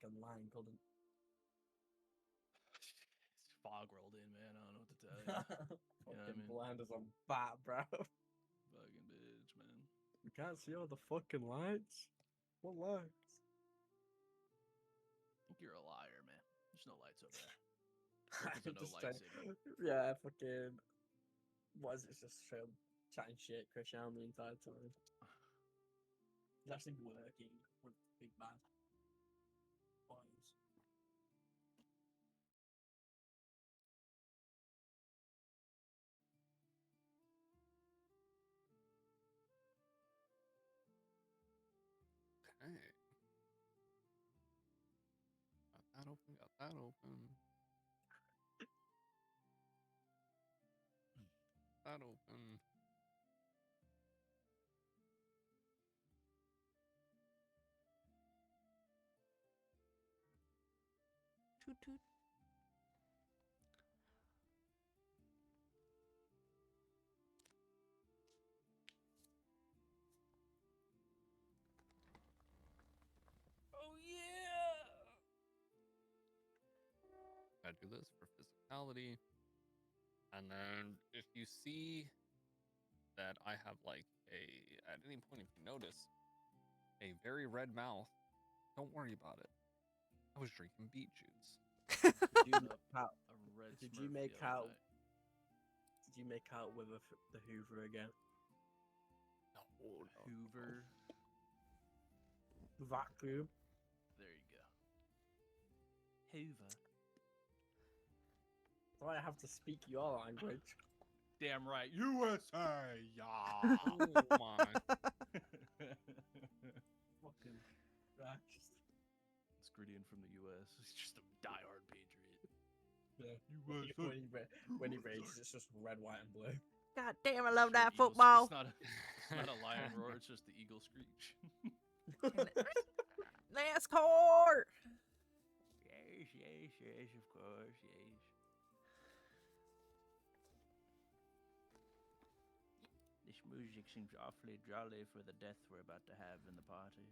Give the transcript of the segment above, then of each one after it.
fucking line, couldn't. It's fog rolled in, man. I don't know what to tell you. Fucking mean? blind as a bat, bro. Fucking bitch, man. You can't see all the fucking lights. What lights? I think you're a liar, man. There's no lights over there. There's a no Just light trying- city. Yeah, fucking. What is it? Just straight up chatting shit, Chris Allen the entire time. He's actually working with big bad boys. Okay. Got that open, got that open. That open. Toot toot. Oh yeah! Gotta do this for physicality. And then if you see that I have like at any point if you notice, a very red mouth, don't worry about it. I was drinking beet juice. Did you make out? A red Did Smurf you make the other out? night. Did you make out with the Hoover again? No, Hoover? Vacuum. There you go. Hoover. So I have to speak your language. Damn right. USA! Yeah! Oh my. Fucking Christ. It's Gridian from the US. He's just a diehard patriot. Yeah. USA! When he rages, it's just red, white, and blue. God damn, I love Sure, that eagle- football. It's not a lion roar, it's just the eagle screech. NASCAR. Yes, of course, yes. This music seems awfully jolly for the death we're about to have in the party.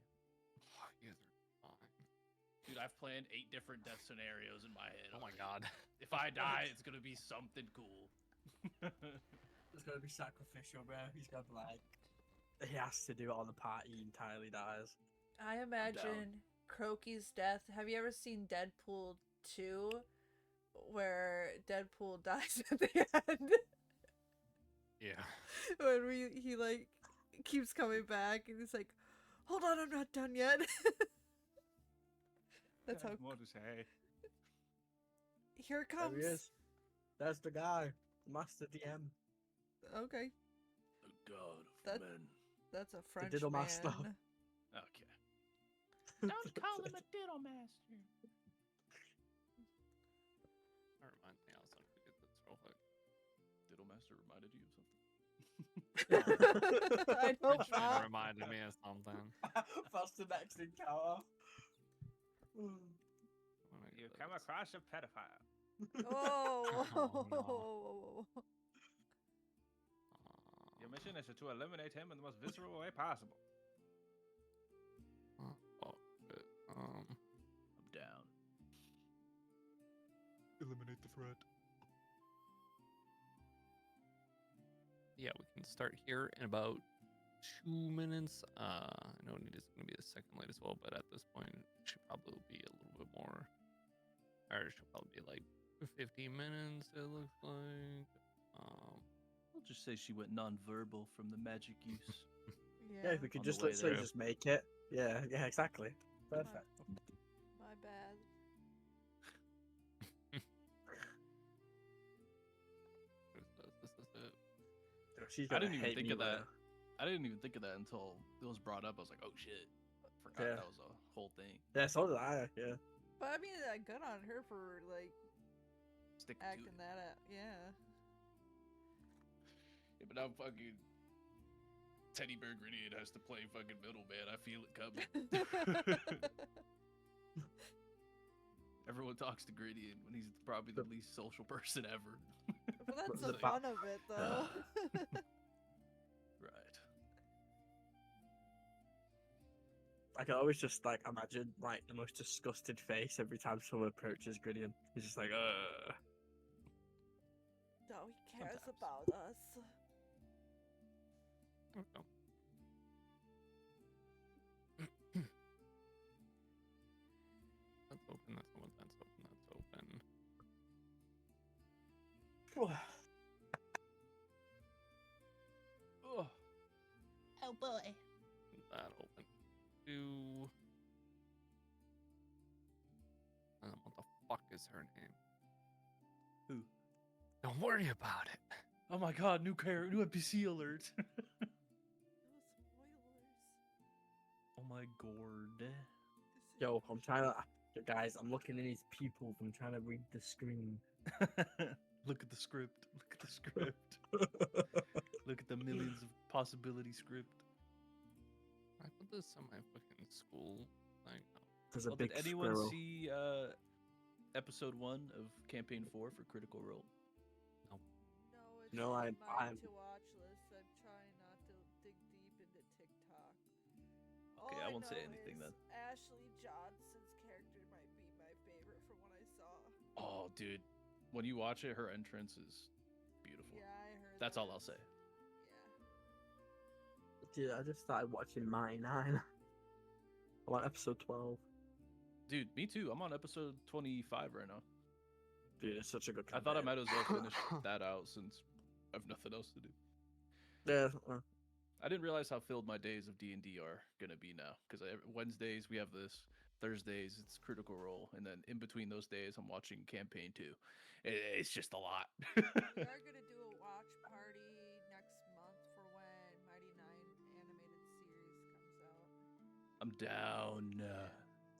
You guys are fine. Dude, I've planned 8 different death scenarios in my head. Oh my god. If I die, it's gonna be something cool. It's gonna be sacrificial, bro. He's gonna be like, he has to do it on the party. He entirely dies. I imagine Croaky's death. Have you ever seen Deadpool 2? Where Deadpool dies at the end? Yeah. When he like keeps coming back and he's like, hold on, I'm not done yet. That's how. More to say. Here it There comes. he is. There's the guy, Master DM. Okay, The god of That- men. that's a French diddle man. master. Okay. Don't call him a diddle master. That reminds me, I was going to get this real quick. Diddle master reminded you of something? I know French man that. reminded me of something. That's the next encounter. When I get You this. come across a pedophile. Oh. Oh, Your mission is to eliminate him in the most visceral way possible. fuck it. I'm down. Eliminate the threat. Yeah, we can start here in about 2 minutes. I know it is going to be the second latest well, but at this point, it should probably be a little bit more. Or it should probably be like 15 minutes, it looks like. I'll just say she went non-verbal from the magic use. Yeah, we could On the just way let's say there. just make it. Yeah, exactly. Perfect. My bad. This is it. She's I gonna didn't even hate think me of that. later. I didn't even think of that until it was brought up. I was like, oh shit. Forgot Yeah. that was a whole thing. Yeah, so did I. Yeah. But I mean, good on her for like Stick to acting it. that out. Yeah. Yeah, but now fucking Teddy Bear Grenade has to play fucking middleman. I feel it coming. Everyone talks to Gradient when he's probably the least social person ever. But that's The the fa- fun of it, though. Right. I can always just like imagine like the most disgusted face every time someone approaches Griddian. He's just like, No, he cares Sometimes. about us. Okay. That's open, that's open, that's open, that's open. Oh, Oh boy. That open too. What the fuck is her name? Who? Don't worry about it. oh my god, new NPC alert. No spoilers. oh my god. yo, I'm trying to. Guys, I'm looking in his pupils. I'm trying to read the screen. Look at the script. Look at the script. Look at the millions of possibility script. I put this on my fucking school thing. There's a Well, big did anyone squirrel. see episode 1 of campaign 4 for Critical Role? No, it's No, in my I'm- to watch list. I'm trying not to dig deep into TikTok. Okay, All I won't say know anything is then. Ashley Johnson's character might be my favorite from what I saw. Oh, dude. When you watch it, her entrance is beautiful. Yeah, I heard. That's all that. I'll say. Yeah. Dude, I just started watching Mighty 9. I'm on episode 12. Dude, me too. I'm on episode 25 right now. Dude, it's such a good I thought I campaign. might as well finish that out since I have nothing else to do. Yeah, I didn't realize how filled my days of D&D are gonna be now. Because Wednesdays we have this, Thursdays it's Critical Role, and then in between those days I'm watching Campaign 2. It's just a lot. We are gonna do a watch party next month for when Mighty 9 animated series comes out. I'm down.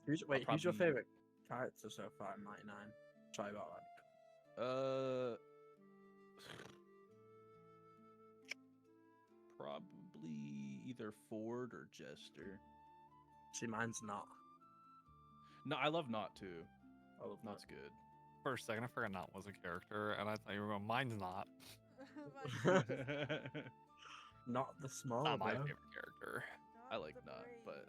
who's your probably- favorite character so far in Mighty 9? Try about that. Probably either Ford or Jester. See, mine's not. No, I love Not too. I love Not's good. For a second, I forgot Not was a character, and I thought you were going, mine's not. Not. I Not the small. Not my bro. favorite character. like Not, but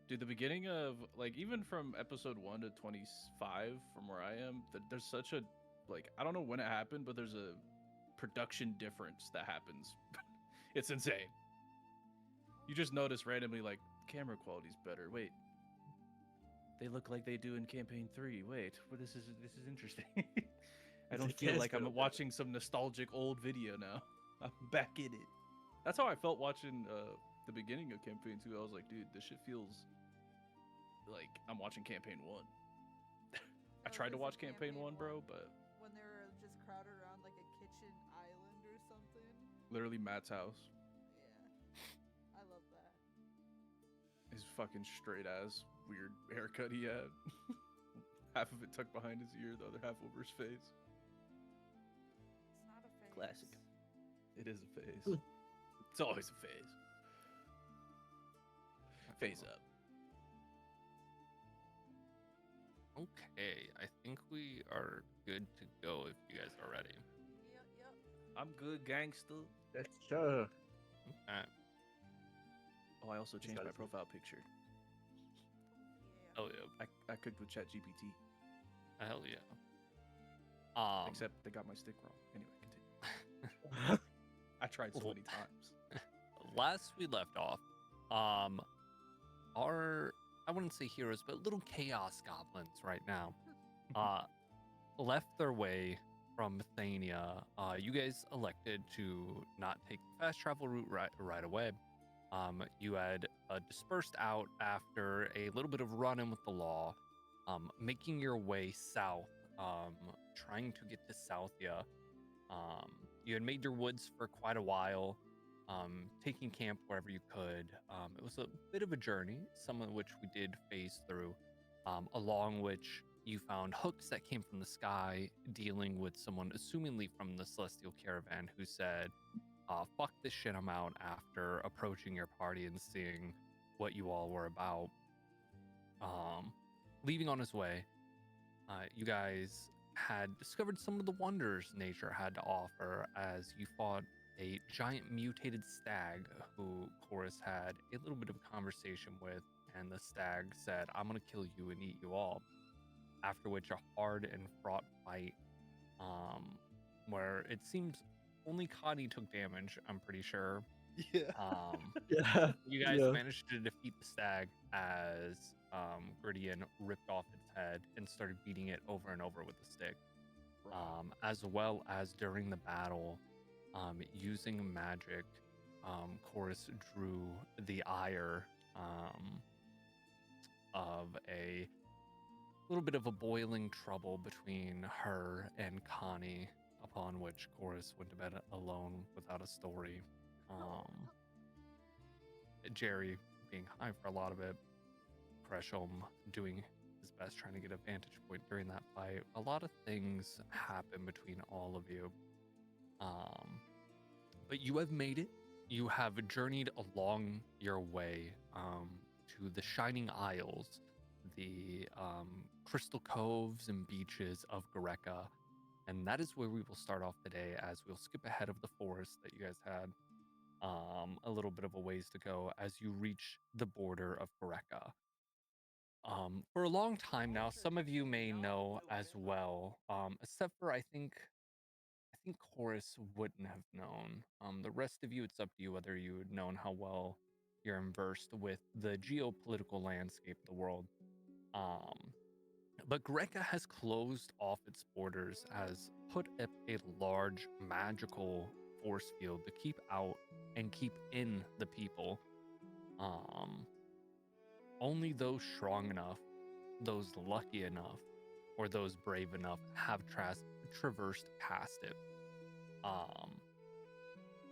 dude, the beginning of like even from episode 1 to 25 from where I am, there's such a like I don't know when it happened, but there's a production difference that happens. It's insane. You just notice randomly like camera quality's better. Wait, they look like they do in campaign 3. Wait, well, this is interesting. I don't feel Yes, like I'm but- watching some nostalgic old video now. I'm back in it. That's how I felt watching the beginning of campaign 2. I was like, dude, this shit feels like I'm watching campaign 1. I tried to Is it watch campaign 1, bro, but when they were just crowded around like a kitchen island or something. literally Matt's house. Yeah, I love that. His fucking straight ass weird haircut he had. Half of it tucked behind his ear, the other half over his face. It's not a phase. Classic. It is a phase. It's always a phase. Phase up. Okay, I think we are good to go if you guys are ready. Yep. I'm good, gangster. Let's go. Okay. Oh, I also changed my gotta see. profile picture. Yeah. Oh yeah. I cooked with ChatGPT, Hell yeah. except they got my stick wrong. Anyway, continue. I tried so many times. Last we left off, our I wouldn't say heroes, but little chaos goblins right now, left their way from Methania. You guys elected to not take the fast travel route right away. You had dispersed out after a little bit of run-in with the law, making your way south, trying to get to Southia. You had made your woods for quite a while, taking camp wherever you could. It was a bit of a journey, some of which we did phase through, along which you found hooks that came from the sky, dealing with someone, assumingly from the Celestial Caravan, who said, fuck this shit, I'm out, after approaching your party and seeing what you all were about. Leaving on his way, you guys had discovered some of the wonders nature had to offer as you fought a giant mutated stag who Chorus had a little bit of a conversation with, and the stag said, "I'm gonna kill you and eat you all." After which, a hard and fraught fight, where it seems only Connie took damage. I'm pretty sure. Yeah. Yeah. You guys Yeah. managed to defeat the stag as Griddian ripped off its head and started beating it over and over with a stick. As well as during the battle, using magic, Chorus drew the ire of a little bit of a boiling trouble between her and Connie, upon which Chorus went to bed alone without a story. Jerry being high for a lot of it, Gresham doing his best trying to get a vantage point during that fight. A lot of things happen between all of you. But you have made it. You have journeyed along your way to the Shining Isles, the crystal coves and beaches of Greka. And that is where we will start off today, as we'll skip ahead of the forest that you guys had a little bit of a ways to go as you reach the border of Greka. For a long time now, some of you may know as well, except for I think Chorus wouldn't have known. The rest of you, it's up to you whether you had known how well you're immersed with the geopolitical landscape of the world. But Greka has closed off its borders, has put up a large magical force field to keep out and keep in the people. Only those strong enough, those lucky enough, or those brave enough have traversed past it.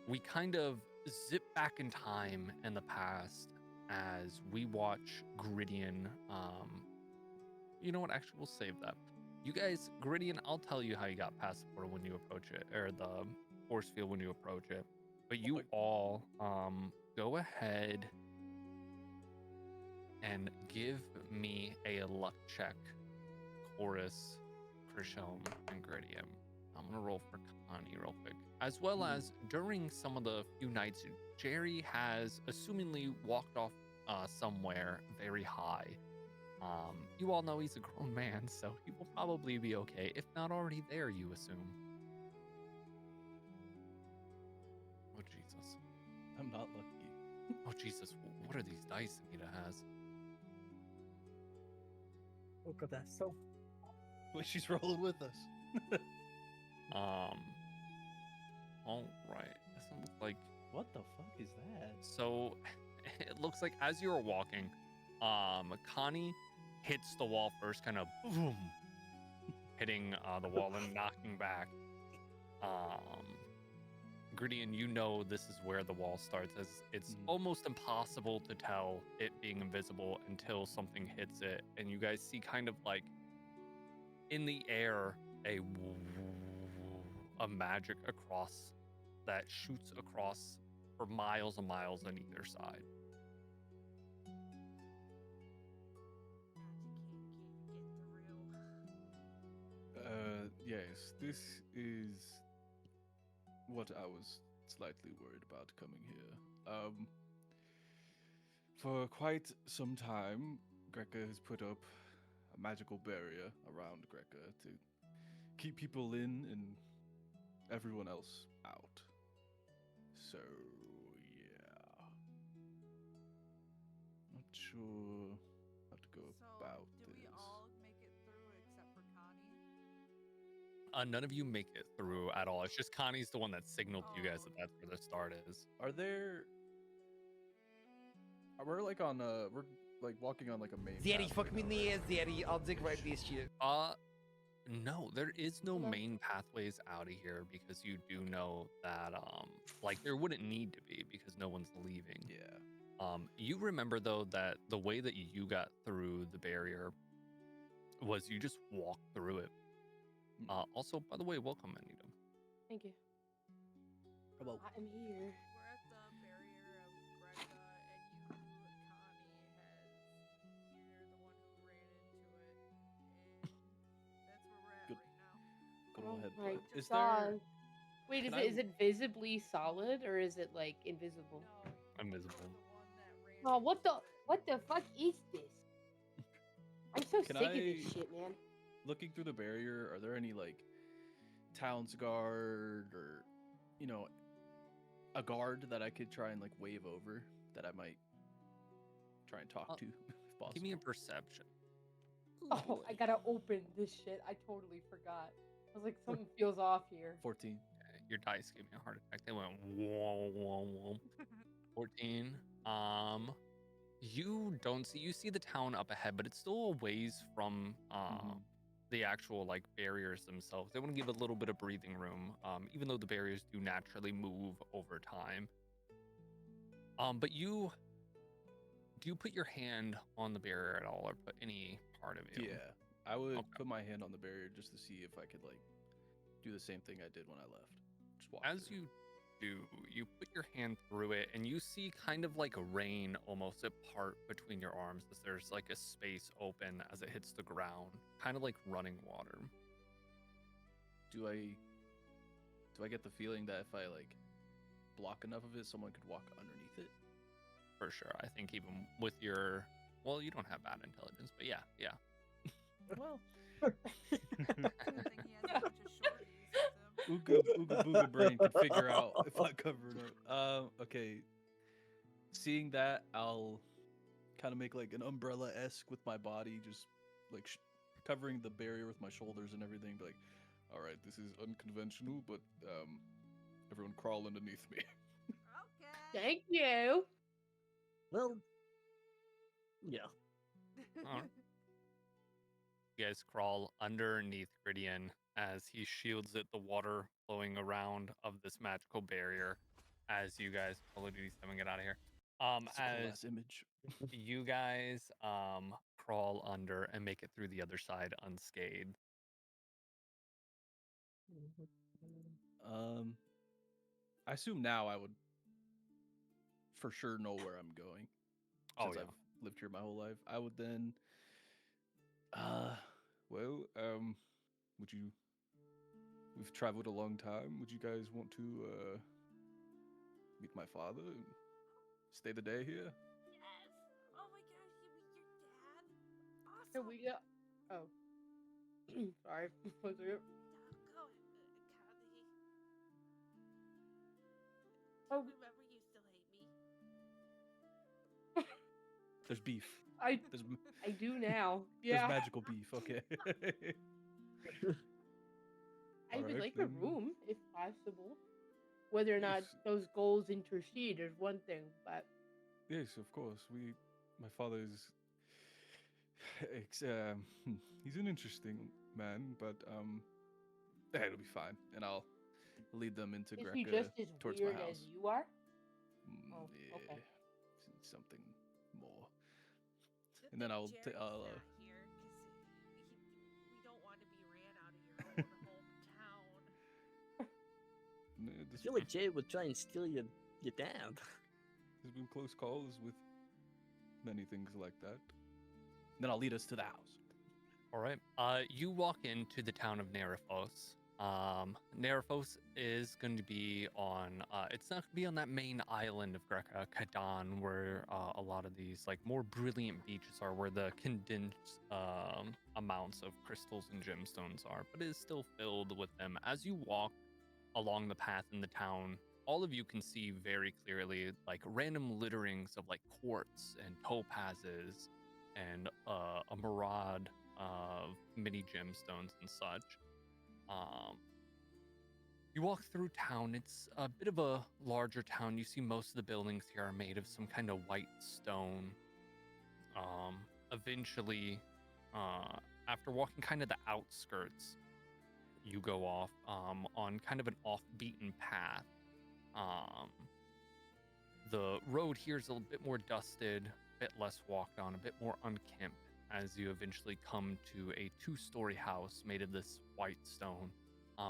We kind of zip back in time in the past as we watch Griddian. You know what? Actually, we'll save that. You guys, Griddian, I'll tell you how you got past the portal when you approach it, or the force field when you approach it. But you all, go ahead and give me a luck check, Chorus, Krishom, and Griddian. I'm gonna roll for Connie real quick. As well as during some of the few nights, Jerry has assumingly walked off somewhere very high. You all know he's a grown man, so he will probably be okay, if not already there, you assume. Oh, Jesus. I'm not lucky. Oh, Jesus. What are these dice Anita has? Oh god, that's so. Wait, she's rolling with us. All right. Doesn't look like. What the fuck is that? So, it looks like as you were walking, Connie hits the wall first, kind of boom, hitting the wall and knocking back. Griddian, you know this is where the wall starts, as it's almost impossible to tell it being invisible until something hits it, and you guys see kind of like in the air a magic across that shoots across for miles and miles on either side. Yes, this is what I was slightly worried about coming here. For quite some time, Greka has put up a magical barrier around Greka to keep people in and everyone else out. So, yeah. Not sure how to go about did this. we all make it through except for Connie? None of you make it through at all. It's just Connie's the one that signaled to you guys that that's where the start is. We're like on we're like walking on like a main Zeri, pathway fuck me in now, the right? ass, Zeri. I'll dig right this shit. No, there is no Hello? main pathways out of here, because you do know that like there wouldn't need to be because no one's leaving. Yeah. You remember though that the way that you got through the barrier was you just walked through it. Also, by the way, welcome, Anita. Thank you. Hello. I am here. We're at the barrier of Greta, and you, Connie, you're the one who ran into it, and that's where we're at Good. right now. Good Oh old my headbutt. Is God. there Wait, Can is it visibly solid or is it like invisible? Invisible. Oh, what the fuck is this? I'm so Can sick of this shit, man. Looking through the barrier, are there any like town's guard or a guard that I could try and like wave over that I might try and talk to if possible? Give me a perception. Oh, I gotta open this shit. I totally forgot. I was like, something feels off here. 14. Your dice gave me a heart attack. They went whoa, whoa, whoa. 14. You don't see. You see the town up ahead, but it's still a ways from the actual like barriers themselves. They want to give a little bit of breathing room, even though the barriers do naturally move over time. But do you put your hand on the barrier at all, or put any part of it? Yeah, I would Okay. put my hand on the barrier just to see if I could like do the same thing I did when I left. Just walk As through. you do, you put your hand through it, and you see kind of like a rain almost part between your arms, as there's like a space open as it hits the ground, kind of like running water. Do I get the feeling that if I like block enough of it, someone could walk underneath it? For sure. I think even with your, well, you don't have bad intelligence, but yeah. Well, Good thing he has a bunch of shorties with him. Ooga Booga Brain could figure out if I cover it up. Okay. Seeing that, I'll kind of make like an umbrella-esque with my body, just like covering the barrier with my shoulders and everything. Be like, all right, this is unconventional, but everyone crawl underneath me. Okay. Thank you. Well, yeah. All right. You guys crawl underneath Griddian as he shields it, the water flowing around of this magical barrier. As you guys, Call of Duty 7, get out of here. That's a cool As ass image. you guys crawl under and make it through the other side unscathed. I assume now I would for sure know where I'm going. Oh, Since yeah. I've lived here my whole life. I would then would you we've traveled a long time. Would you guys want to meet my father and stay the day here? Yes. Oh my gosh, you meet your dad? Here Awesome. we go. Oh. Sorry. Was it? Go, Connie. Oh. Remember, you still hate me. There's beef. I There's do now. there's Yeah. magical beef. Okay. I would Alright, like a then. room if possible. Whether or not Yes. those goals intercede is one thing, but Yes, of course. My father is he's an interesting man, but it'll be fine, and I'll lead them into is he Greca just as towards my weird house. as you are? Mm, Oh, yeah, okay. something more. Good And then thing I'll Jared's I'll not here, 'cause we don't want to be ran out of your own hometown. I feel like Jay would try and steal your dad. There's been close calls with many things like that. Then I'll lead us to the house. All right. You walk into the town of Nerifos. Nerifos is going to be on. It's not going to be on that main island of Greca, Kadan, where a lot of these like more brilliant beaches are, where the condensed amounts of crystals and gemstones are. But it is still filled with them. As you walk along the path in the town, all of you can see very clearly like random litterings of like quartz and topazes and a mirage of mini gemstones and such. You walk through town. It's a bit of a larger town. You see most of the buildings here are made of some kind of white stone. Eventually, after walking kind of the outskirts, you go off on kind of an off-beaten path. The road here is a little bit more dusted, a bit less walked on, a bit more unkempt, as you eventually come to a two-story house made of this white stone.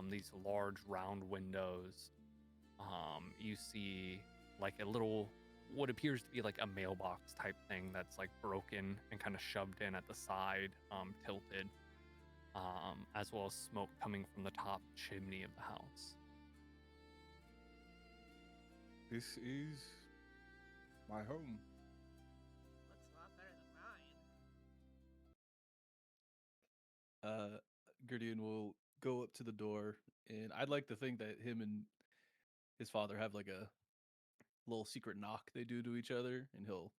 These large round windows. You see like a little, what appears to be like a mailbox type thing that's like broken and kind of shoved in at the side, tilted, as well as smoke coming from the top chimney of the house. This is my home. Looks a lot better than mine. Gideon will go up to the door, and I'd like to think that him and his father have like a little secret knock they do to each other, and he'll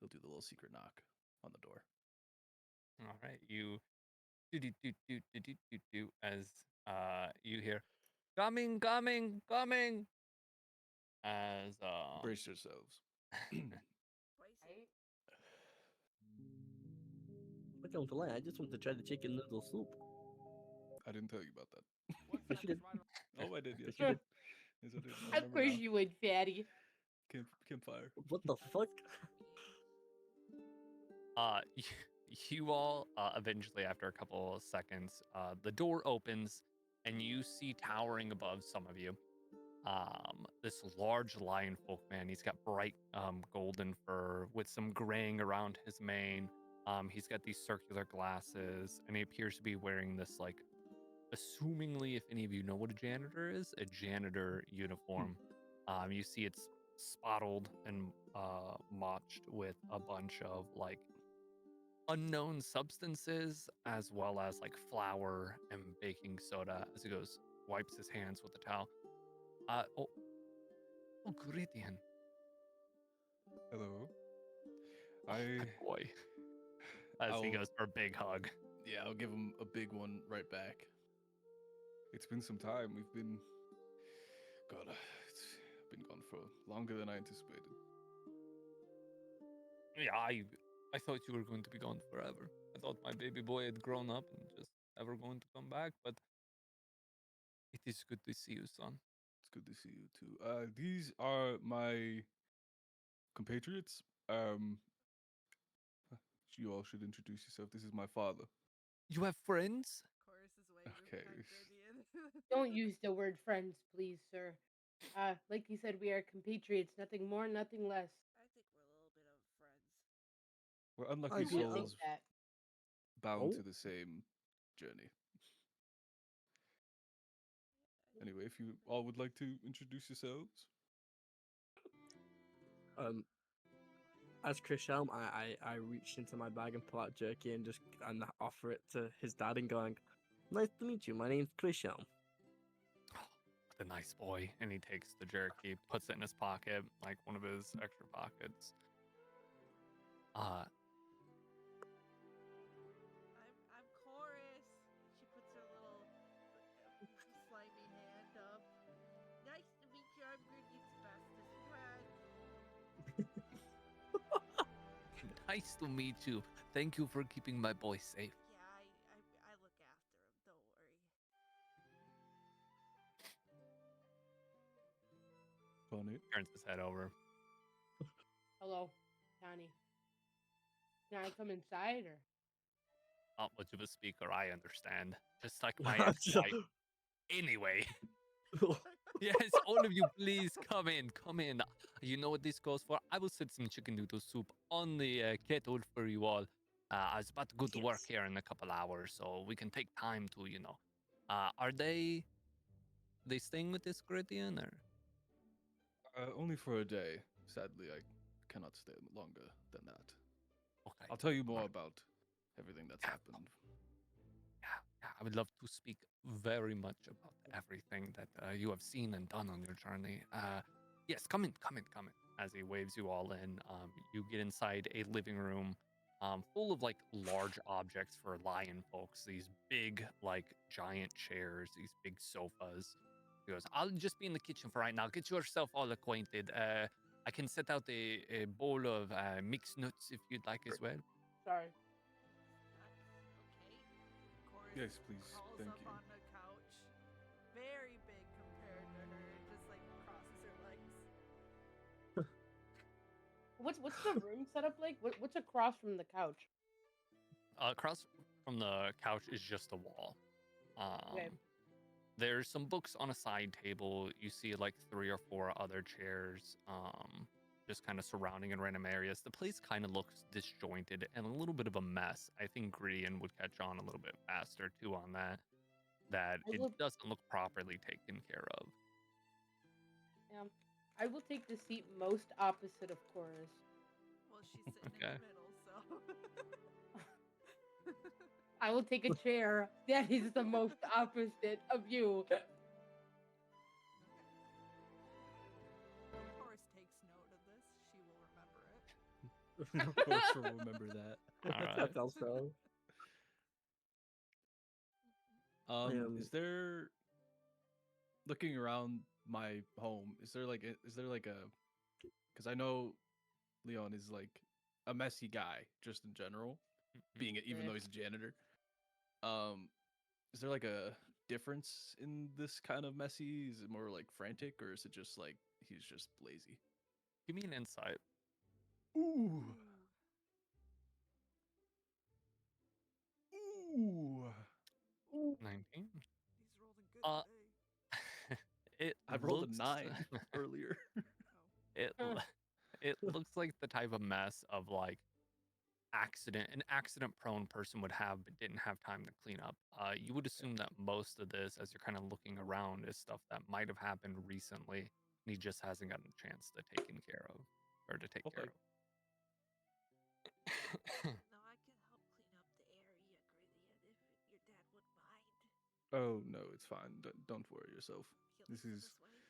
do the little secret knock on the door. All right, you do as you hear coming, coming, coming. As Brace yourselves. Spicy. Right? I don't lie, I just want to try the chicken noodle soup. I didn't tell you about that. Yes, you did. Oh, I did. Yes, you did. Yes, I did. I Of remember course now. you would, fatty. Campfire. What the fuck? you, you all eventually, after a couple of seconds, the door opens and you see towering above some of you this large lion folk man. He's got bright golden fur with some graying around his mane. He's got these circular glasses, and he appears to be wearing this, like, assumingly, if any of you know what a janitor is, a janitor uniform. You see it's spottled and motched with a bunch of, like, unknown substances, as well as, like, flour and baking soda, as he goes, wipes his hands with the towel. Oh, Gridian. Hello. Good boy. As he I'll- goes for a big hug. Yeah, I'll give him a big one right back. It's been some time. We've been. God, it's been gone for longer than I anticipated. Yeah, I thought you were going to be gone forever. I thought my baby boy had grown up and just never going to come back, but it is good to see you, son. It's good to see you too. These are my compatriots. You all should introduce yourself. This is my father. You have friends? Chorus is waving Okay. behind Gridian. Don't use the word friends, please, sir. Like you said, we are compatriots. Nothing more, nothing less. I think we're a little bit of friends. We're I unlucky agree. I think souls that. bound Oh. to the same journey. Anyway, if you all would like to introduce yourselves. As Chris Helm, I reached into my bag and pull out jerky and just offer it to his dad and going, "Nice to meet you. My name's Chris Helm." The nice boy. And he takes the jerky, puts it in his pocket, like one of his extra pockets. I'm Chorus. She puts her little slimy hand up. Nice to meet you. I'm Gridian's bestest friend. Nice to meet you. Thank you for keeping my boy safe. Yeah, I look after him. Don't worry. Funny. Turns his head over. Hello, Johnny. Can I come inside or? Not much of a speaker, I understand. Just like my ex-wife. Anyway. Yes, all of you, please come in. Come in. You know what this goes for? I will set some chicken noodle soup on the kettle for you all. I was about to go to work Yes. here in a couple hours, so we can take time to, Are they staying with this Gridian, or? Only for a day. Sadly, I cannot stay longer than that. Okay. I'll tell you more Alright. about everything that's Yeah. happened. Yeah, I would love to speak very much about everything that you have seen and done on your journey. Yes, come in. As he waves you all in, you get inside a living room full of, like, large objects for lion folks. These big, like, giant chairs, these big sofas. He goes, I'll just be in the kitchen for right now. Get yourself all acquainted. I can set out a bowl of mixed nuts if you'd like as well. Sorry. Okay. Chorus Yes, please. crawls Thank up you. on the couch. Very big compared to her. Just like crosses her legs. What's the room set up like? What's across from the couch? Across from the couch is just a wall. Okay. There's some books on a side table. You see like 3 or 4 other chairs, just kind of surrounding in random areas. The place kind of looks disjointed and a little bit of a mess. I think Gridian would catch on a little bit faster too on that. That I it look- doesn't look properly taken care of. Yeah. I will take the seat most opposite of Chorus. Well, she's sitting in Okay. the middle, so. I will take a chair that is the most opposite of you. Horace takes note of this. She will remember it. Of course, we'll remember that. All I right. felt so. Is there, looking around my home, is there like a, because I know Leon is like a messy guy just in general, being even Yeah. though he's a janitor. Um, is there like a difference in this kind of messy? Is it more like frantic, or is it just like he's just lazy? Give me an insight. Ooh, ooh. 19. He's rolling good Uh, today. it I rolled a looks 9 earlier. it Huh. it looks like the type of mess of like an accident prone person would have but didn't have time to clean up. You would assume that most of this, as you're kind of looking around, is stuff that might have happened recently and he just hasn't gotten a chance to take care of or to take care Okay. of. No, I can help clean up the area, Grillian, if your dad would mind. Oh no, it's fine. Don't worry yourself. He This lives is this way.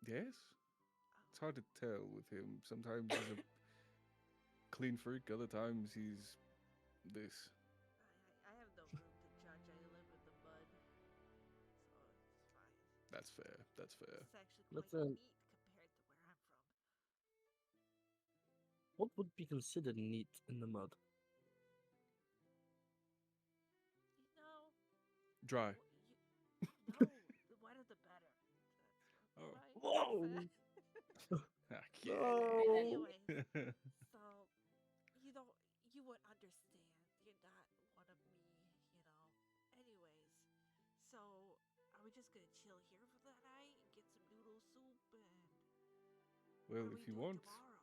yes. It's hard to tell with him. Sometimes he's a clean freak. Other times he's this. I have no room to judge. I live in the mud, so it's fine. That's fair. That's fair. It's actually Let's, quite neat compared to where I'm from. What would be considered neat in the mud? You know, Dry. no, the wetter the better. That's Oh. right. Whoa! Okay. No! Anyways, so you would understand. You're not one of me, you know. Anyways, so are we just gonna chill here for the night and get some noodle soup and Well, what are if we you doing want, tomorrow?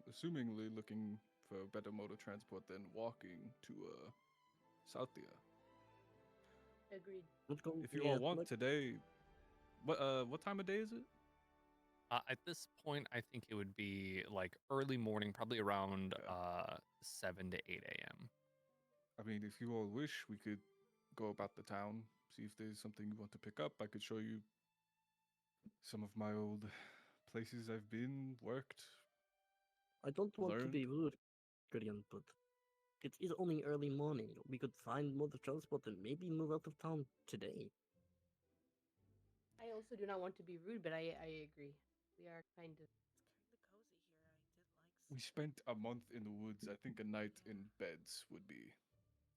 assumingly looking for a better mode of transport than walking to Southia. Agreed. Let's go. If you Yeah, all want like, today, what time of day is it? At this point, I think it would be like early morning, probably around Okay. 7 to 8 a.m. I mean, if you all wish, we could go about the town, see if there's something you want to pick up. I could show you some of my old places I've been, worked, I don't want to learned. be rude, Gideon, but it is only early morning. We could find mode of transport and maybe move out of town today. I also do not want to be rude, but I agree. We are kind of. It's kind of cozy here. I did like. We spent a month in the woods. I think a night in beds would be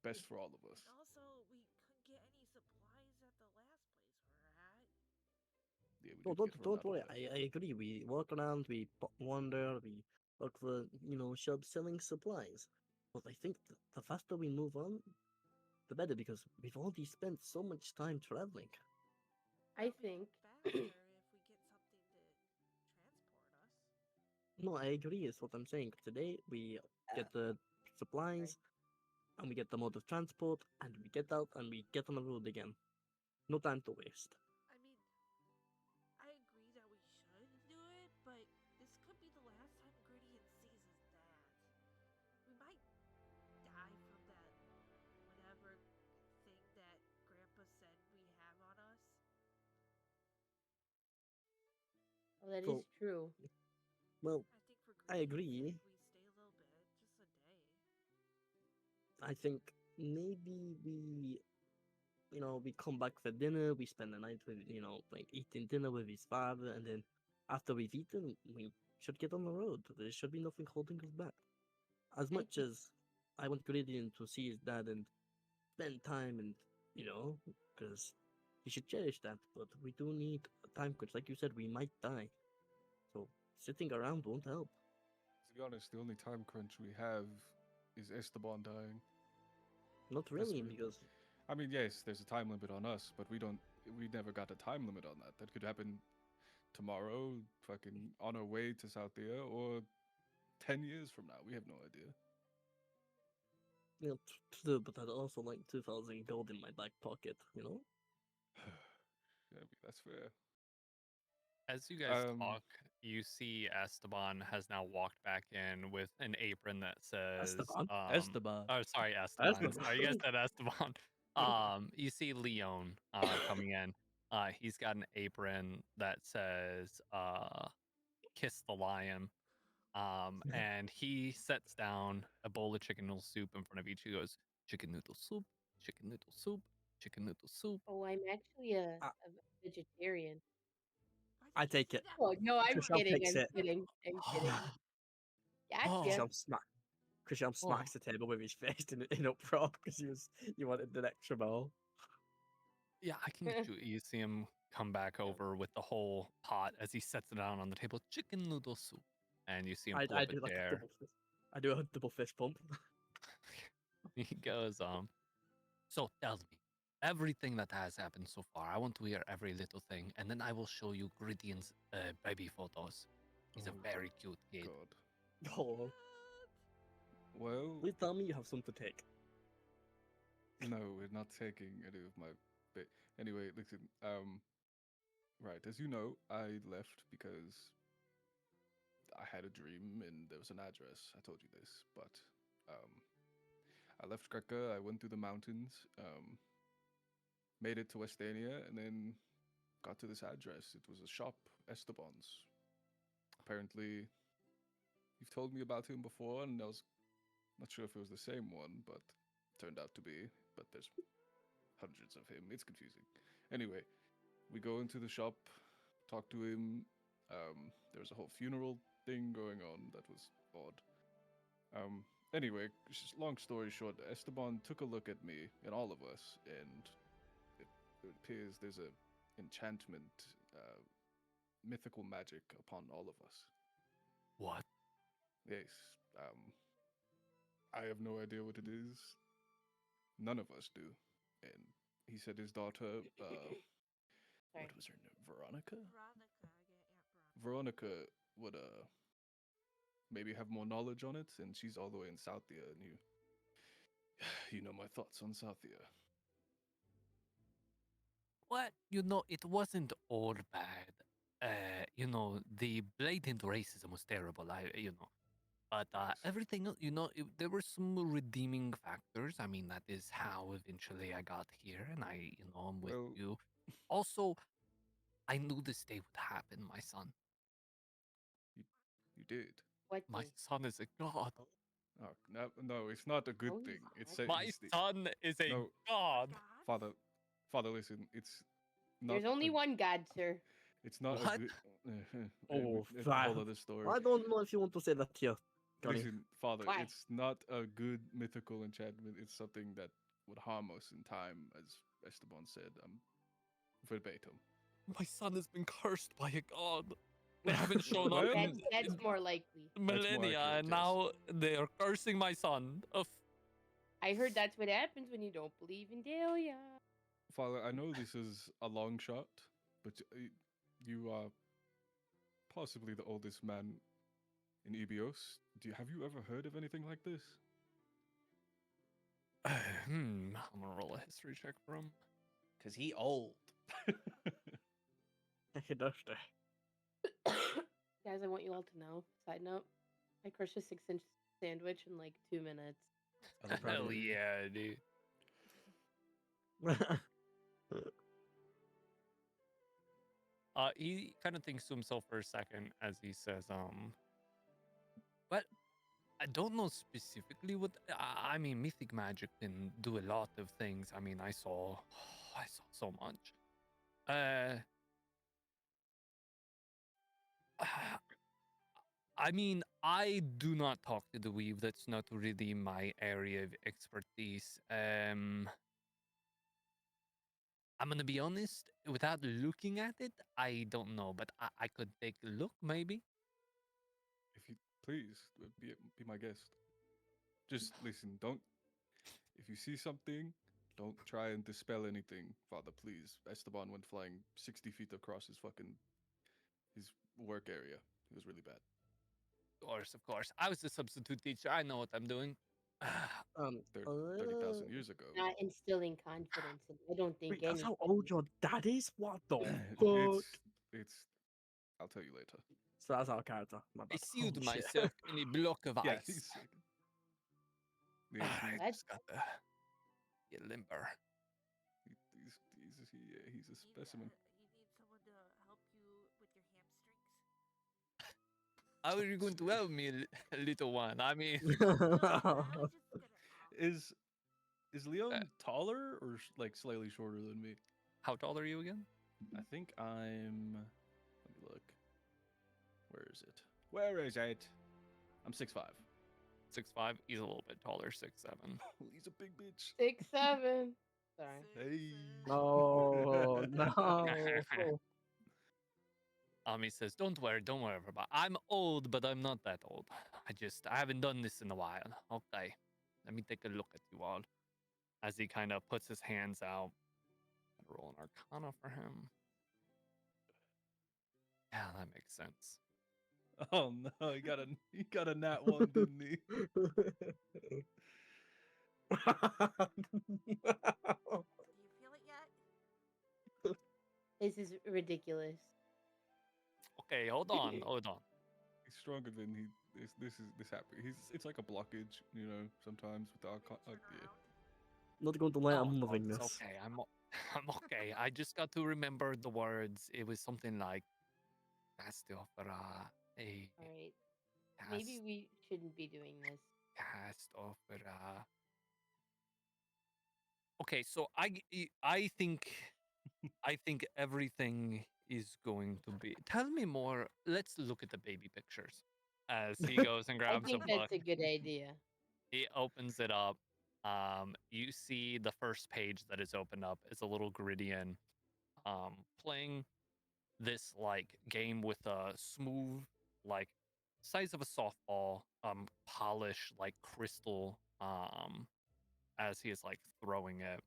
best for all of us. And also, we couldn't get any supplies at the last place we were at. Yeah, we No, did get run don't out of worry. that. I agree. We walk around, we wander, we look for shops selling supplies. But I think the faster we move on, the better, because we've already spent so much time traveling. I It'll be think. faster if we get something to transport us. No, I agree. Is what I'm saying. Today we get the supplies and we get the mode of transport and we get out and we get on the road again. No time to waste. I mean, I agree that we should do it, but this could be the last time Gritty sees his dad. We might die from that whatever thing that Grandpa said we have on us. Oh, that is So, true. well, I think for I Gritty's agree. sake, we stay a little bit, just a day. I think maybe we come back for dinner, we spend the night with, like eating dinner with his father, and then after we've eaten, we should get on the road. There should be nothing holding us back. As I much think as I want Gradient to see his dad and spend time and, because he should cherish that, but we do need a time crunch. Like you said, we might die. So sitting around won't help. To be honest, the only time crunch we have is Esteban dying. Not That's really, really- because I mean, yes, there's a time limit on us, but we never got a time limit on that. That could happen tomorrow, fucking on our way to Southia, or 10 years from now. We have no idea. true, but I'd also like 2,000 gold in my back pocket, Yeah, that's fair. As you guys Um, talk, you see Esteban has now walked back in with an apron that says, Esteban? Esteban. oh, sorry, Esteban. Esteban. Sorry, you guys said Esteban. You see Leon coming in. He's got an apron that says, kiss the lion. And he sets down a bowl of chicken noodle soup in front of each. He goes, chicken noodle soup, chicken noodle soup, chicken noodle soup. Oh, I'm actually Uh, a vegetarian. I take it. Oh no, I'm Christian kidding. takes I'm it. kidding. I'm kidding. Oh. Gotcha. Christian smacks the table with his fist in uproar because you wanted an extra bowl. Yeah, I can get you. You see him come back over with the whole pot as he sets it down on the table. Chicken noodle soup. And you see him pull I up do a like a chair. double fist. I do a double fist pump. He goes, so tell me everything that has happened so far. I want to hear every little thing, and then I will show you Gridion's baby photos. He's a Oh, very cute kid. God. Oh, Well, please tell me you have some to take. no, we're not taking any of my bit. Anyway, listen. Right, as you know, I left because I had a dream and there was an address. I told you this, but I left Greca. I went through the mountains, made it to Westania, and then got to this address. It was a shop, Esteban's. Apparently, you've told me about him before, and I was not sure if it was the same one, but turned out to be. But there's hundreds of him. It's confusing. Anyway, we go into the shop, talk to him. There's a whole funeral thing going on that was odd. Anyway, just long story short, Esteban took a look at me and all of us, and it appears there's a enchantment, mythical magic upon all of us. What? Yes. I have no idea what it is. None of us do. And he said his daughter, Sorry. what was her name? Veronica? Veronica, yeah, Veronica. Veronica would maybe have more knowledge on it, and she's all the way in Southia, and you know my thoughts on Southia. What? It wasn't all bad. The blatant racism was terrible. But everything else, there were some redeeming factors. I mean, that is how eventually I got here, and I'm with Well- you. Also, I knew this day would happen, my son. You did. What? My the- son is a god. Oh, no, it's not a good Oh, thing. he's It's God. My it's the- son is a no, god. father, listen. It's not. There's only one God, sir. It's not What? a good. Oh, it's a whole wow. other story. I don't know if you want to say that here. Connie. Listen, father, Why? it's not a good mythical enchantment. It's something that would harm us in time, as Esteban said. Verbatim. My son has been cursed by a god. They haven't shown up Well, in That's more likely. millennia, accurate, and yes. now they are cursing my son. I heard that's what happens when you don't believe in Delia. Father, I know this is a long shot, but you are possibly the oldest man in Ibeos. Have you ever heard of anything like this? I'm gonna roll a history check for him. Cause he old. He does that. Guys, I want you all to know. Side note, I crushed a 6-inch sandwich in like 2 minutes. I'm proud of Hell you. yeah, dude. He kind of thinks to himself for a second as he says, well, I don't know specifically what. I mean, mythic magic can do a lot of things. I mean, I saw so much. I mean, I do not talk to the weave. That's not really my area of expertise. I'm gonna be honest. Without looking at it, I don't know, but I could take a look, maybe. If you please be my guest. Just listen. Don't. If you see something, don't try and dispel anything, Father. Please. Esteban went flying 60 feet across his work area. It was really bad. Of course. I was a substitute teacher. I know what I'm doing. 30,000 years ago. Not instilling confidence, and I don't think Wait, that's how anything. old your dad is? What the fuck? It's. I'll tell you later. So that's our character. My I bad. sealed Holy shit. myself in a block of Yeah, ice. he's I That's- just got to get limber. he's a specimen. You need someone to help you with your hamstrings. How are you going to help me, little one? I mean, No, I was just gonna ask. Is Leon taller or like slightly shorter than me? how tall are you again? I think I'm. Let me look. Where is it? Where is it? I'm 6'5". 6'5". He's a little bit taller, 6'7". He's a big bitch. 6'7". Sorry. Hey. Oh no. He says, don't worry about I'm old, but I'm not that old. I haven't done this in a while. Okay, let me take a look at you all. As he kind of puts his hands out. Roll an Arcana for him. Yeah, that makes sense. Oh no, he got a nat one, didn't he? Do you feel it yet? This is ridiculous. Okay, hold on. He's stronger than he. This happy. It's like a blockage, sometimes with the Turn yeah. around. Not going to lie, Oh, I'm no, loving it's this. okay. I'm okay. I just got to remember the words. It was something like cast opera. A All right. cast, Maybe we shouldn't be doing this. cast opera. Okay, so I think everything is going to be. Tell me more. Let's look at the baby pictures. As he goes and I grabs a think book, that's a good idea. he opens it up. You see the first page that is opened up is a little Griddian, playing this like game with a smooth, like size of a softball, polished like crystal, as he is like throwing it.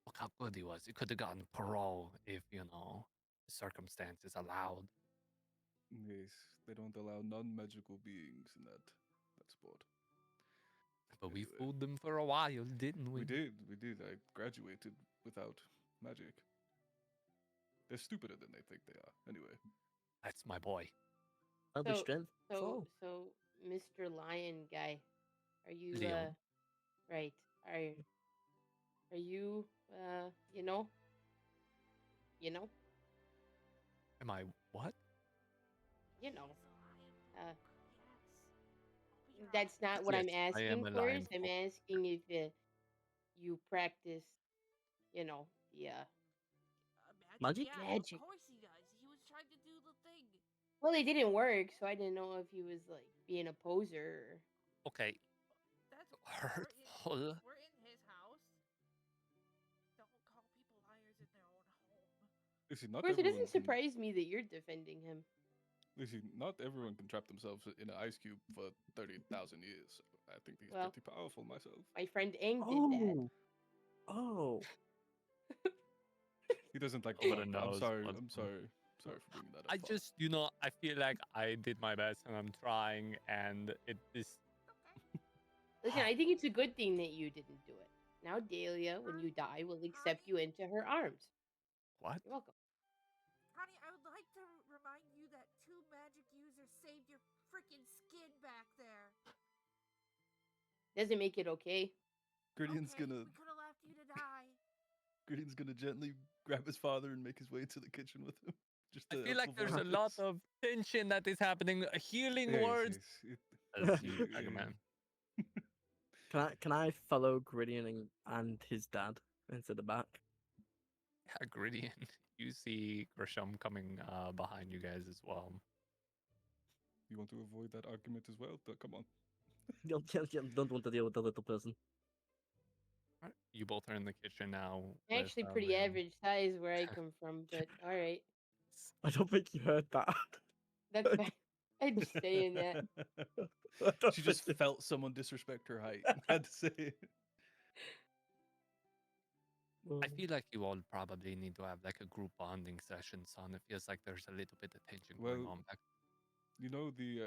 Look how good he was. He could have gotten parole if, the circumstances allowed. Yes, they don't allow non-magical beings in that sport. But we Anyway. fooled them for a while, didn't we? We did. I graduated without magic. They're stupider than they think they are. Anyway, That's my boy. That'll be strength. So, Mr. Lion guy, are you Leon. right? Are you you know? Am I what? You know. He's a lion. Uh, Yes. I'll be your That's ally. not what Yes, I'm I am asking a for. lion I'm folk. asking if you practice, the Magic? Yeah, Magic. of course he does. He was trying to do the thing. well, it didn't work, so I didn't know if he was like being a poser. Okay, That's hurtful. We're in his house. Don't call people liars in their own home. listen, Of not course, it everyone doesn't surprise me that you're defending him. Listen, not everyone can trap themselves in an ice cube for 30,000 years. So I think he's Well, pretty powerful myself. My friend Aang did that. Oh. He doesn't like Over blood. the I'm nose, sorry. blood I'm flow. sorry. Sorry for bringing that up. I Father. just, I feel like I did my best and I'm trying, and it is. Listen, I think it's a good thing that you didn't do it. Now Dahlia, when you die, will accept you into her arms. What? You're welcome. Honey, I would like to remind you that 2 magic users saved your freaking skin back there. Doesn't make it okay. Griddian's Okay, gonna we could have left you to die. Griddian's gonna gently grab his father and make his way to the kitchen with him. Just I to feel like there's a avoid lot this. of tension that is happening. Healing Yes, words. yes, As you drag him in. Can I follow Griddian and his dad into the back? Yeah, Griddian. You see Grisham coming behind you guys as well. You want to avoid that argument as well? Come on. Don't want to deal with the little person. Alright, you both are in the kitchen now. I'm with, actually pretty Leon. average size where I come from, but all right. I don't think you heard that. That's fine. I'm just saying that. I don't She just think felt someone disrespect her height. Had to say it. you- I feel like you all probably need to have like a group bonding session, son. It feels like there's a little bit of tension going Well, on back. You know the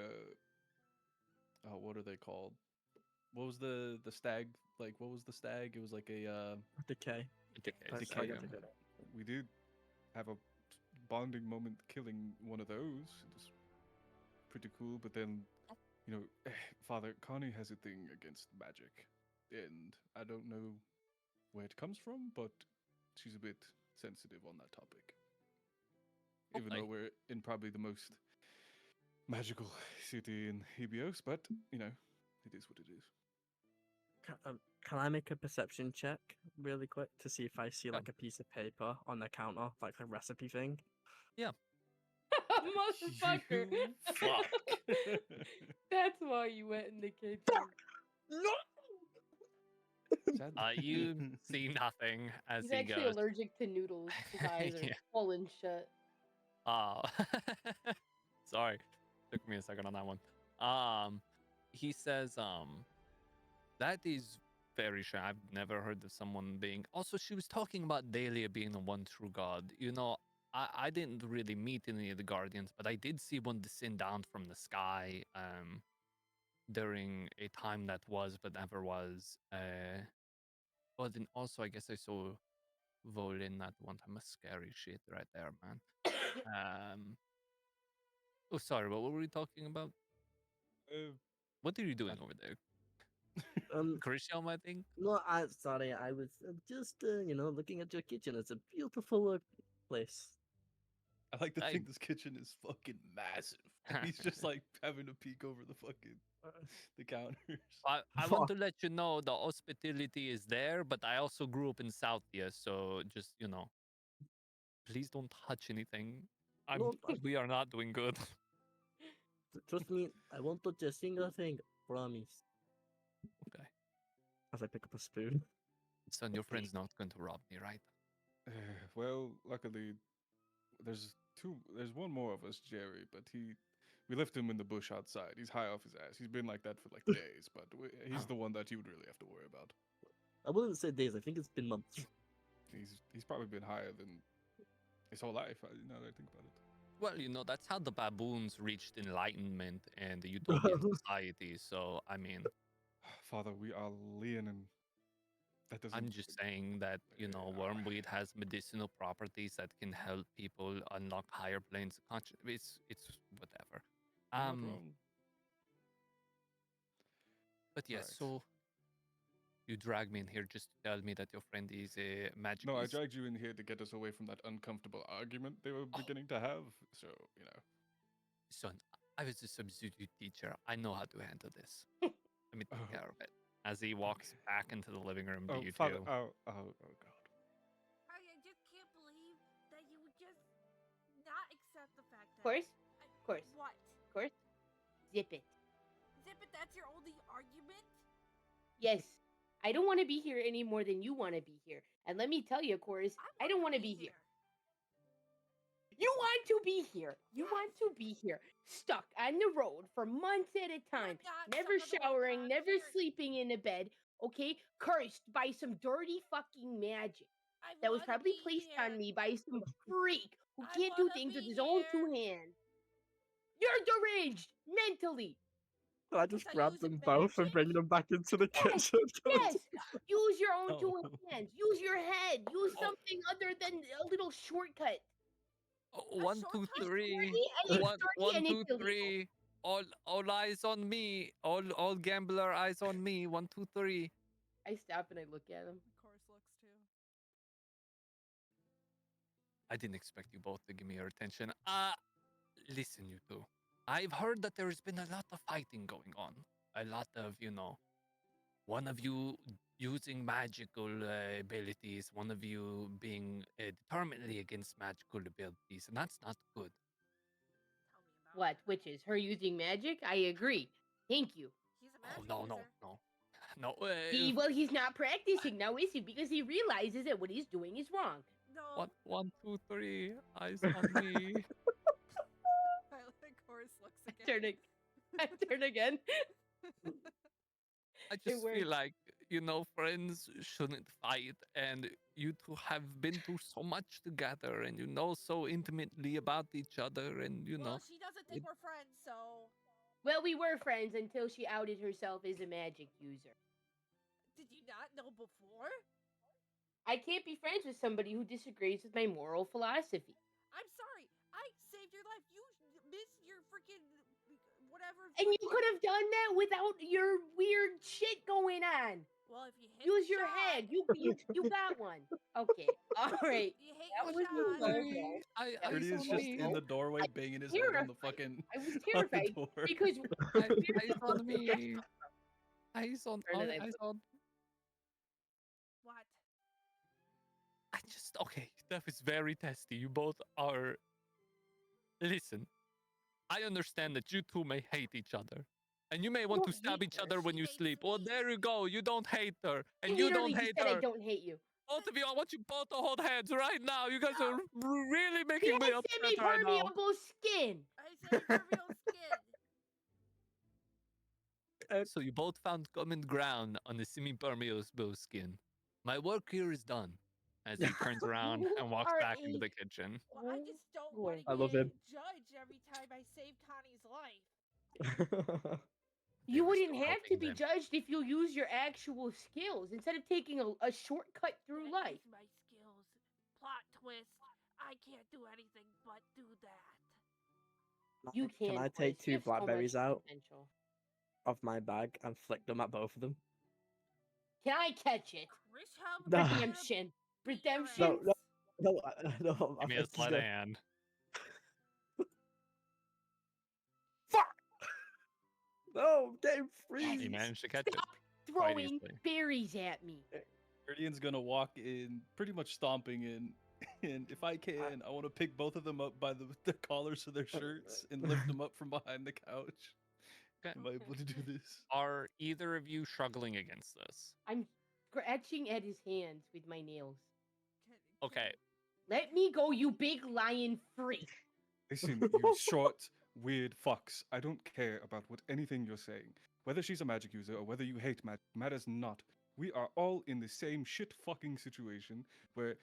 what are they called? what was the stag? Like, what was the stag? It was like a Decay. Okay, That's so how I Decay. got to get it. We did have a bonding moment killing one of those. It was pretty cool, but then, you know, Father Connie has a thing against magic, and I don't know where it comes from, but she's a bit sensitive on that topic. Even Okay. though we're in probably the most magical city in Ibeos, but you know, it is what it is. Can I make a perception check really quick to see if I see Yeah. like a piece of paper on the counter, like a recipe thing? Motherfucker. You fuck. That's why you went in the kitchen. You see nothing as He's he actually goes. allergic to noodles. His eyes are Yeah. swollen shut. Sorry, took me a second on that one. He says, that is very sure. I've never heard of someone being. Also, she was talking about Dahlia being the one true god. You know, I didn't really meet any of the guardians, but I did see one descend down from the sky. During a time that was but never was. But then also, I guess I saw Volin that one time. A scary shit right there, man. Oh, sorry. What were we talking about? Uh, What are you doing I- over there? Um, Christian, I think. no, sorry, I was just looking at your kitchen. It's a beautiful place. I like to I- think this kitchen is fucking massive. And he's just like having a peek over the fucking the counters. I want to let you know the hospitality is there, but I also grew up in Southia, so just please don't touch anything. No, We are not doing good. trust me, I won't touch a single thing. Promise. Okay, As I pick up a spoon. son, your friend's not going to rob me, right? well, luckily, there's one more of us, Jerry, but we left him in the bush outside. He's high off his ass. He's been like that for like days, but he's the one that you would really have to worry about. I wouldn't say days. I think it's been months. He's probably been higher than his whole life. Now that I think about it. Well, that's how the baboons reached enlightenment and the utopian society. So, I mean, Father, we are lean, and that doesn't. I'm just saying that, wormweed has medicinal properties that can help people unlock higher planes of consciousness. It's whatever. You're not wrong. But yes, Right. so you drag me in here just to tell me that your friend is a magical. No, I dragged you in here to get us away from that uncomfortable argument they were beginning to have. So, Son, I was a substitute teacher. I know how to handle this. Let me take care of it. As he walks back into the living room to Oh, you Father. two. Oh, God. I just can't believe that you would just not accept the fact that. Course, course, What? course. Zip it. Zip it, that's your only argument? Yes. I don't want to be here any more than you want to be here. And let me tell you, Chorus, I don't want to be here. You want to be here. You want to be here. Stuck on the road for months at a time. not Never stuck on the road, showering, I'm never here. sleeping in a bed. Okay? Cursed by some dirty fucking magic. I That was wanna probably be placed here. on me by some freak who I can't do wanna things with be his own two here. hands. You're deranged mentally. Can I just I grab use them both and magic? bring them back into the Yes, kitchen? Yes. Use your own two Oh. hands. Use your head. Use Oh. something other than a little shortcut. Oh, 1, 2, shortcut? 3. And it's One, dirty one, and two, it's illegal. 3. All eyes on me. All gambler eyes on me. 1, 2, 3. I stop and I look at him. Of course, looks too. I didn't expect you both to give me your attention. Listen, you two. I've heard that there's been a lot of fighting going on. A lot of, one of you using magical abilities, one of you being determinedly against magical abilities, and that's not good. Tell me about What? it. Which is her using magic? I agree. Thank you. He's a Oh, magic no, user. no. Well, he's not practicing now, is he? Because he realizes that what he's doing is wrong. No. 1, 2, 3. Eyes on me. Of course, looks again. I turn again. I just works. feel like, friends shouldn't fight, and you two have been through so much together, and you know so intimately about each other, and Well, she doesn't think we're friends, so. Well, we were friends until she outed herself as a magic user. Did you not know before? I can't be friends with somebody who disagrees with my moral philosophy. I'm sorry. I saved your life. You missed your freaking whatever. And you could have done that without your weird shit going on. Well, if you hit Use the your shot, head. You got one. Okay. All right. You hit That your was shot. low. I Rudy's saw just me. in the doorway banging his head on the fucking I was on the terrified door. because Eyes on me. Eyes on. Bernard, Eyes on. What? I just okay. That is very testy. You both are. Listen, I understand that you two may hate each other, and you may want to don't stab hate each her. other when She you hates sleep. Well, me. there you go. You don't hate her, and you literally don't hate said her. I don't hate you. Both of you, I want you both to hold hands right now. You guys are really He making me has upset right now. semi-permeable skin. I saved your real skin. So you both found common ground on the semi-permeable skin. My work here is done. As he turns around You and walks are back into a- the kitchen. Well, I just don't boy. want I to love get him. judged every time I save Connie's life. You They were wouldn't still have to helping be them. judged if you use your actual skills instead of taking a shortcut through That life. is my skills. Plot twist. I can't do anything but do that. You Can I Chris. take You 2 have so much blackberries out potential. of my bag and flick them at both of them? Can I catch it? Chris, how No. am I gonna Redemption. beat your Redemption. No, ass? no, no. Give me a sleight of hand. Fuck! No, game He freeze. managed to catch it. Stop Quite throwing easily. berries at me. Guardian's gonna walk in, pretty much stomping in, and if I can, I want to pick both of them up by the collars of their shirts and lift them up from behind the couch. Okay. Am I able to do this? Are either of you struggling against this? I'm scratching at his hands with my nails. Okay. Let me go, you big lion freak. Listen, you short, weird fucks. I don't care about what anything you're saying. Whether she's a magic user or whether you hate magic matters not. We are all in the same shit fucking situation where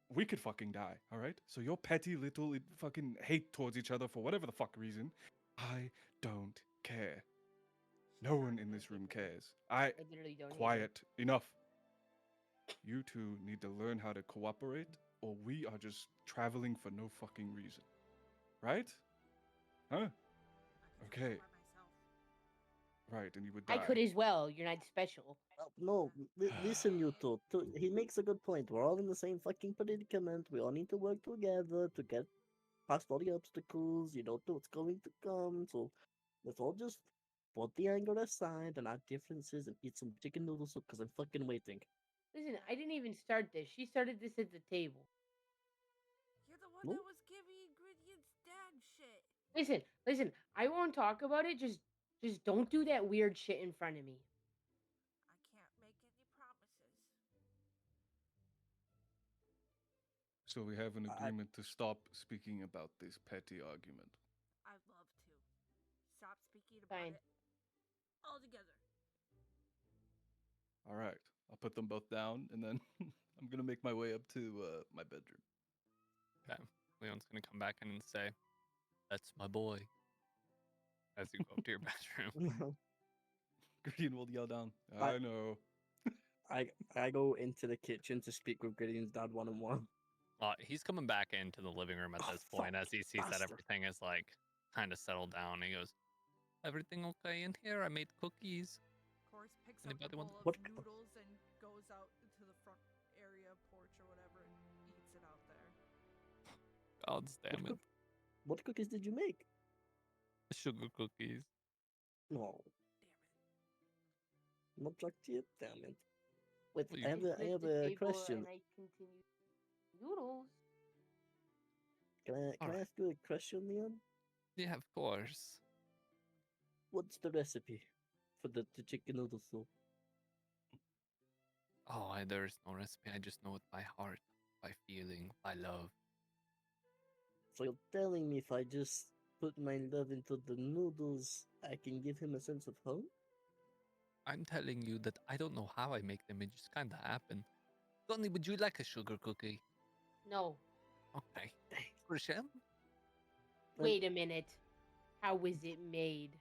we could fucking die, alright? So your petty little fucking hate towards each other for whatever the fuck reason, I don't care. No one in this room cares. I literally don't hate Quiet. Enough. You two need to learn how to cooperate, or we are just traveling for no fucking reason. Right? Huh? Okay. Right, and you would die. I could as well. You're not special. No, listen, you two. He makes a good point. We're all in the same fucking predicament. We all need to work together to get past all the obstacles. You don't know what's going to come, so let's all just put the anger aside and our differences and eat some chicken noodle soup because I'm fucking waiting. Listen, I didn't even start this. She started this at the table. You're the one No? that was giving ingredients dad shit. Listen. I won't talk about it. Just don't do that weird shit in front of me. I can't make any promises. So we have an I- agreement to stop speaking about this petty argument. I'd love to. Stop speaking about Fine. it altogether. All right, I'll put them both down, and then I'm gonna make my way up to my bedroom. Leon's gonna come back in and say, "That's my boy." As you go up to your bedroom. Guardian will yell down. I know. I go into the kitchen to speak with Gideon's dad one-on-one. He's coming back into the living room at Oh, this point as he sees that bastard. everything is like kind of settled down. He goes, "Everything okay in here? I made cookies." Course picks Anybody up a want- bowl of What- noodles and goes out into the front area porch or whatever and eats it out there. God damn it. What cookies did you make? Sugar cookies. No, Damn it. not drunk yet. Damn it. Wait, Well, I have Just a, I left have the a table question. And I continue. Noodles. Can I Alright. ask you a question, Leon? Yeah, of course. What's the recipe for the chicken noodle soup? Oh, there is no recipe. I just know it by heart, by feeling, by love. So you're telling me if I just put my love into the noodles, I can give him a sense of home? I'm telling you that I don't know how I make them. It just kind of happen. Donnie, would you like a sugar cookie? No. Okay. Rochelle? Well- Wait a minute. How was it made?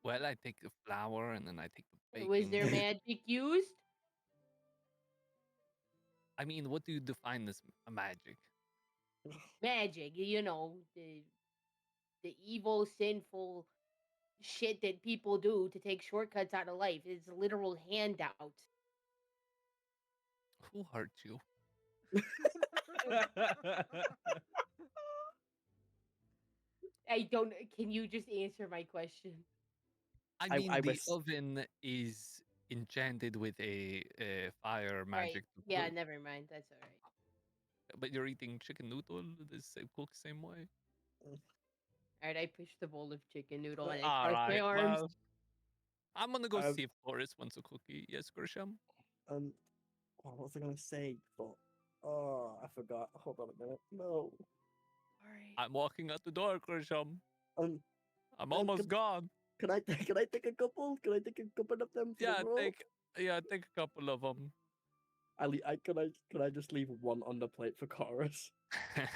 Well, I take the flour and then I take the baking. Was there magic used? I mean, what do you define as magic? Magic, you know, the evil, sinful shit that people do to take shortcuts out of life. It's a literal handout. Who hurt you? I don't. Can you just answer my question? I I- mean, I the was- oven is enchanted with a fire magic. Right. to Yeah, cook, never mind. That's all right. but you're eating chicken noodle. Cook same way. All right, I pushed the bowl of chicken noodle and I All crossed my right. arms. Well, I'm gonna go I've- see if Forrest wants a cookie. Yes, Grisham. What was I gonna say? But I forgot. Hold on a minute. No. Sorry. I'm walking out the door, Grisham. Um, I'm Well, almost could- gone. can I can I take a couple? Can I take a couple of them for Yeah, the roll? take a couple of them. Can I just leave one on the plate for chorus?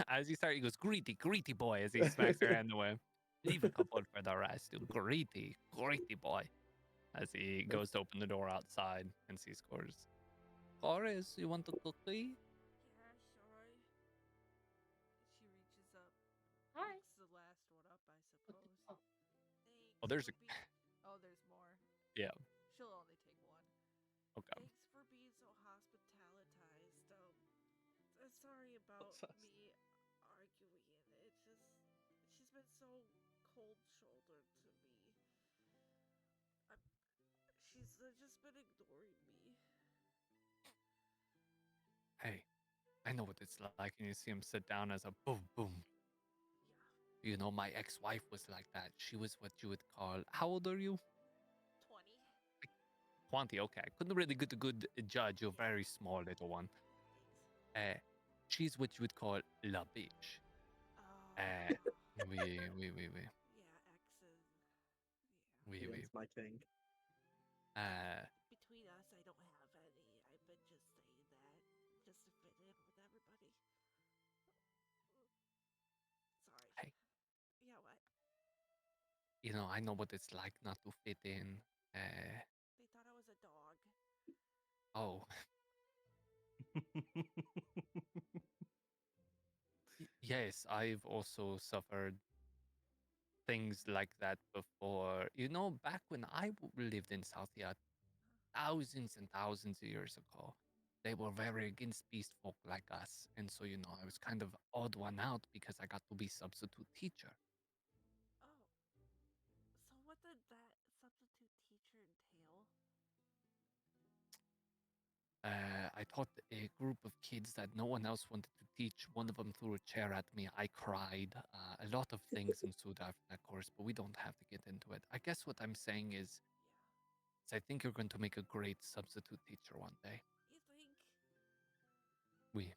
As you start, he goes, greedy, greedy boy, as he smacks your hand away. Leave a couple for the rest, you greedy, greedy boy. As he goes to open the door outside and sees Chorus. Chorus, you want a cookie? Yeah, sure. She reaches up. Hi. Picks the last one up, I suppose. Oh. Thanks Oh, there's for a- Oh, there's more. Yeah. She'll only take one. Okay. Thanks for being so hospitalized. Sorry about sus. me arguing. It's just she's been so cold-shouldered to me. She's just been ignoring me. Hey, I know what it's like. And you see him sit down as a boom, boom. Yeah, You know, my ex-wife was like that. She was what you would call, how old are you? 20. 20, okay. Couldn't really get a good judge. You're very small, little one. Thanks. She's what you would call la bitch. Oh. Oui. Yeah, exes. Yeah. Oui. That's my thing. Between us, I don't have any. I've been just saying that just to fit in with everybody. Sorry. Hey. Yeah, what? You know, I know what it's like not to fit in. They thought I was a dog. Oh, yes, I've also suffered things like that before. You know, back when I lived in Southia thousands and thousands of years ago, they were very against beast folk like us. And so, you know, I was kind of odd one out because I got to be substitute teacher. Oh. So what did that substitute teacher entail? I taught a group of kids that no one else wanted to teach. One of them threw a chair at me. I cried. A lot of things ensued after that course, but we don't have to get into it. I guess what I'm saying is I think you're going to make a great substitute teacher one day. You think? We. Am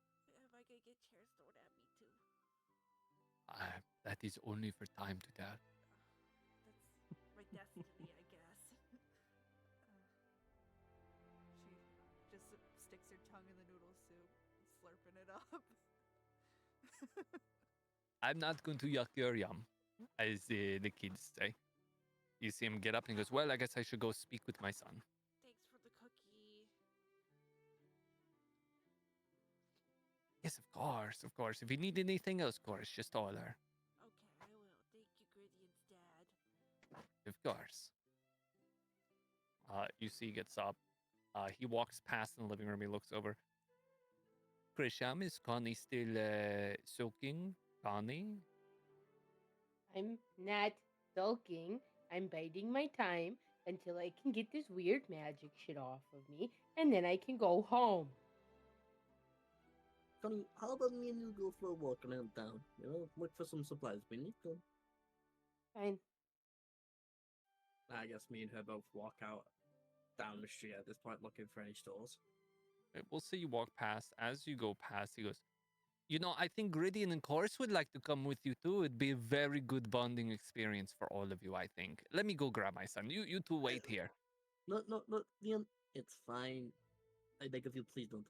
I gonna get chairs thrown at me too? That is only for time to tell. That's my destiny, I guess. She just sticks her tongue in the noodle soup, slurping it up. I'm not going to yuck your yum, as the kids say. You see him get up and he goes, well, I guess I should go speak with my son. Thanks for the cookie. Yes, of course, of course. If you need anything else, of course, just holler. Okay, I will. Thank you, Gradient's dad. Of course. You see he gets up. He walks past in the living room. He looks over. Grisham, is Connie still soaking? Connie? I'm not sulking. I'm biding my time until I can get this weird magic shit off of me, and then I can go home. Connie, how about me and you go for a walk around town? You know, look for some supplies we need to. Fine. I guess me and her both walk out down the street at this point looking for any stores. We'll see you walk past. As you go past, he goes, you know, I think Griddian and Chorus would like to come with you too. It'd be a very good bonding experience for all of you, I think. Let me go grab my son. You two wait here. No, Leon, it's fine. I beg of you, please don't.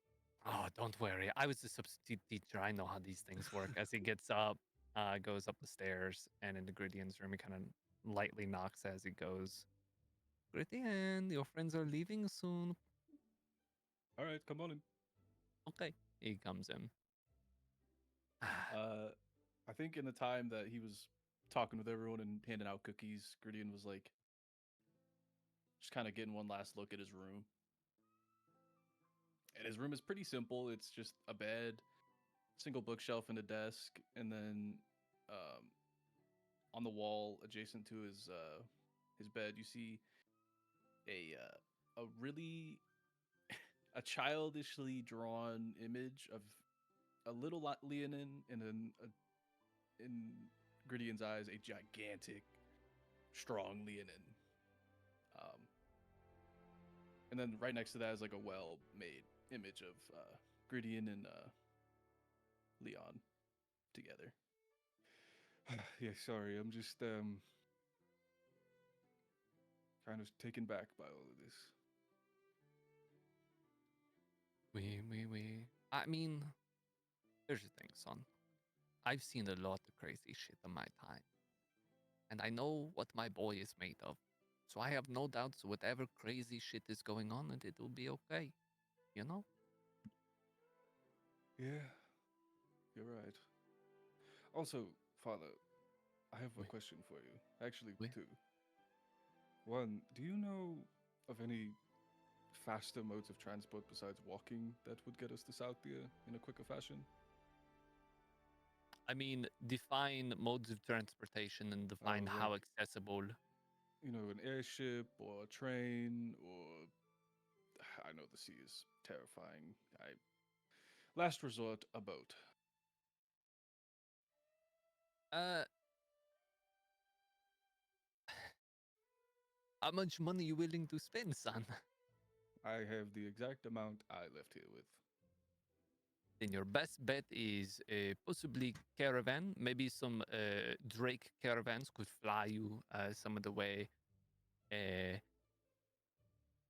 Oh, don't worry. I was a substitute teacher. I know how these things work. As he gets up, goes up the stairs, and in the Griddian's room, he kind of lightly knocks as he goes. Gritty, and your friends are leaving soon. All right, come on in. Okay. He comes in. I think in the time that he was talking with everyone and handing out cookies, Gridian was like just kind of getting one last look at his room. And his room is pretty simple. It's just a bed, single bookshelf, and a desk, and then on the wall adjacent to his bed, you see a really a childishly drawn image of a little Leonin, and then in Gridian's eyes, a gigantic, strong Leonin. And then right next to that is like a well-made image of Gridian and Leon together. Yeah, sorry, I'm just kind of taken back by all of this. We. I mean, here's the thing, son. I've seen a lot of crazy shit in my time. And I know what my boy is made of. So I have no doubts whatever crazy shit is going on, and it will be okay. You know? Yeah, you're right. Also, Father, I have a Oui. question for you. Actually, Oui. two. One, do you know of any faster modes of transport besides walking that would get us to Southia in a quicker fashion? I mean, define modes of transportation and define Oh, how like, accessible. you know, an airship or a train, or I know the sea is terrifying. Last resort, a boat. Uh, how much money you willing to spend, son? I have the exact amount I left here with. Then your best bet is possibly caravan. Maybe some Drake caravans could fly you some of the way.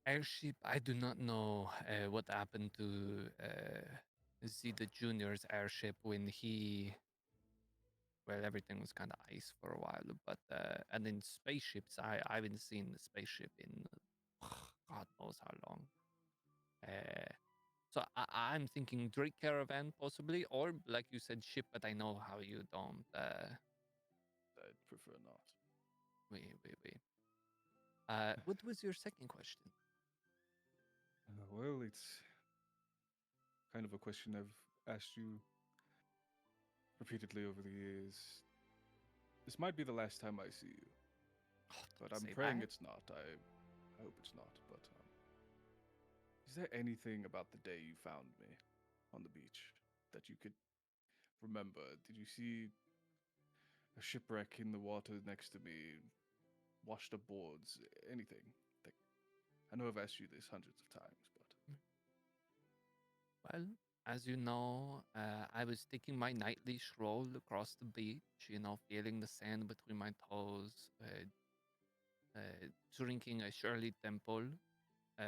Airship, I do not know what happened to the Junior's airship when he. Well, everything was kind of ice for a while, but and then spaceships, I haven't seen the spaceship in God knows how long. So I'm thinking Drake caravan possibly, or like you said, ship. But I know how you don't. I'd prefer not. We. What was your second question? Well, it's kind of a question I've asked you repeatedly over the years. This might be the last time I see you, but I'm Say praying that? it's not. I hope it's not. But is there anything about the day you found me on the beach that you could remember? Did you see a shipwreck in the water next to me, washed up boards, anything? Like, I know I've asked you this hundreds of times, but Well, as you know, I was taking my nightly stroll across the beach, feeling the sand between my toes, drinking a Shirley Temple, uh,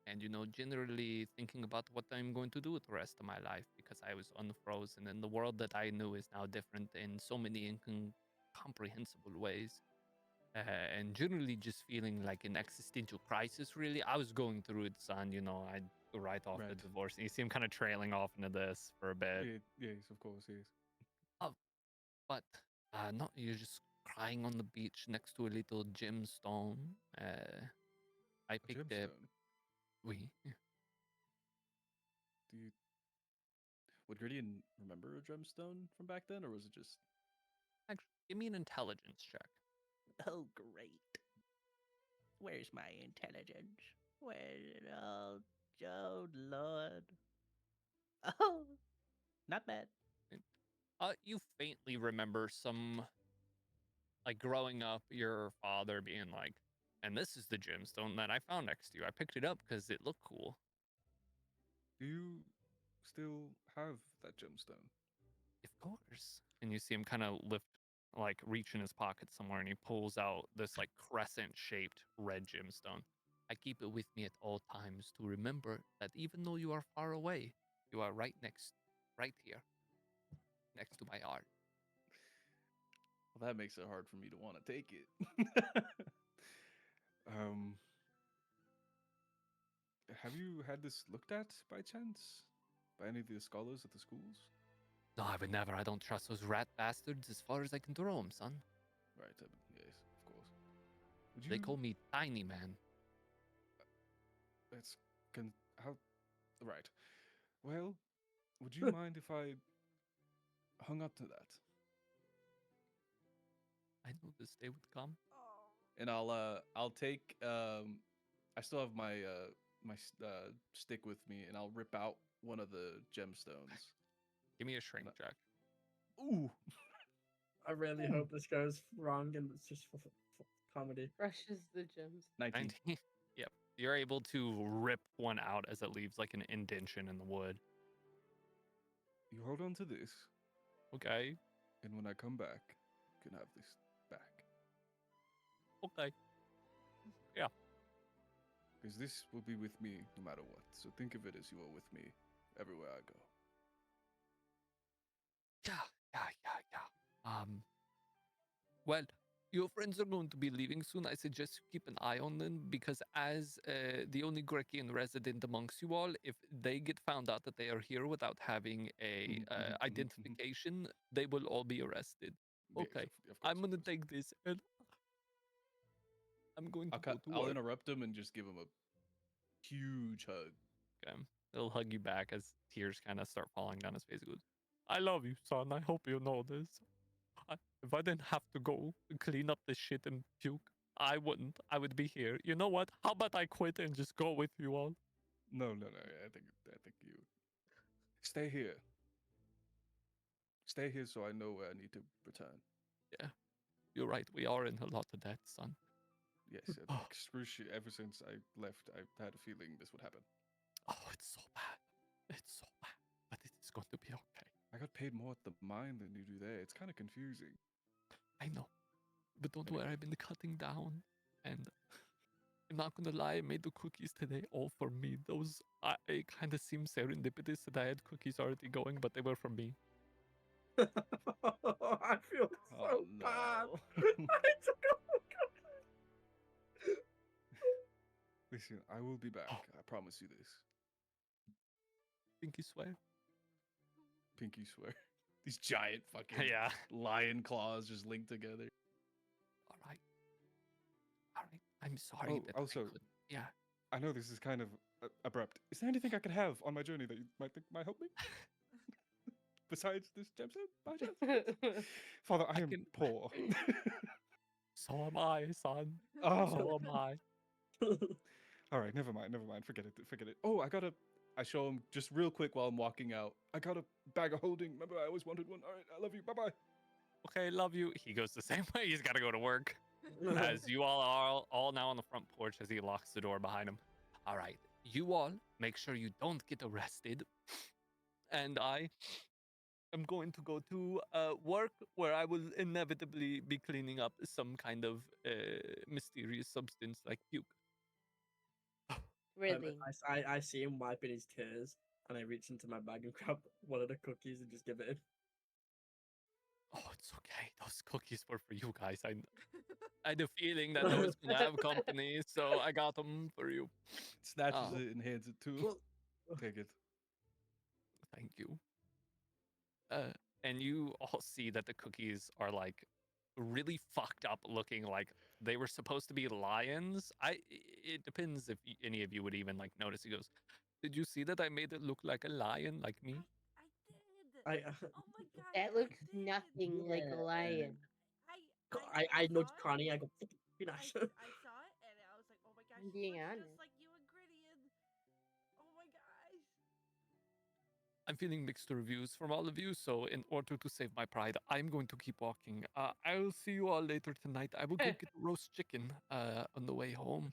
and, generally thinking about what I'm going to do with the rest of my life because I was unfrozen and the world that I knew is now different in so many incomprehensible ways. And generally just feeling like an existential crisis, really. I was going through it, son. I'd go right off the Right. divorce. You see him kind of trailing off into this for a bit. yes, of course, yes. But not you're just crying on the beach next to a little gemstone. I A picked up. gemstone. We. Do you? Would Gridian remember a gemstone from back then, or was it just Actually, give me an intelligence check. Oh, great. Where's my intelligence? Oh, Lord. Oh, not bad. You faintly remember some, like growing up, your father being like, "And this is the gemstone that I found next to you. I picked it up because it looked cool." Do you still have that gemstone? Of course. And you see him kind of reach in his pocket somewhere, and he pulls out this like crescent-shaped red gemstone. I keep it with me at all times to remember that even though you are far away, you are right here, next to my heart. Well, that makes it hard for me to want to take it. Um, have you had this looked at by chance? By any of the scholars at the schools? No, I would never. I don't trust those rat bastards as far as I can throw them, son. Right, yes, of course. Would They call me Tiny Man. It's how right. Well, would you mind if I hung up to that? I know this day would come. And I'll take I still have my stick with me, and I'll rip out one of the gemstones. Give me a shrink check. Ooh. I really hope this goes wrong and it's just for comedy. Crushes the gems. 19. 19. Yep. You're able to rip one out as it leaves like an indentation in the wood. You hold on to this, Okay. and when I come back, you can have this back. Okay. Because this will be with me no matter what. So think of it as you are with me everywhere I go. Yeah. Well, your friends are going to be leaving soon. I suggest you keep an eye on them because, as the only Grekian resident amongst you all, if they get found out that they are here without having a identification, they will all be arrested. Yes, Okay, of course, I'm gonna of course. take this and I'm going to go to I'll work. interrupt him and just give him a huge hug. Okay. He'll hug you back as tears kind of start falling down his face. He goes, I love you, son. I hope you know this. If I didn't have to go clean up this shit and puke, I wouldn't. I would be here. You know what? How about I quit and just go with you all? No. I think you stay here. Stay here so I know where I need to return. You're right. We are in a lot of debt, son. Yes, excruciating. Ever since I left, I had a feeling this would happen. Oh, it's so bad. It's so bad. But it is going to be okay. I got paid more at the mine than you do there. It's kind of confusing. I know. But don't worry, I've been cutting down. And I'm not going to lie, I made the cookies today all for me. It kind of seems serendipitous that I had cookies already going, but they were for me. I feel so Oh, bad. no. I took all the cookies. Listen, I will be back. I promise you this. Pinky swear. Pinky swear. These giant fucking Yeah. lion claws just linked together. All right. I'm sorry. Oh, that also- I could. Yeah. I know this is kind of abrupt. Is there anything I could have on my journey that you might think might help me? Besides this gemstone, by chance? Father, I am can- poor. So am I, son. Oh, So am I. all right. Never mind. Forget it. Oh, I show him just real quick while I'm walking out. I got a bag of holding. Remember, I always wanted one. All right, I love you. Bye bye. Okay, love you. He goes the same way. He's got to go to work. As you all are all now on the front porch as he locks the door behind him. All right, you all make sure you don't get arrested. And I am going to go to work where I will inevitably be cleaning up some kind of mysterious substance like puke. Really? I see him wiping his tears, and I reach into my bag and grab one of the cookies and just give it him. Oh, it's okay. Those cookies were for you guys. I had a feeling that I was going to have company, so I got them for you. Snatches Oh. it and hands it to him. Well, Take it. Thank you. And you all see that the cookies are like really fucked up looking, like they were supposed to be lions. It depends if any of you would even like notice. He goes, "Did you see that I made it look like a lion, like me?" I did. I Oh my god. That I looks did. nothing like a lion. I nudged saw it. Connie. I go, be I nice. saw it and I was like, oh my gosh, I'm she being looks honest. just like you and Grittian. Oh my gosh. I'm feeling mixed reviews from all of you, so in order to save my pride, I'm going to keep walking. I will see you all later tonight. I will go get roast chicken on the way home.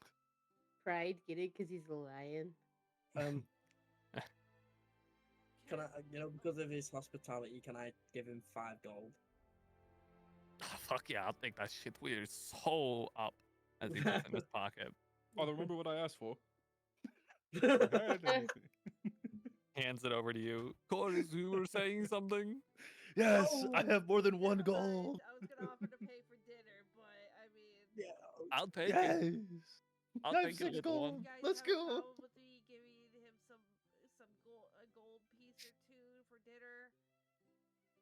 Pride, get it? Because he's a lion. Can I, because of his hospitality, can I give him 5 gold? Oh, fuck yeah, I'll take that shit. We're so up as he puts in his pocket. Father, remember what I asked for? If I had anything. Hands it over to you. Chorus, you were saying something? Yes, I have more than one gold. I was gonna offer to pay for dinner, but I mean, Yeah. I'll take it. Yes. I'll Nice, take it, let's little go. one. You guys Let's have a go. problem with me giving him some gold piece or two for dinner?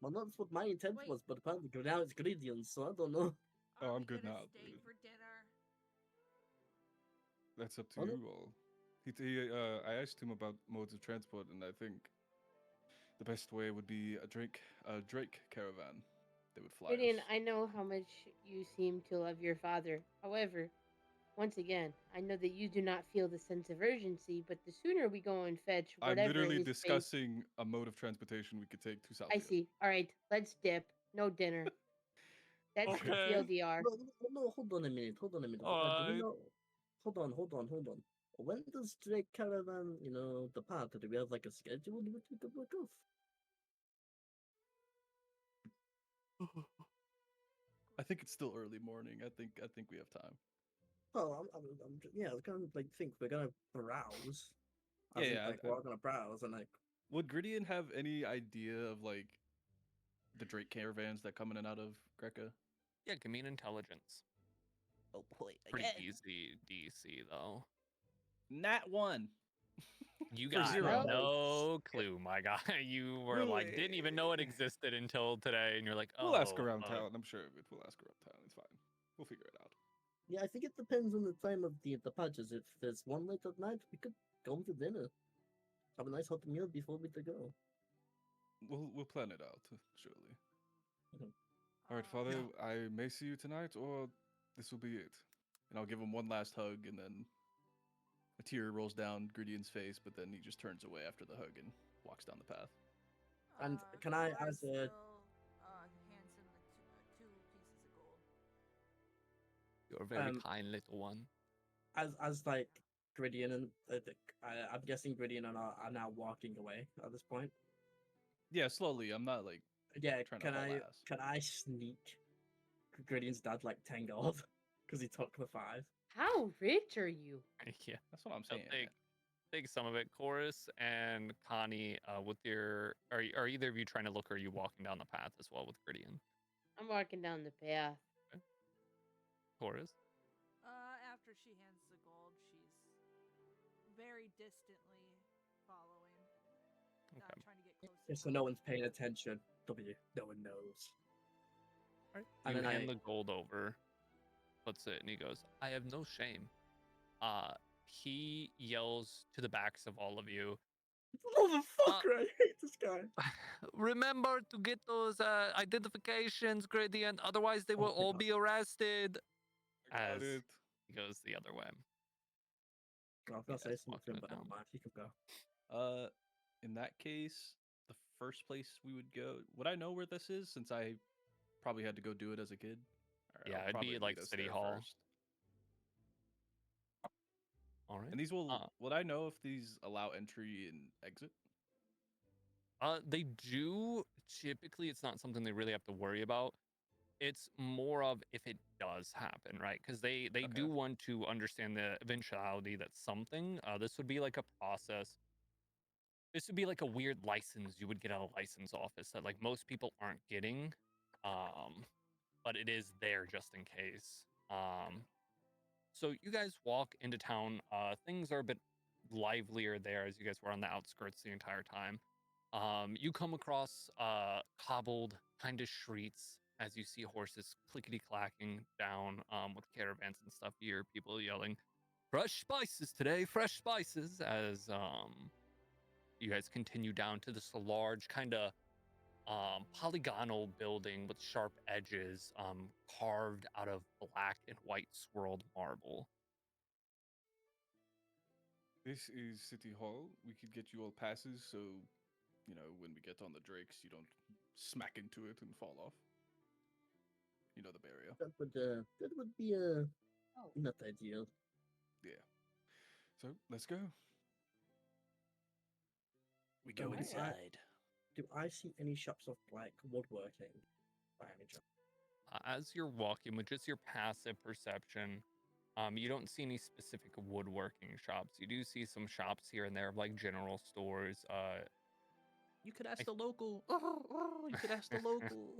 Well, that's what my intent Wait. was, but apparently now it's Gridian, so I don't know. Oh, Are I'm we good gonna now, stay dude. for dinner? That's up to Oh, no. you all. I asked him about modes of transport, and I think the best way would be a Drake caravan. They would fly Gideon, us. I know how much you seem to love your father. However, once again, I know that you do not feel the sense of urgency, but the sooner we go and fetch I'm whatever literally his face... discussing a mode of transportation we could take to South. I see. All right, let's dip. No dinner. That's Okay. TLDR. No, hold on a minute. Do we Alright. know? Hold on. When does Drake Caravan, depart? Do we have like a schedule which we could work off? I think it's still early morning. I think we have time. Oh, yeah, I was kind of like think we're gonna browse. I Yeah, think yeah, like we're all gonna browse and like. Would Gridian have any idea of like the Drake caravans that come in and out of Greca? Yeah, give me an intelligence. Oh boy, Pretty easy DC though. Nat 1. You For got 0. no clue, my guy. You were like, didn't even know it existed until today, and you're like, oh. We'll ask around town. I'm sure of it. We'll ask around town. It's fine. We'll figure it out. Yeah, I think it depends on the time of the patches. If there's one late at night, we could go to dinner. Have a nice hot meal before we go. We'll plan it out, surely. Mhm. All right, Father. I may see you tonight, or this will be it. And I'll give him one last hug, and then a tear rolls down Gridian's face, but then he just turns away after the hug and walks down the path. And can I, Cora as a- still, hands him the two pieces of gold. You're a very Um, kind little one. as like Gridian and I'm guessing Gridian are now walking away at this point. Yeah, slowly. I'm not like Yeah, trying to haul ass. can I sneak Gridian's dad like 10 gold because he took the 5? How rich are you? Yeah, That's what I'm I'll saying. take some of it. Chorus and Connie, with your are either of you trying to look, or are you walking down the path as well with Gridian? I'm walking down the path. Chorus. After she hands the gold, she's very distantly following, not Okay. trying to get close. Just so no one's paying attention. No one knows. All right. And You then hand the gold over, puts it, and he goes, I have no shame. He yells to the backs of all of you, Motherfucker, I hate this guy. remember to get those identifications, Gradient, otherwise they will Oh, all God. be arrested. I got As it. he goes the other way. I was gonna say Yes, something, walking but it never down. mind. You can go. In that case, the first place we would go. Would I know where this is since I probably had to go do it as a kid? All Yeah, I'll it'd be, probably like, lead us City there Hall. first. All right. And these will. Would I know if these allow entry and exit? They do. Typically, it's not something they really have to worry about. It's more of if it does happen, right? Because they do Okay. want to understand the eventuality that something. This would be like a process. This would be like a weird license you would get at a license office that like most people aren't getting, but it is there just in case. So you guys walk into town. Things are a bit livelier there as you guys were on the outskirts the entire time. You come across cobbled kind of streets as you see horses clickety clacking down with caravans and stuff. You hear people yelling, "Fresh spices today, fresh spices!" As you guys continue down to this large kind of polygonal building with sharp edges, carved out of black and white swirled marble. This is City Hall. We could get you all passes, so when we get on the Drakes, you don't smack into it and fall off. You know the barrier. That would be not ideal. Yeah. So let's go. We go Alright. inside. Do I see any shops of like woodworking by any chance? As you're walking, with just your passive perception, you don't see any specific woodworking shops. You do see some shops here and there, like general stores. You could ask the local. You could ask the local.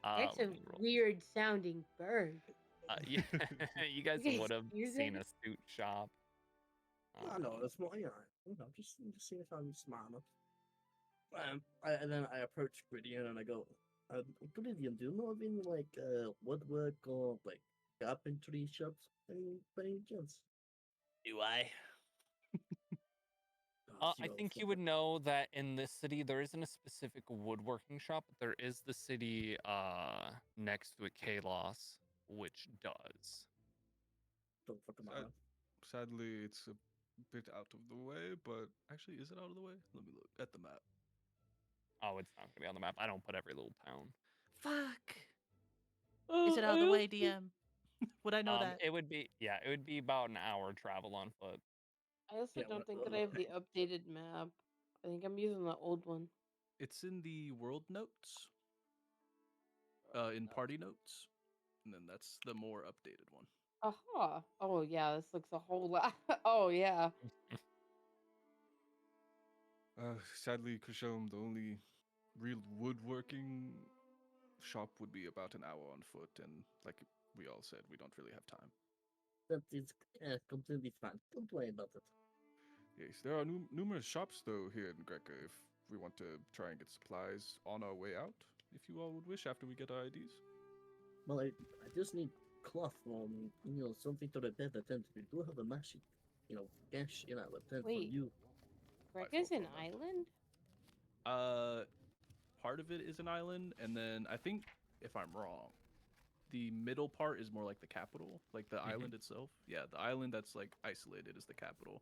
That's let a me roll. weird sounding bird. Yeah, you guys You guys would have use seen it? a suit shop. I know, Um, that's what, just seeing if I'm smart enough. And then I approach Gwydion and I go, Gwydion, do you know of any, like, woodwork or, like, carpentry shops by any chance? Do I? I think you would know that in this city there isn't a specific woodworking shop, but there is the city next to it, Kalos, which does. Don't fucking Sad- matter. Sadly, it's a bit out of the way, but actually, is it out of the way? Let me look at the map. Oh, it's not gonna be on the map. I don't put every little town. Fuck. Is it out of the way, DM? Would I know that? It would be it would be about an hour travel on foot. I also Yeah, don't think that I have the updated map. I think I'm using the old one. It's in the world notes, in party notes, and then that's the more updated one. Aha! Oh yeah, this looks a whole lot. Oh yeah. Sadly, Kushom, the only real woodworking shop would be about an hour on foot, and like we all said, we don't really have time. That is completely fine. Don't worry about it. Yes, there are numerous shops though here in Greca if we want to try and get supplies on our way out. If you all would wish, after we get our IDs. Well, I just need cloth or, something to repair the tent. We do have a machine, cash in our tent from Wait. you. Greca's an fault on that. island? Part of it is an island, and then I think, if I'm wrong, the middle part is more like the capital, like the island itself. Yeah, the island that's like isolated is the capital.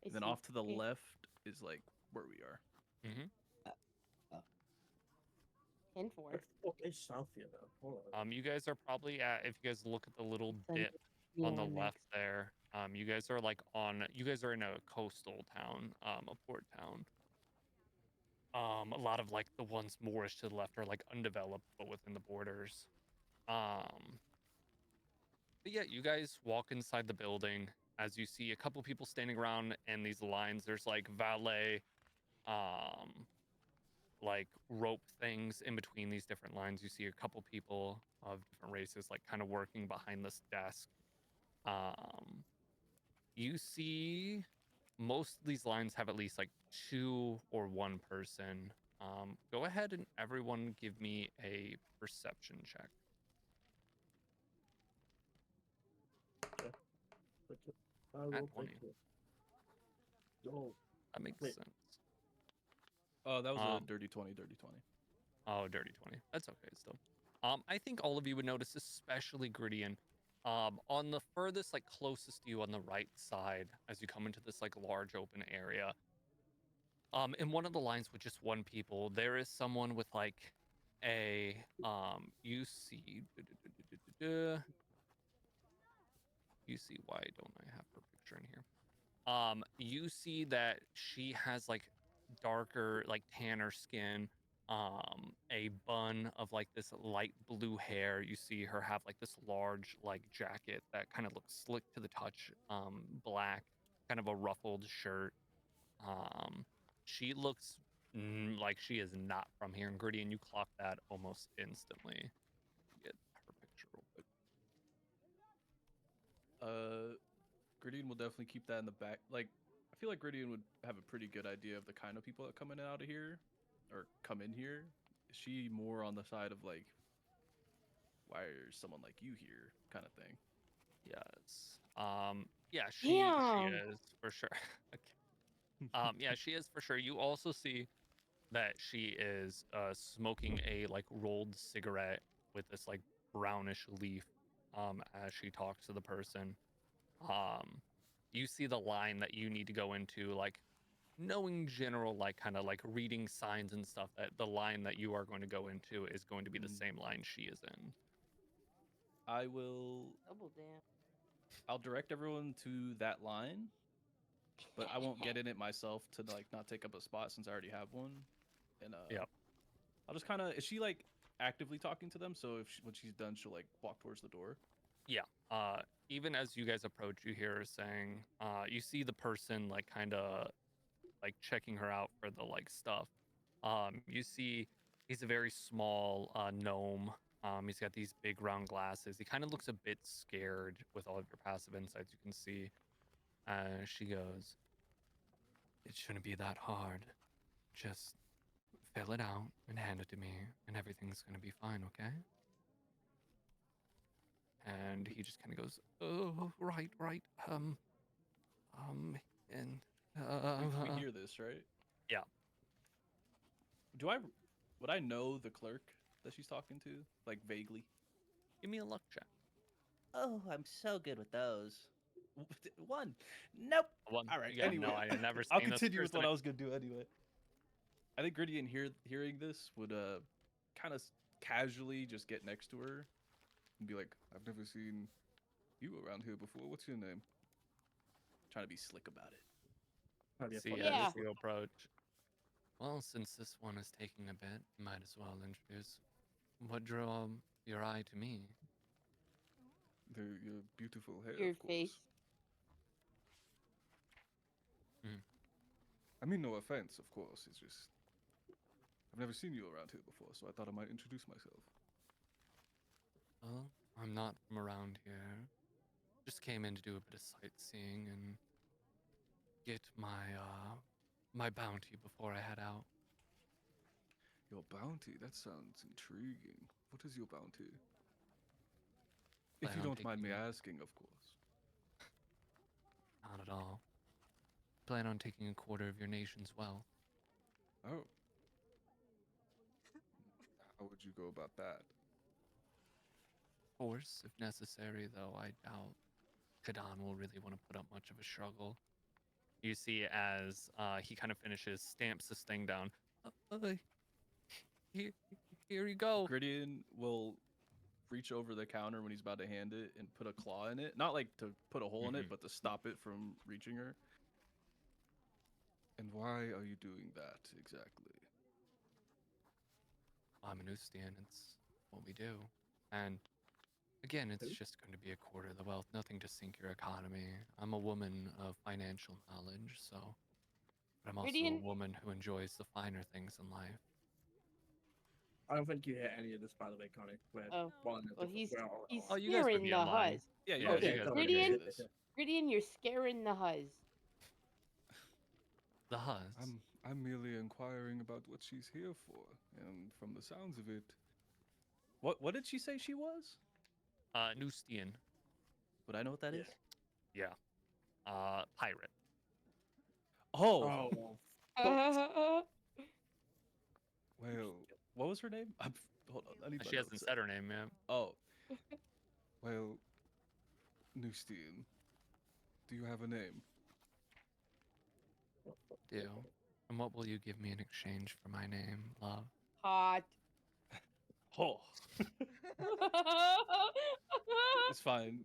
I And then see. off to the Okay. left is like where we are. 10-4. What the fuck is south here now? Hold on. You guys are probably at, if you guys look at the little Sunday dip on the morning. left there, you guys are like you guys are in a coastal town, a port town. A lot of like the ones moorish to the left are like undeveloped, but within the borders. But yeah, you guys walk inside the building as you see a couple people standing around in these lines. There's like valet, like rope things in between these different lines. You see a couple people of different races, like kind of working behind this desk. You see most of these lines have at least like 2 or 1 person. Go ahead and everyone give me a perception check. I will 20. take it. Oh, That makes Wait. sense. Oh, that was Um, a dirty 20, dirty 20. Oh, dirty 20. That's okay still. I think all of you would notice, especially Grydion, on the furthest, like closest to you on the right side, as you come into this like large open area. In one of the lines with just 1 people, there is someone with like a you see you see, why don't I have her picture in here? You see that she has like darker, like tanner skin, a bun of like this light blue hair. You see her have like this large like jacket that kind of looks slick to the touch, black, kind of a ruffled shirt. She looks like she is not from here. And Gritty, and you clock that almost instantly. Get her picture real quick. Grydion will definitely keep that in the back. Like, I feel like Grydion would have a pretty good idea of the kind of people that come in and out of here, or come in here. Is she more on the side of like, why is someone like you here, kind of thing? Yes. Yeah, she Damn. is for sure. Okay. Yeah, she is for sure. You also see that she is smoking a like rolled cigarette with this like brownish leaf as she talks to the person. You see the line that you need to go into, like knowing general, like kind of like reading signs and stuff, that the line that you are going to go into is going to be the same line she is in. I will. Double damn. I'll direct everyone to that line, but I won't get in it myself to like not take up a spot since I already have one. And Yep. I'll just kind of. Is she like actively talking to them? So if when she's done, she'll like walk towards the door. Yeah. Even as you guys approach, you hear her saying, you see the person like kind of like checking her out for the like stuff. You see he's a very small gnome, He's got these big round glasses. He kind of looks a bit scared with all of your passive insights. You can see. She goes, "It shouldn't be that hard. Just fill it out and hand it to me, and everything's gonna be fine, okay?" And he just kind of goes, "Oh, right, right. And We hear this, right? yeah. Would I know the clerk that she's talking to, like vaguely? Give me a luck check." Oh, I'm so good with those. One. Nope. One. All right. Yeah, Anyway, no, I had never I'll seen this continue with what person. I was gonna do anyway. I think Gritty hearing this would kind of casually just get next to her and be like, I've never seen you around here before. What's your name? trying to be slick about it. Might be a See, funny Yeah. as you approach. Well, since this one is taking a bit, might as well introduce. What drew your eye to me? Your beautiful hair, Your of course. face. I mean, no offense, of course. It's just I've never seen you around here before, so I thought I might introduce myself. Well, I'm not from around here. Just came in to do a bit of sightseeing and get my bounty before I head out. Your bounty? That sounds intriguing. What is your bounty? If Plan you on don't mind me taking- asking, of course. Not at all. Plan on taking a quarter of your nation's wealth. Oh. How would you go about that? Force, if necessary, though I doubt Kadan will really want to put up much of a struggle. You see, as he kind of finishes, stamps this thing down. Here, here you go. Grittian will reach over the counter when he's about to hand it and put a claw in it. Not like to put a hole in it, but to stop it from reaching her. And why are you doing that exactly? I'm an Ustian. It's what we do. And again, it's just going to be a quarter of the wealth. Nothing to sink your economy. I'm a woman of financial knowledge, so. But I'm also Grittian- a woman who enjoys the finer things in life. I don't think you hear any of this, by the way, Connie. We're Oh, one of well, the- he's we're all- he's Oh, you guys could scaring be the in line. huzz. Yeah, Yeah, Okay, you guys sorry, could be Grittian- in this. Grittian, you're scaring the huzz. The huzz. I'm merely inquiring about what she's here for, and from the sounds of it, What did she say she was? Nustian. Would I know what that is? Yeah. Yeah. Pirate. Oh, Oh, well, what was her name? Hold on, I need my She hasn't notes. said her name yet. Oh, well, Nustian, do you have a name? Do. And what will you give me in exchange for my name, love? Hot. oh, it's fine.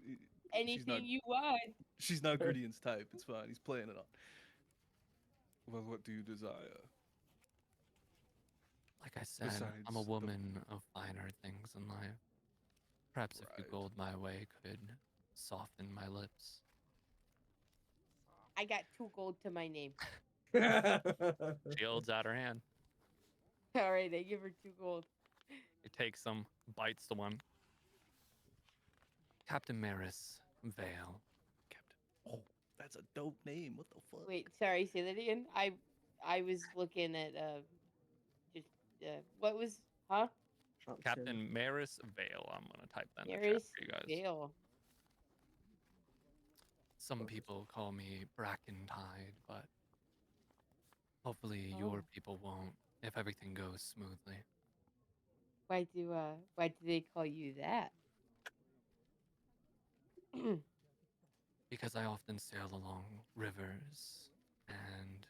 Anything you want. She's not Grittian's type. It's fine. He's playing it on. Well, what do you desire? Like I said, I'm a Besides the- woman of finer things in life. Perhaps a few Right. gold my way could soften my lips. I got 2 gold to my name. She holds out her hand. All right, I give her 2 gold. He takes them, bites the one. Captain Maris Vale. Captain. Oh, that's a dope name. What the fuck? Wait, sorry, say that again. I was looking at just what was Captain Maris Vale. I'm gonna type that in the chat Maris for you guys. Vale. Some people call me Brackentide, but hopefully your Oh. people won't if everything goes smoothly. Why do they call you that? Because I often sail along rivers and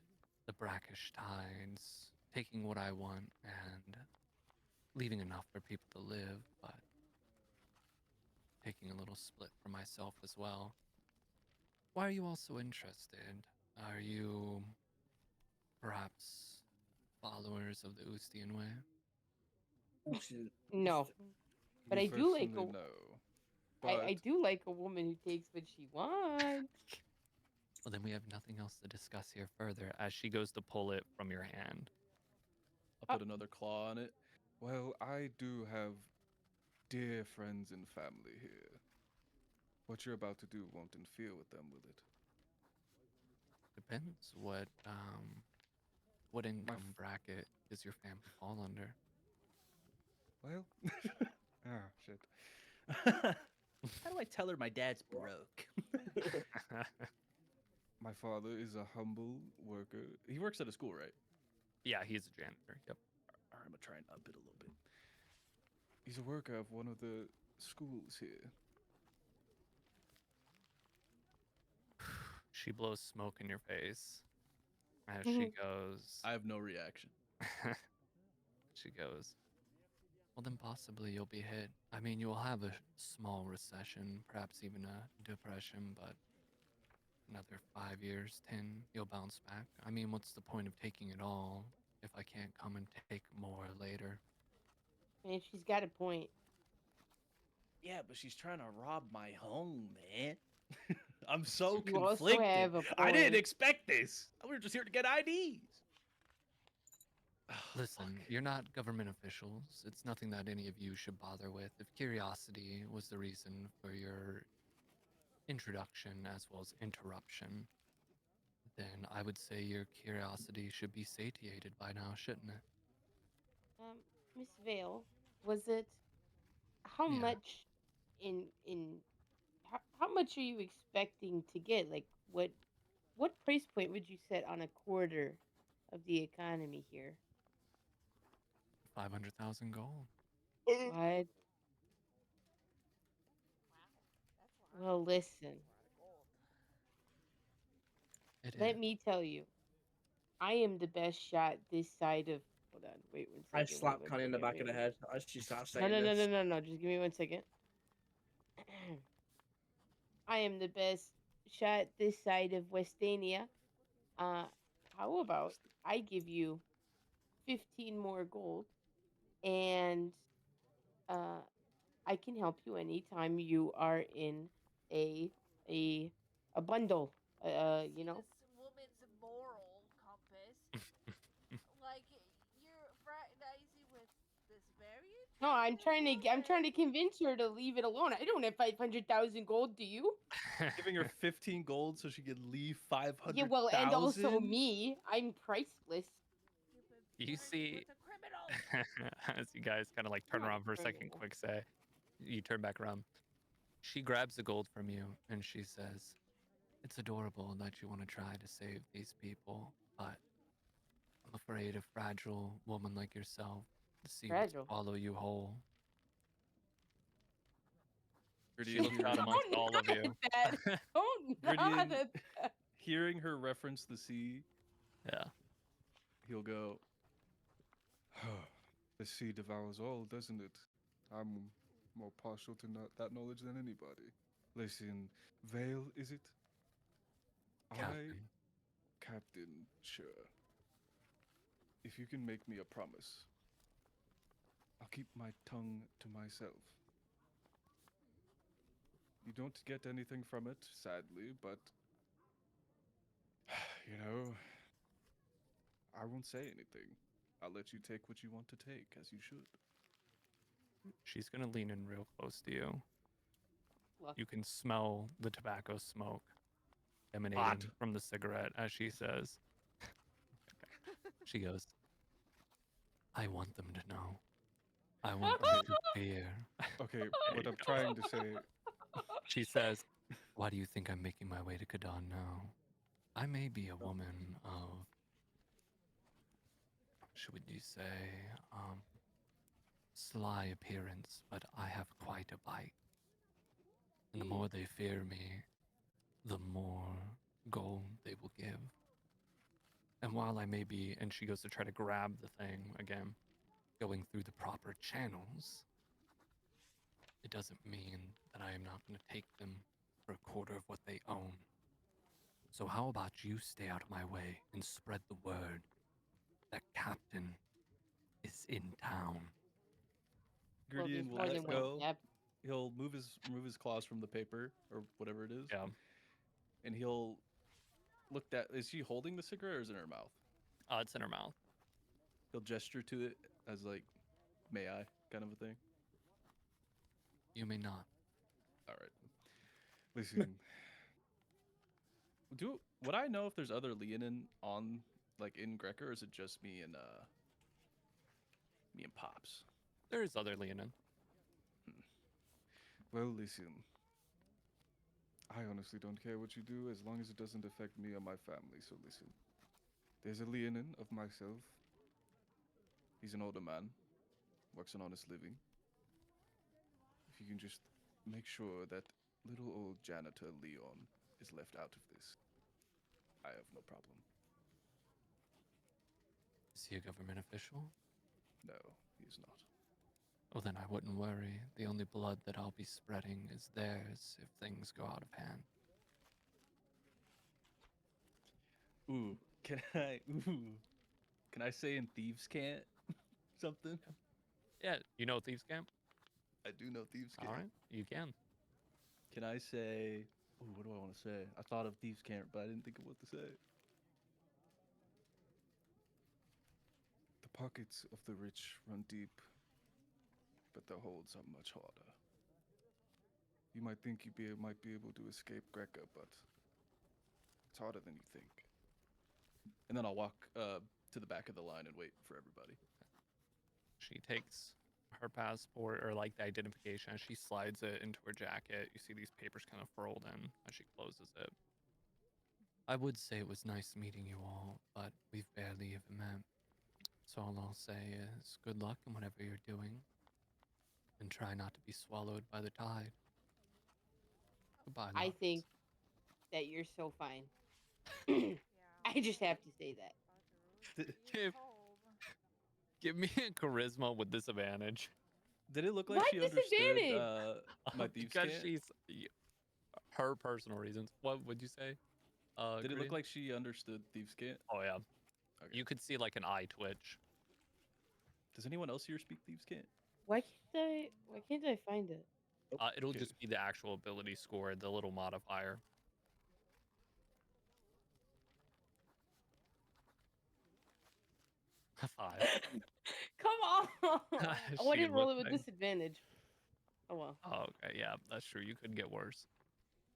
the brackish tides, taking what I want and leaving enough for people to live, but taking a little split for myself as well. Why are you all so interested? Are you perhaps followers of the Ustian way? No, but Me I do like personally, a- no. I But do like a woman who takes what she wants. Well, then we have nothing else to discuss here further as she goes to pull it from your hand. I'll put another claw on it. well, I do have dear friends and family here. What you're about to do won't interfere with them, will it? Depends what income bracket does your family fall under? Well, ah, shit. How do I tell her my dad's broke? My father is a humble worker. He works at a school, right? Yeah, he's a janitor. Yep. All right, I'm gonna try and up it a little bit. He's a worker of one of the schools here. She blows smoke in your face as she goes. I have no reaction. She goes, well, then possibly you'll be hit. I mean, you'll have a small recession, perhaps even a depression, but another 5 years, 10, you'll bounce back. I mean, what's the point of taking it all if I can't come and take more later? Man, she's got a point. Yeah, but she's trying to rob my home, man. I'm so You also conflicted. have a I didn't point. expect this. We were just here to get IDs. Listen, you're not government officials. It's nothing that any of you should bother with. If curiosity was the reason for your introduction as well as interruption, then I would say your curiosity should be satiated by now, shouldn't it? Miss Vale, was it how Yeah. much in how much are you expecting to get? Like what price point would you set on a quarter of the economy here? 500,000 gold. What? Well, listen. It Let is. me tell you, I am the best shot this side of. Hold on, wait 1 second. I wait slapped 1 Connie in the second, back of wait the 1 head as she starts No, saying no, no, this. no, no, no. Just give me 1 second. I am the best shot this side of Westania. How about I give you 15 more gold, and uh, I can help you anytime you are in a a a bundle. You know. This woman's moral compass. Like you're fraternizing with this very No, I'm trying to I'm trying to woman. convince her to leave it alone. I don't have 500,000 gold. Do you? Giving her 15 gold so she could leave 500,000. Yeah, well, and also me. I'm priceless. You've been You flirting see, with a criminal. as you guys kind of like turn Not around for a second, criminal. quick say, you turn back around. She grabs the gold from you and she says, it's adorable that you want to try to save these people, but I'm afraid a fragile woman like yourself, the sea would Fragile. swallow you whole. She Griddy, looks out amongst Don't all of nod you. at that. Don't nod Griddy, at that. hearing her reference the sea, Yeah. he'll go, The sea devours all, doesn't it? I'm more partial to that knowledge than anybody. Listen, Vale, is it? Captain. Captain, sure. If you can make me a promise, I'll keep my tongue to myself. You don't get anything from it, sadly, but you know, I won't say anything. I'll let you take what you want to take, as you should. She's gonna lean in real close to you. Look. You can smell the tobacco smoke emanating Hot. from the cigarette as she says. She goes, I want them to know. I want them to fear. Okay, what I'm trying to say, She says, why do you think I'm making my way to Kadon now? I may be a woman of, should you say, sly appearance, but I have quite a bite. And the more they fear me, the more gold they will give. And while I may be, and she goes to try to grab the thing again, going through the proper channels, it doesn't mean that I am not going to take them for a quarter of what they own. So how about you stay out of my way and spread the word that Captain is in town? Well, Griddy there's will more let than one go. step. He'll move his claws from the paper or whatever it is. Yeah. And he'll look at. Is she holding the cigarette or is it in her mouth? It's in her mouth. He'll gesture to it as like, "May I?" kind of a thing. You may not. All right. Listen, would I know if there's other Leonin on like in Greco, or is it just me and Pops? There is other Leonin. Well, listen. I honestly don't care what you do as long as it doesn't affect me or my family. So listen. There's a Leonin of myself. He's an older man, works an honest living. If you can just make sure that little old janitor Leon is left out of this, I have no problem. Is he a government official? No, he's not. Well, then I wouldn't worry. The only blood that I'll be spreading is theirs if things go out of hand. Ooh, can I say in Thieves Can't something? Yeah, you know Thieves Camp? I do know Thieves Can't. All right, you can. Can I say? Ooh, what do I want to say? I thought of Thieves Can't, but I didn't think of what to say. The pockets of the rich run deep, but the holds are much harder. You might think you might be able to escape Greco, but it's harder than you think. And then I'll walk to the back of the line and wait for everybody. She takes her passport or like the identification and she slides it into her jacket. You see these papers kind of furled in as she closes it. I would say it was nice meeting you all, but we've barely even met. So all I'll say is good luck in whatever you're doing, and try not to be swallowed by the tide. Goodbye, I loves. think that you're so fine. I just have to say that. Give me a charisma with disadvantage. Did it look like What she understood disadvantage? my Thieves Because Can't? she's her personal reasons. What would you say? Did it look Gideon? like she understood Thieves Can't? Oh yeah. Okay. You could see like an eye twitch. Does anyone else here speak Thieves Can't? Why can't I find it? It'll Okay. just be the actual ability score, the little modifier. Five. Come on! I She didn't roll it with looking. disadvantage. Oh well. Oh, okay, yeah, that's true. You could get worse.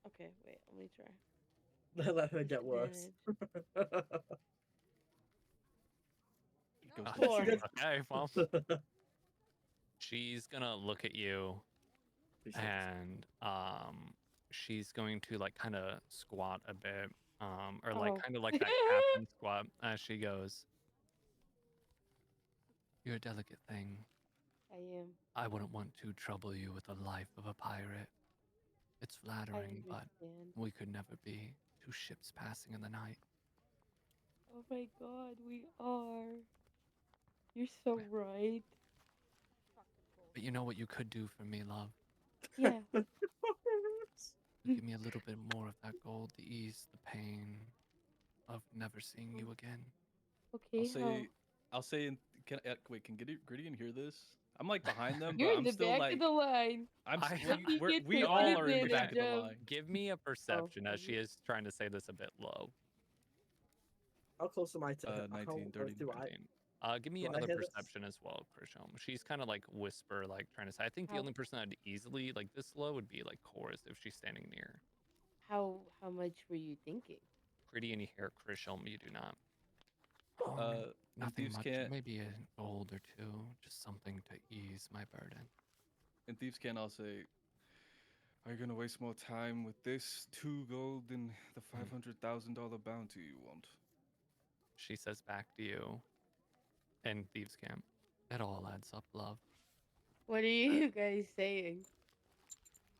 Okay, wait, let me try. Let her get worse. Disadvantage. Goes Ah, to Four. zero. Okay, well, she's gonna look at you and she's going to like kind of squat a bit or like Oh. kind of like that captain squat as she goes, you're a delicate thing. I am. I wouldn't want to trouble you with the life of a pirate. It's I flattering, but understand. we could never be two ships passing in the night. Oh my god, we are. You're so right. But you know what you could do for me, love? Yeah. Give me a little bit more of that gold to ease the pain of never seeing you again. Okay. I'll say. Wait, can Gideon hear this? I'm like behind them, You're but in I'm the still back like of the line. we taken all are in the back advantage of the of. line. Give me a perception as she okay. is trying to say this a bit low. How close am I to 19, 30, do I? 15. Give me do I another hear this? perception as well, Krisham. She's kind of like whisper, like trying to say. I think the How- only person that'd easily like this low would be like Chorus if she's standing near. How much were you thinking? Pretty and you hear Krisham, you do not. In Nothing Thieves much. Can't. Maybe a gold or two, just something to ease my burden. In Thieves Can't, I'll say. Are you gonna waste more time with this 2 gold than the $500,000 bounty you want? She says back to you, in Thieves Camp, it all adds up, love. What are you guys saying?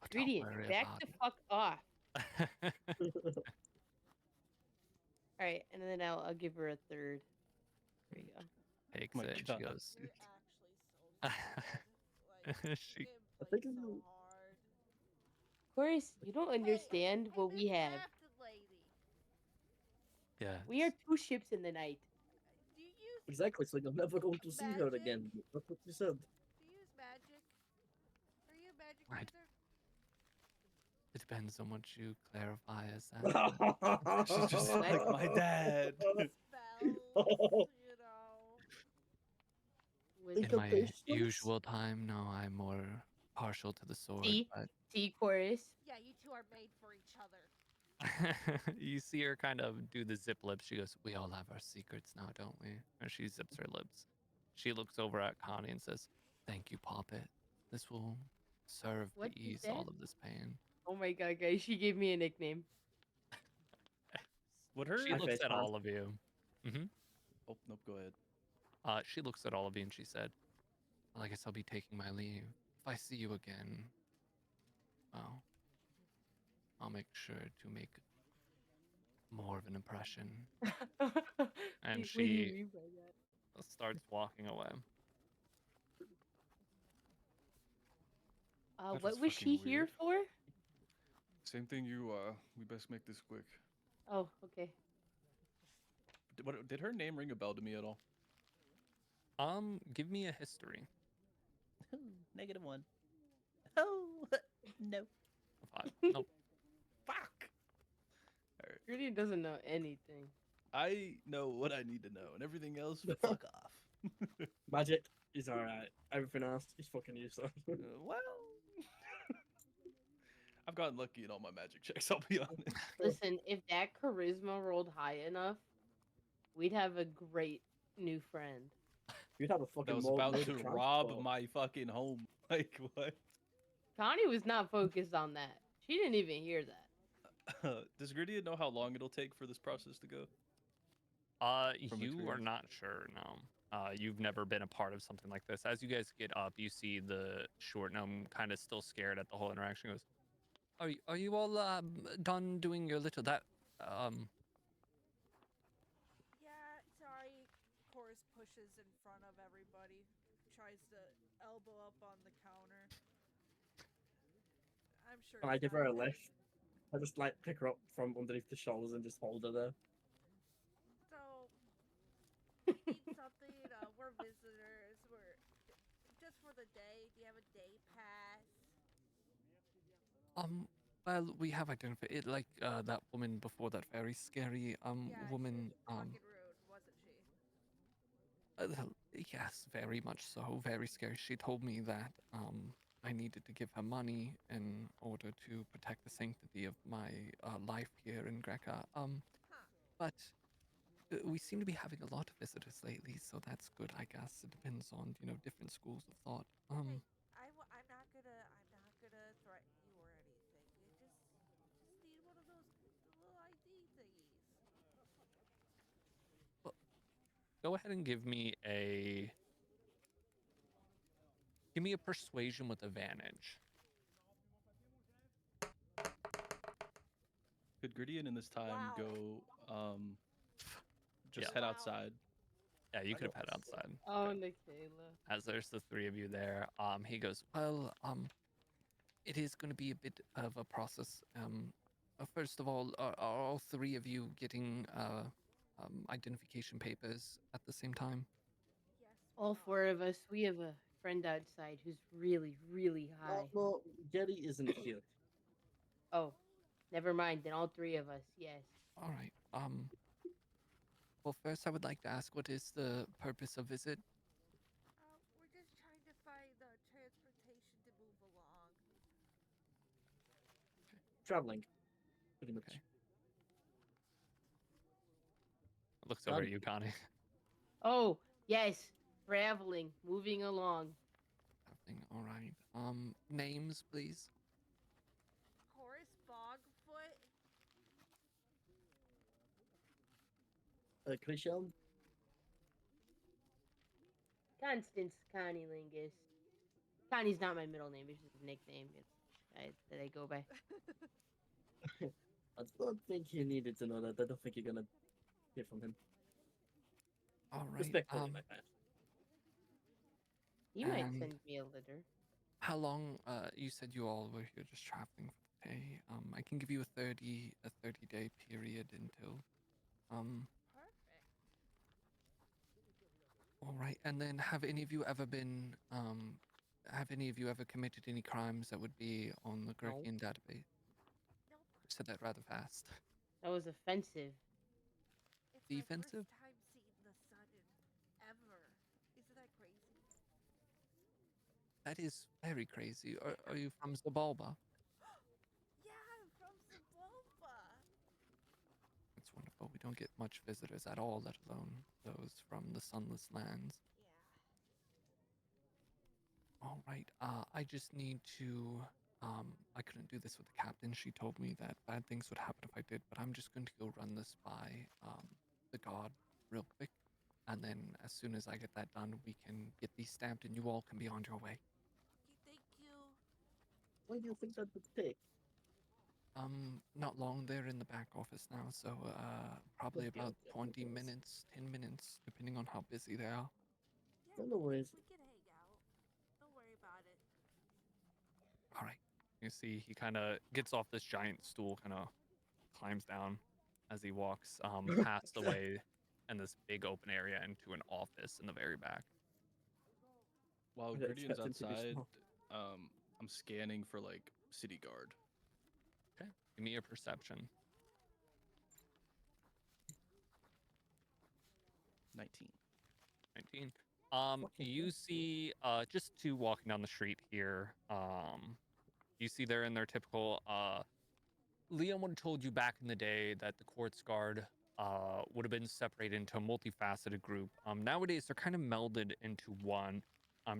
But don't Gradient, worry back about the fuck off. it. All right, and then I'll give her a third. There you go. Takes My it and God. she goes. You're actually so sad. Like, She- you I play think so I'm- hard. Of course, you don't understand what we have. Drafted lady. Yeah. We are two ships in the night. Do you use Exactly, so you're never going to see her Magic? again. That's what you said. do you use magic? Are you a magic Right. user? It depends on what you clarify as that. She's just like my dad. Spells, you know. With Think In of my patience. usual time, no, I'm more partial to the sword, See, but see, chorus. Yeah, you two are made for each other. you see her kind of do the zip lips. She goes, "We all have our secrets now, don't we?" And she zips her lips. She looks over at Connie and says, "Thank you, Poppet. This will serve What to you ease said? all of this pain." Oh my god, guys, she gave me a nickname. Would her? She I looks face at palm. all of you. Oh nope. Go ahead. She looks at all of you and she said, "Well, I guess I'll be taking my leave. If I see you again, well, I'll make sure to make more of an impression." And What do you she mean by that? starts walking away. That What was was she fucking here weird. for? Same thing you we best make this quick. Oh, okay. Did her name ring a bell to me at all? Give me a history. -1. Oh no. 5. Nope. Fuck. Alright. Gritty doesn't know anything. I know what I need to know, and everything else, fuck off. Magic is alright. Everything else is fucking useless. Well, I've gotten lucky in all my magic checks. I'll be honest. Listen, if that charisma rolled high enough, we'd have a great new friend. You'd have a That fucking was mold about load to of rob transport. my fucking home. Like what? Connie was not focused on that. She didn't even hear that. Does Gritty know how long it'll take for this process to go? From You are experience. not sure, no. You've never been a part of something like this. As you guys get up, you see the short gnome kind of still scared at the whole interaction. He goes, are you all done doing your little that Yeah, sorry. Chorus pushes in front of everybody. Tries to elbow up on the counter. I'm sure. And I it's give not her a big. lift. I just like pick her up from underneath the shoulders and just hold her there. So, we need something. We're visitors. We're just for the day. Do you have a day pass? well, we have identified it like that woman before, that very scary Yeah, woman. she was fucking rude, wasn't she? Yes, very much so. Very scary. She told me that I needed to give her money in order to protect the sanctity of my life here in Greca. Huh. But we seem to be having a lot of visitors lately, so that's good, I guess. It depends on different schools of thought. Hey, I'm not gonna threaten you or anything. You just need one of those little ID thingies. Go ahead and give me a persuasion with advantage. Could Gritty in this time Wow. go just Yeah. head Wow. outside? Yeah, you I could have go had outside. outside. Oh, Nikayla. As there's the three of you there, he goes, well, it is going to be a bit of a process. First of all, are all three of you getting identification papers at the same time? Yes. All four of us, we have a friend outside who's really, really high. No, Getty isn't here. Oh, never mind. Then all three of us, yes. All right. Well, first I would like to ask, what is the purpose of visit? We're just trying to find transportation to move along. Traveling, pretty much. Okay. Looks over at Done. you, Connie. Oh, yes. Traveling, moving along. Nothing. All right. Names, please. Chorus Bogfoot. Christian? Constance Connie Lingus. Connie's not my middle name. It's just a nickname. That I go by. I don't think he needed to know that. I don't think you're gonna hear from him. All right. Respectfully, my bad. He might And- send me a letter. How long? You said you all were here just traveling for the day. I can give you a 30-day period until. Perfect. All right. And then, have any of you ever been? Have any of you ever committed any crimes that would be on the No. Gurkian database? Nope. You said that rather fast. That was offensive. It's Defensive? my first time seeing the sun in ever. Isn't that crazy? That is very crazy. Are you from Zabalba? Yeah, I'm from Sebulba. It's wonderful. We don't get much visitors at all, let alone those from the Sunless Lands. Yeah. All right. I just need to. I couldn't do this with the captain. She told me that bad things would happen if I did, but I'm just going to go run this by the guard real quick, and then as soon as I get that done, we can get these stamped, and you all can be on your way. Okay, thank you. When do you think that would take? Not long. They're in the back office now, so probably Okay, about okay, 20 okay. minutes, 10 minutes, depending on how busy they are. Yeah, No worries. we can hang out. Don't worry about it. All right. You see, he kind of gets off this giant stool, kind of climbs down as he walks past the way in this big open area into an office in the very back. While I didn't Gridion's expect him to be outside, small. I'm scanning for like city guard. Okay. Give me your perception. 19. 19. Fucking You hell. see just two walking down the street here. You see they're in their typical Liam would have told you back in the day that the Quartz Guard would have been separated into a multifaceted group. Nowadays, they're kind of melded into one,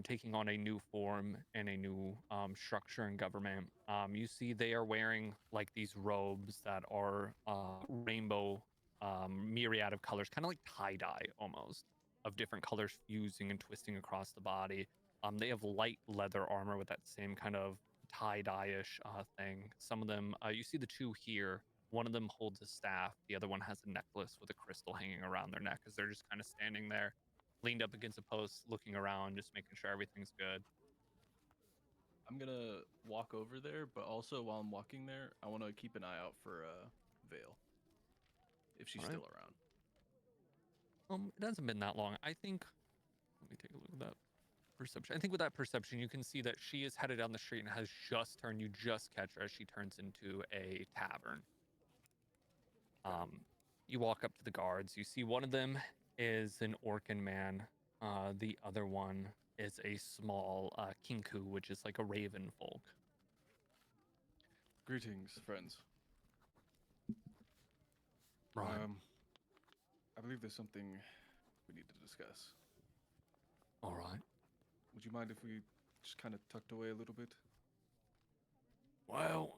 taking on a new form and a new structure and government. You see they are wearing like these robes that are rainbow, myriad of colors, kind of like tie-dye almost, of different colors fusing and twisting across the body. They have light leather armor with that same kind of tie-dye-ish thing. Some of them, you see the two here. One of them holds a staff. The other one has a necklace with a crystal hanging around their neck as they're just kind of standing there, leaned up against a post, looking around, just making sure everything's good. I'm gonna walk over there, but also while I'm walking there, I want to keep an eye out for Vale, if she's Alright. still around. It hasn't been that long. I think. Let me take a look at that perception. I think with that perception, you can see that she is headed down the street and has just turned. You just catch her as she turns into a tavern. You walk up to the guards. You see one of them is an Orcan man. The other one is a small kinku, which is like a raven folk. Greetings, friends. Right. I believe there's something we need to discuss. All right. Would you mind if we just kind of tucked away a little bit? Well,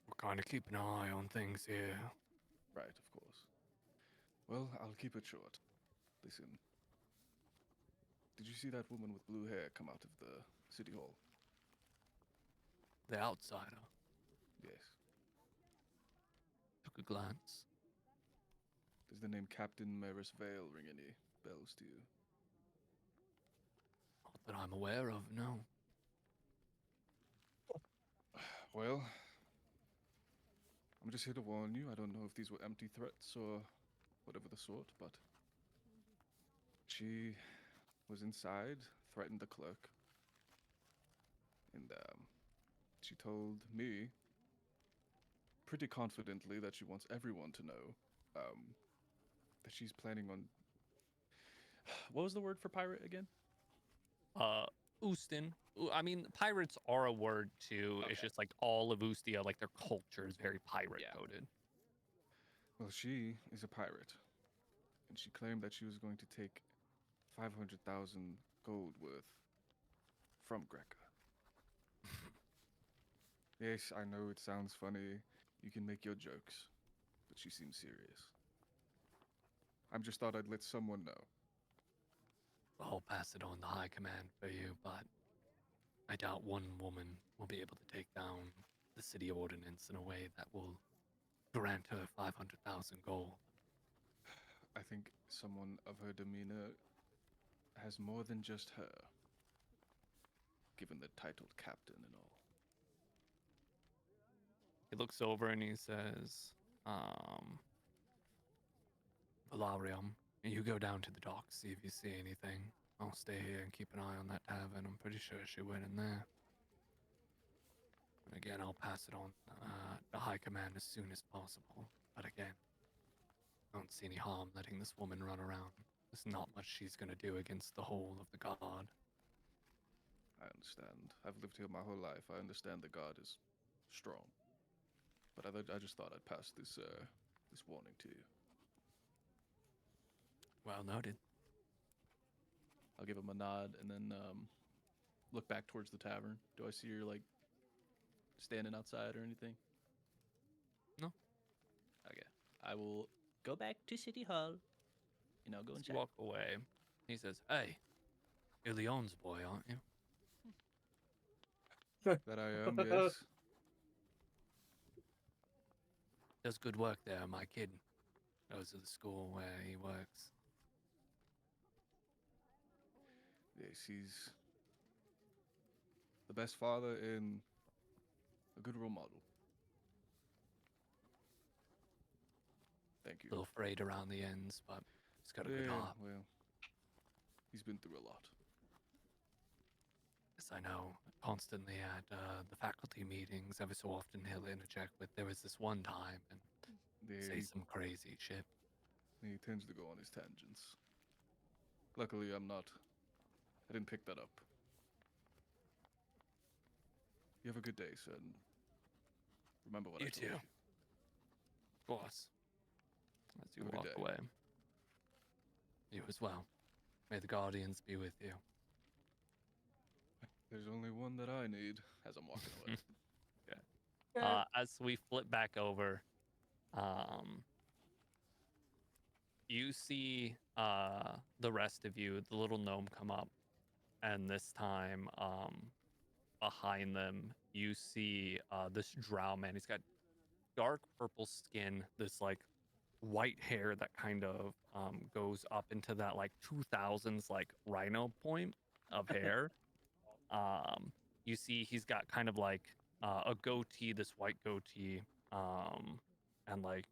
we're kind of keeping an eye on things here. Right, of course. Well, I'll keep it short. Listen. Did you see that woman with blue hair come out of the city hall? The outsider Yes. took a glance. Does the name Captain Maris Vale ring any bells to you? Not that I'm aware of, no. Well, I'm just here to warn you. I don't know if these were empty threats or whatever the sort, but she was inside, threatened the clerk, and she told me pretty confidently that she wants everyone to know that she's planning on. What was the word for pirate again? Ustin. I mean, pirates are a word too. It's Okay. just like all of Ustia, like their culture is very pirate Yeah. coded. Well, she is a pirate, and she claimed that she was going to take 500,000 gold worth from Greca. Yes, I know it sounds funny. You can make your jokes, but she seems serious. I just thought I'd let someone know. I'll pass it on to high command for you, but I doubt one woman will be able to take down the city ordinance in a way that will grant her 500,000 gold. I think someone of her demeanor has more than just her, given the titled captain and all. He looks over and he says, Valarium, you go down to the docks, see if you see anything. I'll stay here and keep an eye on that tavern. I'm pretty sure she went in there. And again, I'll pass it on to high command as soon as possible. But again, I don't see any harm letting this woman run around. There's not much she's gonna do against the whole of the guard. I understand. I've lived here my whole life. I understand the guard is strong. But I just thought I'd pass this this warning to you. Well noted. I'll give him a nod and then look back towards the tavern. Do I see her like standing outside or anything? No. Okay. I will go back to City Hall and I'll go and As you check. walk away, he says, "Hey, you're Leon's boy, aren't you?" That I am, yes. Does good work there, my kid. Goes to the school where he works. Yes, he's the best father and a good role model. Thank you. A little frayed around the ends, but he's got a good heart. Well, he's been through a lot. Yes, I know. Constantly at the faculty meetings, every so often he'll interject with, "There was this one time," and say some crazy shit. He tends to go on his tangents. Luckily, I didn't pick that up. You have a good day, sir. And remember what I You told too. you. Of course. As you Have a good walk day. away. You as well. May the guardians be with you. There's only one that I need as I'm walking away. As we flip back over, you see the rest of you, the little gnome, come up, and this time, behind them, you see this drow man. He's got dark purple skin, this like white hair that kind of goes up into that like 2000s like rhino point of hair. You see he's got kind of like a goatee, this white goatee, and like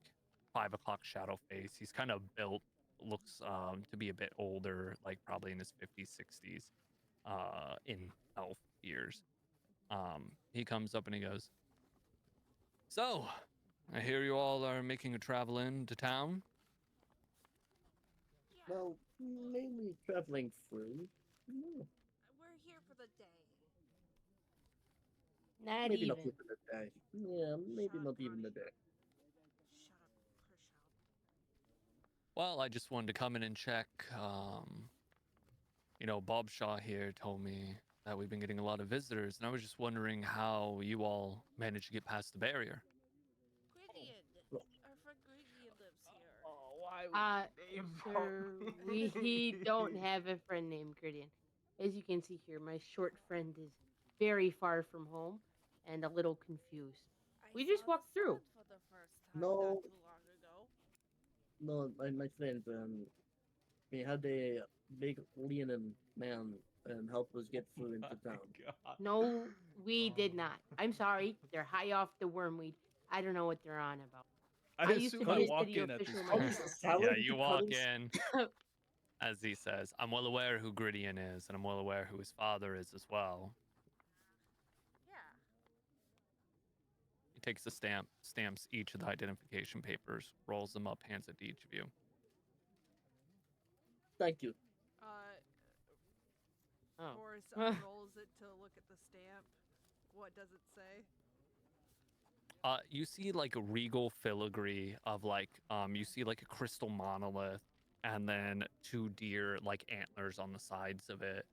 5 o'clock shadow face. He's kind of built, looks to be a bit older, like probably in his 50s, 60s, in elf years. He comes up and he goes, "So, I hear you all are making a travel into town." Yeah, Well, mainly traveling through. No, we're here for the day. Not maybe not even. even the day. Yeah, maybe Shut not up, even the Ronnie. day. Shut up, Kershaw. Well, I just wanted to come in and check. Bob Shaw here told me that we've been getting a lot of visitors, and I was just wondering how you all managed to get past the barrier. Gwydion. Well- Our friend Gwydion lives here. Oh, why Sir, we don't have a friend named Griddian. As you can see here, my short friend is very far from home and a little confused. We just saw walked the through. sun for the first time No. not too long ago. No, my friend, we had a big Leonin man help us get through into town. No, we did not. I'm sorry. They're high off the wormweed. I don't know what they're on about. I used to assume be I a walk city in at this official point. myself. Yeah, you walk Cuttings. in as he says, "I'm well aware who Gwydion is, and I'm well aware who his father is as well." Yeah. He takes the stamps each of the identification papers, rolls them up, hands it to each of you. Thank you. Oh. Boris unrolls it to look at the stamp. What does it say? You see like a regal filigree of you see like a crystal monolith, and then 2 deer like antlers on the sides of it.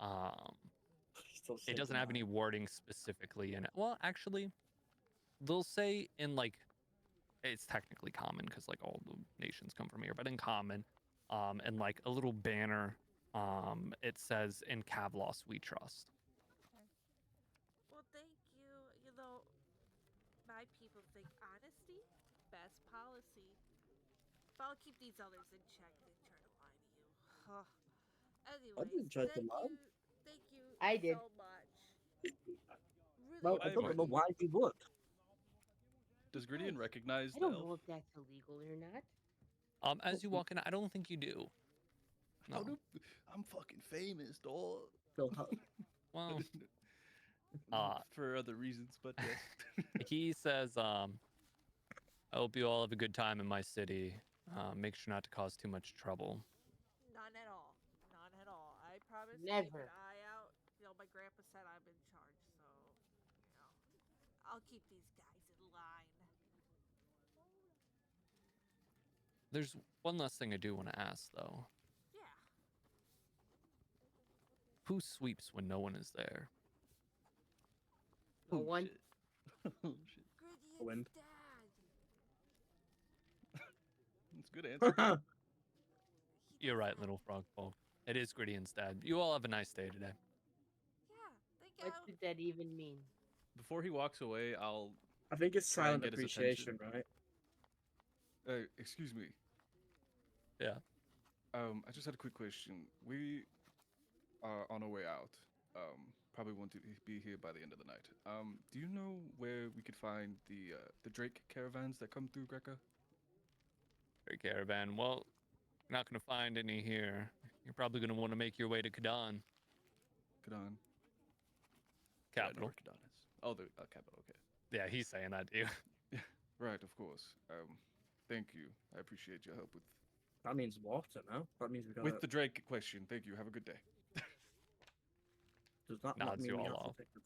So It doesn't have any wording specifically in it. Well, actually, they'll say in like, it's technically common because like all the nations come from here, but in common, and like a little banner, it says, "In Kavlos we trust." Well, thank you. You know, my people think honesty, best policy. But I'll keep these others in check and try to lie to you. Huh. Anyways, didn't try to thank lie. you. Thank you I did. so much. Really Well, I don't know appreciate why it. we would. Does Griddian recognize I the don't elf? know if that's illegal or not. As you walk in, I don't think you do. How No. do I'm fucking famous, dog. So how, Well, For other reasons, but yes. he says, "I hope you all have a good time in my city. Make sure not to cause too much trouble." None at all. None at all. I promise to keep Never. an eye out. You know, my grandpa I'll keep these guys in line. There's one last thing I do want to ask, though. Yeah. Who sweeps when no one is there? No Oh, one. shit. Oh, shit. Gridion's Wind. dad. That's a good answer. He You're does right, that. little frog folk. It is Gridion's dad. You all have a nice day today. Yeah, thank What you. did that even mean? Before he walks away, I'll I think it's try and silent get his appreciation, attention. right? Excuse me. Yeah. I just had a quick question. We are on our way out. Probably want to be here by the end of the night. Do you know where we could find the Drake caravans that come through Greca? Great caravan. Well, you're not going to find any here. You're probably going to want to make your way to Kadan, Good on. Yeah, I know capital. where Kadon is. Oh, the capital. Okay. Yeah, he's saying that to you. Right, of course. Thank you. I appreciate your help That means water, no? That means we got with the Drake question. Thank you. Have a good day. Does that not Nods mean you we all have to off. take the...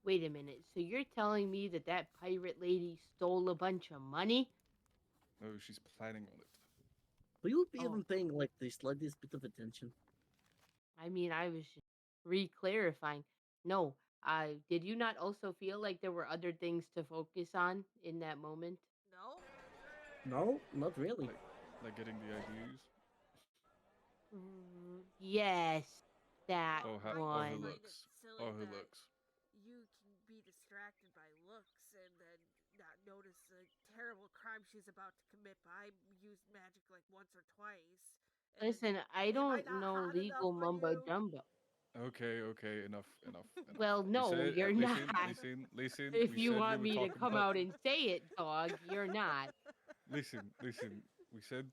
Wait a minute. So you're telling me that that pirate lady stole a bunch of money? Oh, she's planning on it. Will you be Oh. even paying like the slightest bit of attention? I mean, I was just re-clarifying. No, did you not also feel like there were other things to focus on in that moment? No? No, not really. Like getting the IDs. Yes, that Oh, I or one. her find it looks. silly Or her that looks. you can be distracted by looks and then not notice the terrible crime she's about to commit. But I used magic like once or twice. and Listen, I am don't not know hot legal enough on mumbo you? jumbo. Okay, enough. Well, We no, said, you're listen, not. listen. If We you said we want would me to talk come about. out and say it, dog, you're not. Listen. We said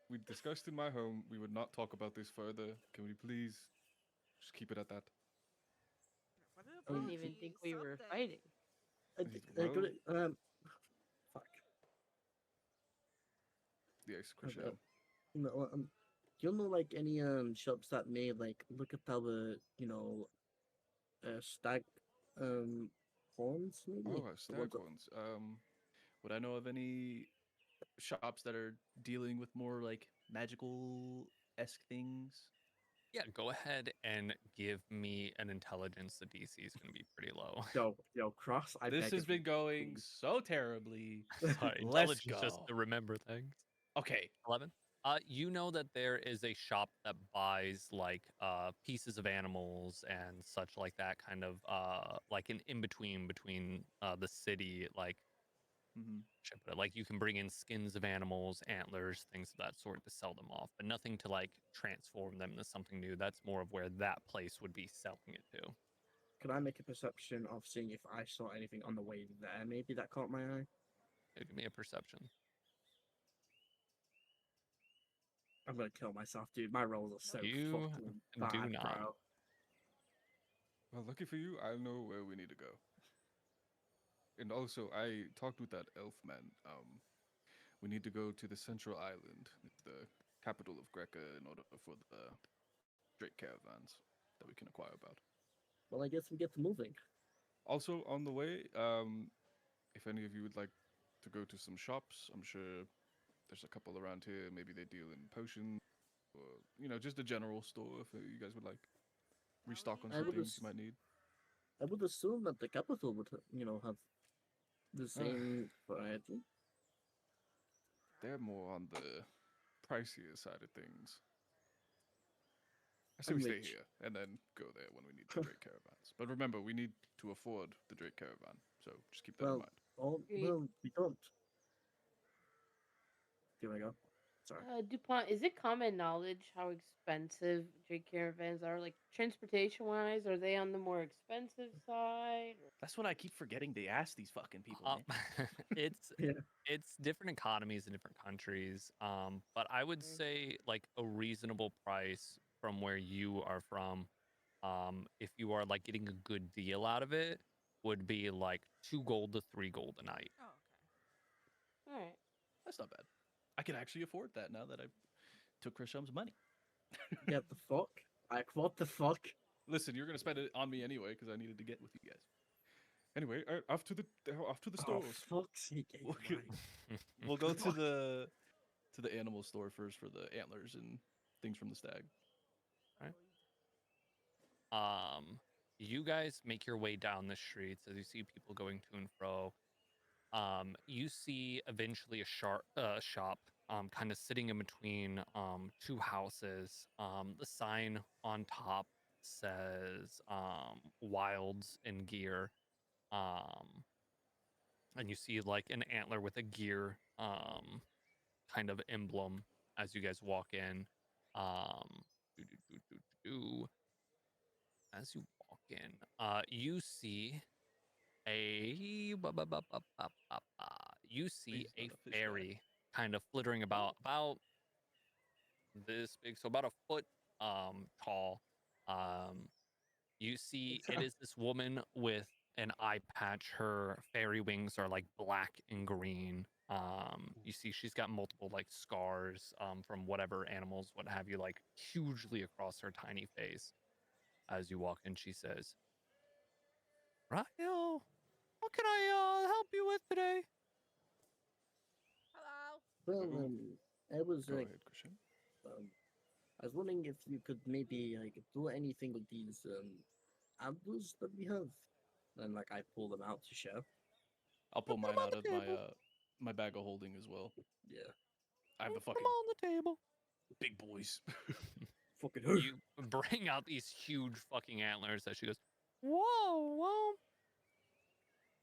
we discussed in my home we would not talk about this further. Can we please just keep it at that? I didn't even think we were fighting. Well, Fuck. yes, Uh, Chriselle. No, do you know like any shops that made like look at our stag horns maybe? Oh, The ones stag that- horns. Would I know of any shops that are dealing with more like magical-esque things? Yeah, go ahead and give me an intelligence. The DC is going to be pretty low. Yo, Cross. I This beg has of you, been going please. so terribly. Sorry, Let's intelligence just to go. remember things. Okay. 11. You know that there is a shop that buys like pieces of animals and such like that, kind of like an in between the city, like Mm-hmm. should I put it? Like you can bring in skins of animals, antlers, things of that sort to sell them off, but nothing to like transform them into something new. That's more of where that place would be selling it to. Could I make a perception of seeing if I saw anything on the way there? Maybe that caught my eye. Give me a perception. I'm gonna kill myself, dude. My rolls are so You fucking bad, do not. bro. Well, lucky for you, I know where we need to go. And also, I talked with that elf man. We need to go to the Central Island, the capital of Greca, in order for the Drake caravans that we can acquire about. Well, I guess we get to moving. Also, on the way, if any of you would like to go to some shops, I'm sure there's a couple around here. Maybe they deal in potions, or just a general store if you guys would like restock on I some would things as- you might need. I would assume that the capital would, have the same variety. They're more on the pricier side of things. I say I'm we stay rich. here and then go there when we need the Drake caravans. But remember, we need to afford the Drake caravan, so just keep that in Well, mind. well, we don't. Here we go. Sorry. DuPont, is it common knowledge how expensive Drake caravans are? Like transportation-wise, are they on the more expensive side? Or... That's what I keep forgetting to ask these fucking people, man. It's Yeah. it's different economies in different countries. But I would say like a reasonable price from where you are from, if you are like getting a good deal out of it, would be like 2 gold to 3 gold a night. Oh, okay. All right. That's not bad. I can actually afford that now that I took Krisham's money. Get the fuck? Like, what the fuck? Listen, you're gonna spend it on me anyway because I needed to get with you guys. Anyway, off to the Oh, stores. fuck's sake! We'll Why? get- We'll go to the animal store first for the antlers and things from the stag. You guys make your way down the streets as you see people going to and fro. You see eventually a shop kind of sitting in between two houses. The sign on top says Wilds and Gear. And you see like an antler with a gear kind of emblem as you guys walk in. Do, do, do, do, do. As you walk in, you see a you see He's a not a fish guy. fairy kind of flittering about this big, so about a foot tall. You see it is this woman with an eye patch. Her fairy wings are like black and green. You see she's got multiple like scars from whatever animals, what have you, like hugely across her tiny face. As you walk in, she says, Raphael, what can I help you with today? Hello. Well, I was Go ahead, Christian. I was wondering if you could maybe like do anything with these antlers that we have, and like I pull them out to show. I'll pull Put mine 'em on out the of my table. my bag of holding as well. Yeah, I have the Put 'em fucking on the table. big boys. fucking hurt. You bring out these huge fucking antlers that she goes, whoa, well,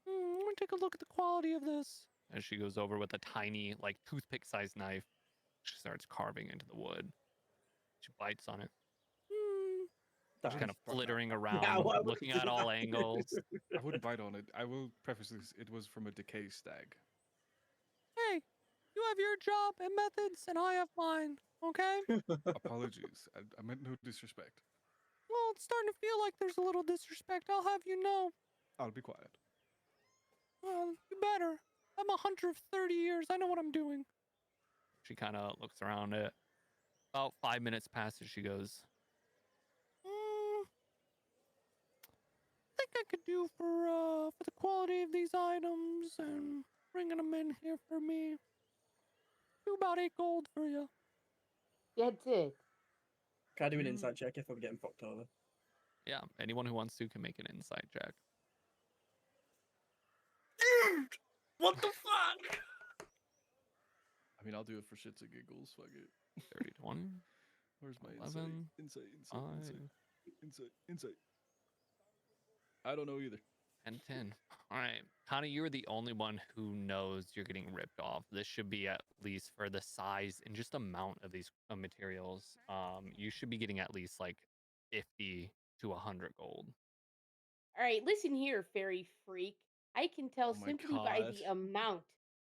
let me take a look at the quality of this. As she goes over with a tiny, like, toothpick-sized knife, she starts carving into the wood. She bites on it. She's kind of flittering around, Yeah, why would looking you at all not? angles. I wouldn't bite on it. I will preface this. It was from a decay stag. Hey, you have your job and methods, and I have mine, okay? Apologies. I meant no disrespect. Well, it's starting to feel like there's a little disrespect. I'll have you know. I'll be quiet. Well, you better. I'm a hunter of 30 years. I know what I'm doing. She kind of looks around it. About 5 minutes passes. She goes, I think I could do for the quality of these items and bringing them in here for me. Do about 8 gold for you. That's it. Can I do an insight check if I'm getting fucked over? Yeah, anyone who wants to can make an insight check. Dude! What the fuck? I mean, I'll do it for shits and giggles. Fuck it. 30, 20, Where's my 11, insight? I don't know either. 10, 10. All right. Connie, you're the only one who knows you're getting ripped off. This should be at least for the size and just amount of these materials. You should be getting at least like 50 to 100 gold. All right, listen here, fairy freak. I can tell Oh my simply by the God. amount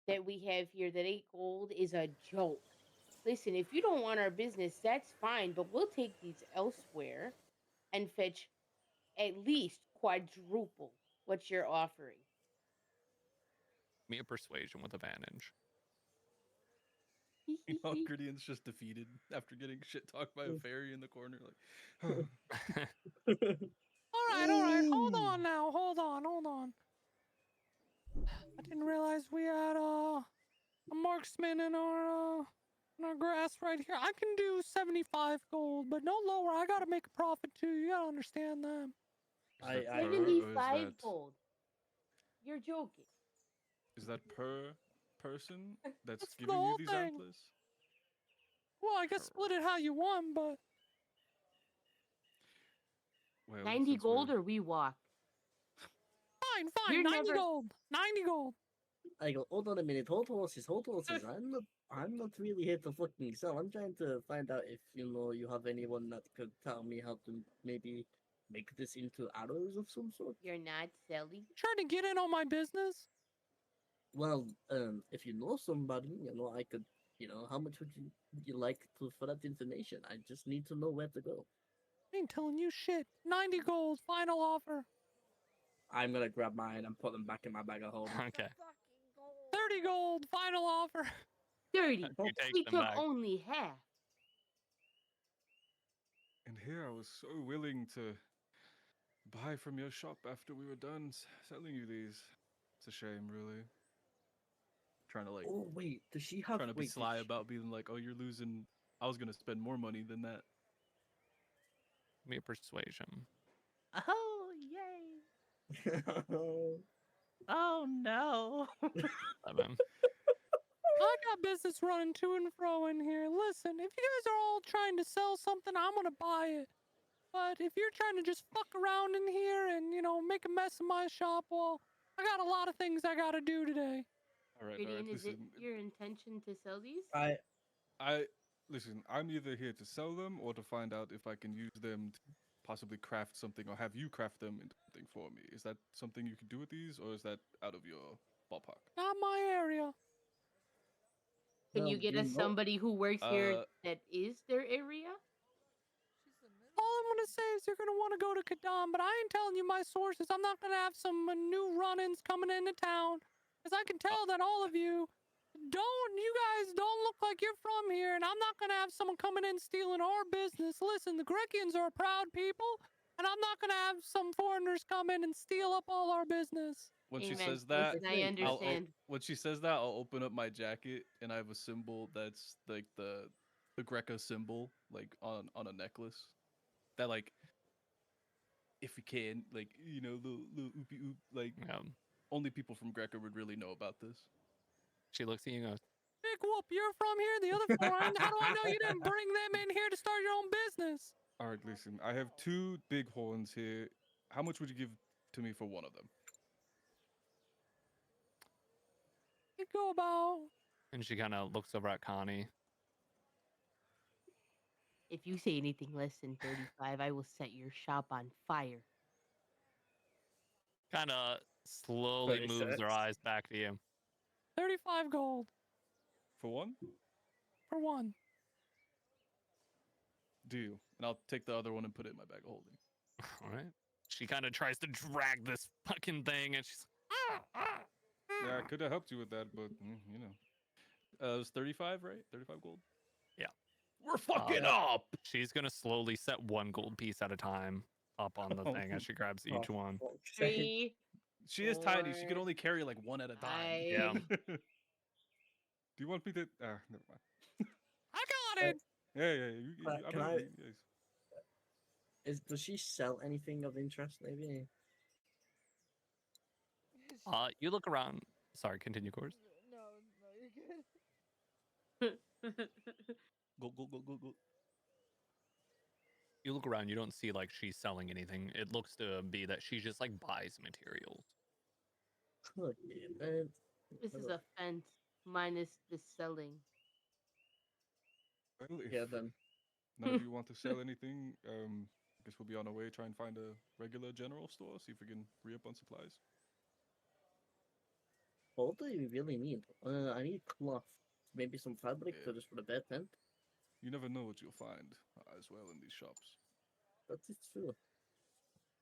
that we have here that 8 gold is a joke. Listen, if you don't want our business, that's fine, but we'll take these elsewhere and fetch at least quadruple what you're offering. Give me a persuasion with advantage. Meanwhile, Gradient's just defeated after getting shit talked by a fairy in the corner. Like, All right. Hold on now. Hold on. I didn't realize we had a marksman in our grass right here. I can do 75 gold, but no lower. I gotta make a profit too. You gotta understand that. Is that I- per, or is 75 that, gold. You're joking. is that per person that's That's for the giving you whole these thing. antlers? Well, I guess split it how you want, but Well, 90 since gold we're- or we walk. fine. You're 90 never- gold. 90 gold. I go, hold on a minute, hold horses. I'm not really here to fucking sell. I'm trying to find out if you have anyone that could tell me how to maybe make this into arrows of some sort. You're not selling. Trying to get in on my business. Well, if you know somebody, I could, how much would you like for that information? I just need to know where to go. I ain't telling you shit. 90 gold. Final offer. I'm gonna grab mine and put them back in my bag of holding. Okay. Fucking gold. 30 gold. Final offer. 30. You take We them took back. only half. And here I was so willing to buy from your shop after we were done selling you these. It's a shame, really. Trying to like Oh wait, does she have? trying to be Wait, did sly she- about being like, oh, you're losing. I was gonna spend more money than that. Give me a persuasion. Oh, yay. Oh, no. 7. I got business running to and fro in here. Listen, if you guys are all trying to sell something, I'm gonna buy it. But if you're trying to just fuck around in here and, make a mess of my shop, well, I got a lot of things I gotta do today. All right, Gideon, is it listen. your intention to sell these? I listen. I'm either here to sell them or to find out if I can use them to possibly craft something, or have you craft them into something for me. Is that something you could do with these, or is that out of your ballpark? Not my area. Can you Well, get do us you know- somebody who works here that is their area? All I'm gonna say is you're gonna want to go to Kadam, but I ain't telling you my sources. I'm not gonna have some new run-ins coming into town, because I can tell that all of you guys don't look like you're from here, and I'm not gonna have someone coming in stealing our business. Listen, the Greckians are a proud people, and I'm not gonna have some foreigners come in and steal up all our business. When she Amen. says that, Listen, I understand. when she says that, I'll open up my jacket and I have a symbol that's like the Greco symbol, like on a necklace. That like, if we can, like little oopie oop, like only people from Greco would really know about this. She looks at you and goes, Big Whoop, you're from here, the other four aren't. How do I know you didn't bring them in here to start your own business? All right, listen. I have 2 big horns here. How much would you give to me for one of them? You go about. And she kind of looks over at Connie. If you say anything less than 35, I will set your shop on fire. Kind of slowly moves 36. her eyes back to you. 35 gold. For one? For one. Deal. And I'll take the other one and put it in my bag of holding. All right. She kind of tries to drag this fucking thing, and she's Yeah, I could have helped you with that, but It was 35, right? 35 gold. Yeah. We're fucking Yeah. up. She's gonna slowly set 1 gold piece at a time up on the thing as she grabs each one. fuck's sake. 3, She is tiny. She can 4, only carry like one at a time. 5. Yeah. Do you want me to? Never mind. I got it. Yeah. I'm can not- I- yes. Does she sell anything of interest? Maybe. You look around. Sorry, continue course. No, you're good. Go. You look around. You don't see like she's selling anything. It looks to be that she just like buys materials. Okay, This is a fence minus the selling. Well, if yeah. Then none of you want to sell anything, I guess we'll be on our way. Try and find a regular general store. See if we can re-up on supplies. what do you really need? I need cloth, maybe some fabric Yeah. just for the bed tent. You never know what you'll find as well in these shops. That is true.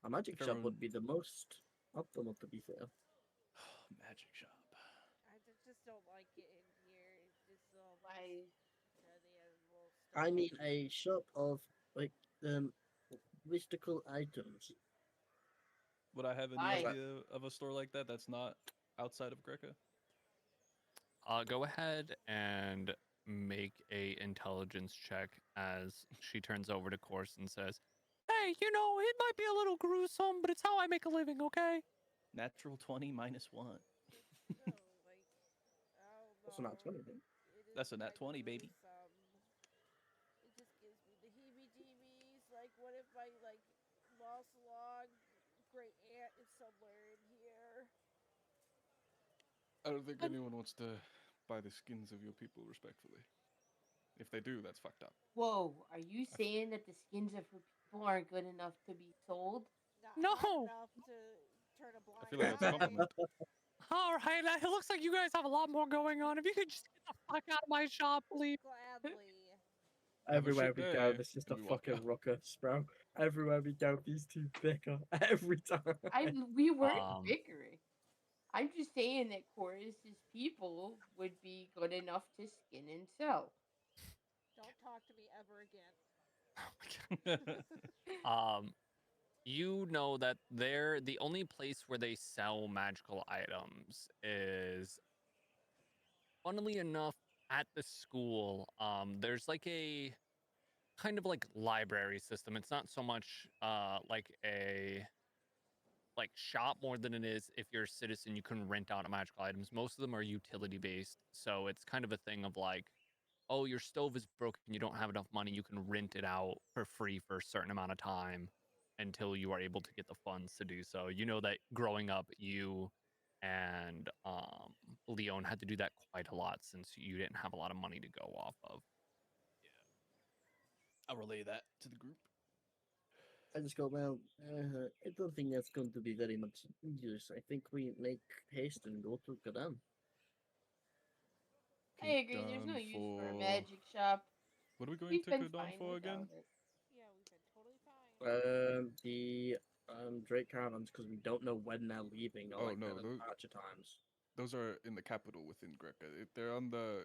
A magic If shop everyone- would be the most optimal, to be fair. Magic shop. I just don't like it in here. It's just Why? I mean, a shop of like mystical items. Would I have any Why? idea of a store like that that's not outside of Greco? Go ahead and make a intelligence check as she turns over to Course and says, "Hey, it might be a little gruesome, but it's how I make a living, okay?" Natural 20 minus 1. That's not 20, then. That's a nat 20, baby. It just gives me the heebie-jeebies. Like, what if my lost long great aunt is somewhere in here? I don't think anyone wants to buy the skins of your people respectfully. If they do, that's fucked up. Whoa, are you saying that the skins of her people aren't good enough to be sold? Not No. enough to turn a blind I feel like that's a eye. compliment. All right, it looks like you guys have a lot more going on. If you could just get the fuck out of my shop, please. Gladly. Have a Everywhere shit we day, go, there's just a and we walk fucking out. ruckus, bro. Everywhere we go, these two bicker every time. We weren't Um, bickering. I'm just saying that Chorus's people would be good enough to skin and sell. Don't talk to me ever again. you know that the only place where they sell magical items is, funnily enough, at the school. There's like a kind of like library system. It's not so much like a shop more than it is if you're a citizen, you can rent out magical items. Most of them are utility based. So it's kind of a thing of like, oh, your stove is broken, you don't have enough money, you can rent it out for free for a certain amount of time until you are able to get the funds to do so. You know that growing up, you and Leon had to do that quite a lot since you didn't have a lot of money to go off of. I'll relay that to the group. I just go, well, I don't think that's going to be very much use. I think we make haste and go to Kadan. I agree. There's no Done use for a for- magic shop. What are we going We've to been Kadan fine for again? without it. Yeah, we've been totally fine. The Drake Caravans, because we don't know when they're leaving or Oh, like no, their those- departure times. Those are in the capital within Greca. They're on the,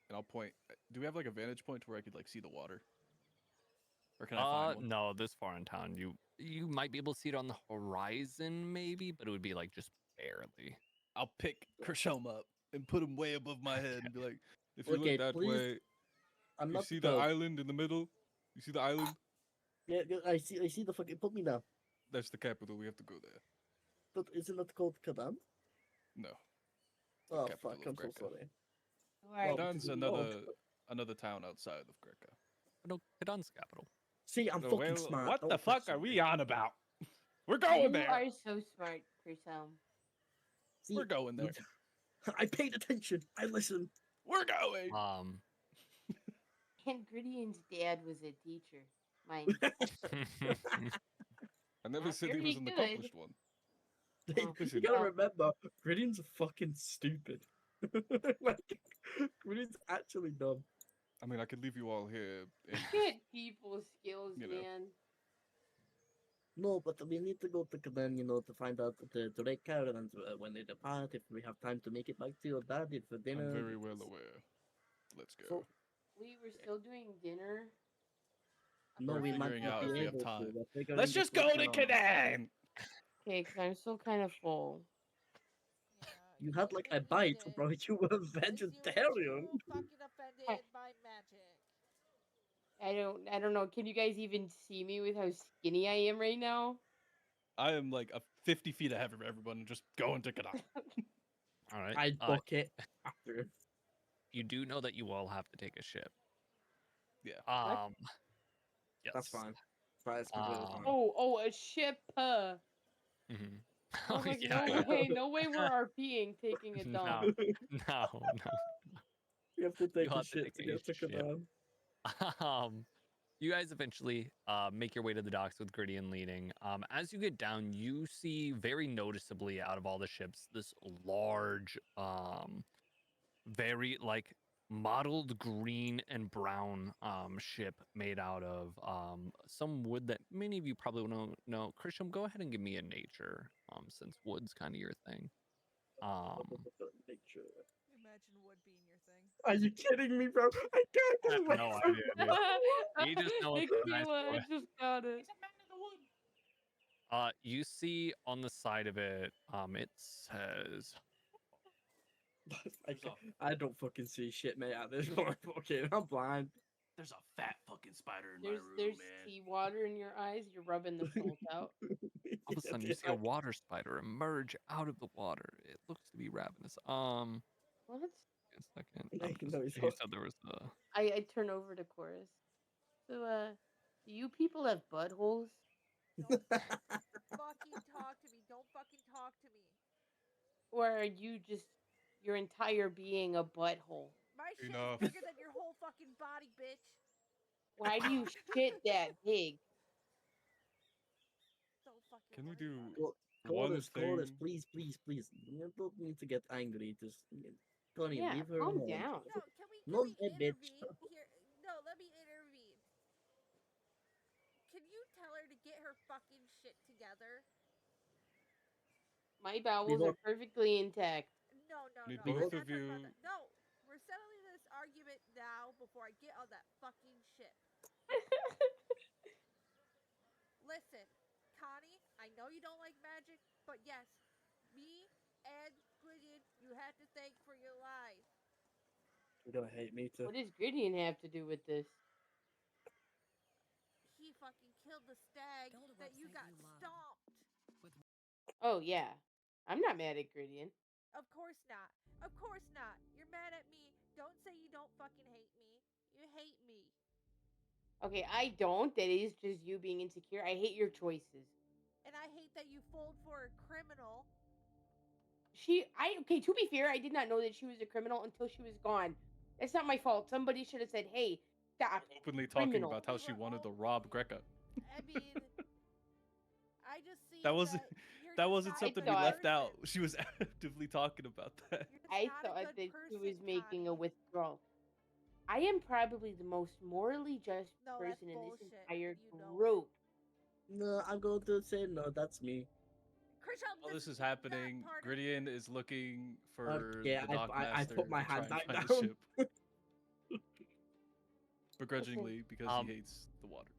and I'll point. Do we have like a vantage point where I could like see the water? Or can I find one? No, this far in town, you might be able to see it on the horizon, maybe, but it would be like just barely. I'll pick Kershom up and put him way above my head and be like, If you Okay, look that please, way, I'm you not see the the island in the middle. You see the island? Yeah, I see the fucking. Put me down. That's the capital. We have to go there. But isn't that called Kadan? No. Oh capital fuck! of I'm so Greca. sorry. Alright. Well, Kadan's another town outside of Greca. No, Kadan's the capital. See, I'm Oh, fucking well, smart. what Don't the fuck question are we me. on about? We're You going there. are so smart, Kershom. See, We're going there. I paid attention. I listened. We're going. And Gridion's dad was a teacher. Mind you. I never Not said he very was an good. accomplished one. Oh, You Listen, gotta well, remember, Gridion's fucking stupid. Like, Gridion's actually dumb. I mean, I could leave you all here. And look at people's skills, You know. man. No, but we need to go to Kadan, to find out the right caravans when they depart. If we have time to make it back to your daddy for dinner. I'm very well because- aware. Let's go. So, We're still doing dinner. no, We're we might figuring not out be if we have able to. time. We're figuring Let's this just go to out. Kadan. Okay, because I'm still kind of full. Yeah, You had like a didn't bite, eat it, bro. You were 'cause you were vegetarian. too fucking offended by magic. I don't know. Can you guys even see me with how skinny I am right now? I am like 50 feet ahead of everyone and just going to Kadan. All right. I'd book it after. You do know that you all have to take a ship. Yeah. Yes. That's fine. That's completely fine. Oh, a ship. Mhm. I was like, no way we're RPing taking a No, dump. no. You have to take a have to shit to take a get to shit. Kadan. You guys eventually make your way to the docks with Gridian leading. As you get down, you see very noticeably out of all the ships this large, very like mottled green and brown ship made out of some wood that many of you probably don't know. Christian, go ahead and give me a nature, since wood's kind of your thing. Imagine wood being your thing. Are you kidding me, bro? I can't get away No from idea, dude. You just know it's a nice Tequila, I boy. just got it. You see on the side of it, it says I don't fucking see shit, mate, at this point. Okay, I'm blind. There's a fat fucking spider in There's my room, man. seawater in your eyes. You're rubbing the salt out. all of a sudden you see a water spider emerge out of the water. It looks to be ravenous. What? A second. No, he's He not. said there was a. I turn over to Chorus. So, do you people have buttholes? Don't fucking talk to me. Don't fucking talk to me. Or are you just your entire being a butthole? My shit Enough. is bigger than your whole fucking body, bitch. Why do you shit that big? So fucking Can we worried do about it. one Chorus, thing? please. You don't need to get angry. Just, Connie, Yeah, leave her calm alone. down. No, can we No, intervene bitch. here? No, let me intervene. Can you tell her to get her fucking shit together? My bowels don't- are perfectly intact. No, Need I'm both not of talking about you- that. No, we're settling this argument now before I get on that fucking ship. Listen, Connie, know you don't like magic, but yes, me and Gwydion, you have to thank for your life. You're gonna hate me too. What does Griddian have to do with this? He fucking killed the stag that you got stomped. Oh yeah, I'm not mad at Griddian. Of course not. Of course not. You're mad at me. Don't say you don't fucking hate me. You hate me. Okay, I don't. That is just you being insecure. I hate your choices. And I hate that you fold for a criminal. Okay, to be fair, I did not know that she was a criminal until she was gone. That's not my fault. Somebody should have said, hey, stop. Openly talking Criminal. about how she wanted to rob Greca. I mean, I just see That wasn't you're that just wasn't not a something good we left person. out. She was actively talking about that. You're just I not a thought good that she person, was making a Connie. withdrawal. I am probably the most morally just No, that's person in this bullshit. entire You know it. group. No, I'm going to say no. That's me. Krishan, While this is not happening, part of Griddian is looking for Okay, the dock I master put my to try hand and back find the down. ship. Begrudgingly, because Um, he hates the water.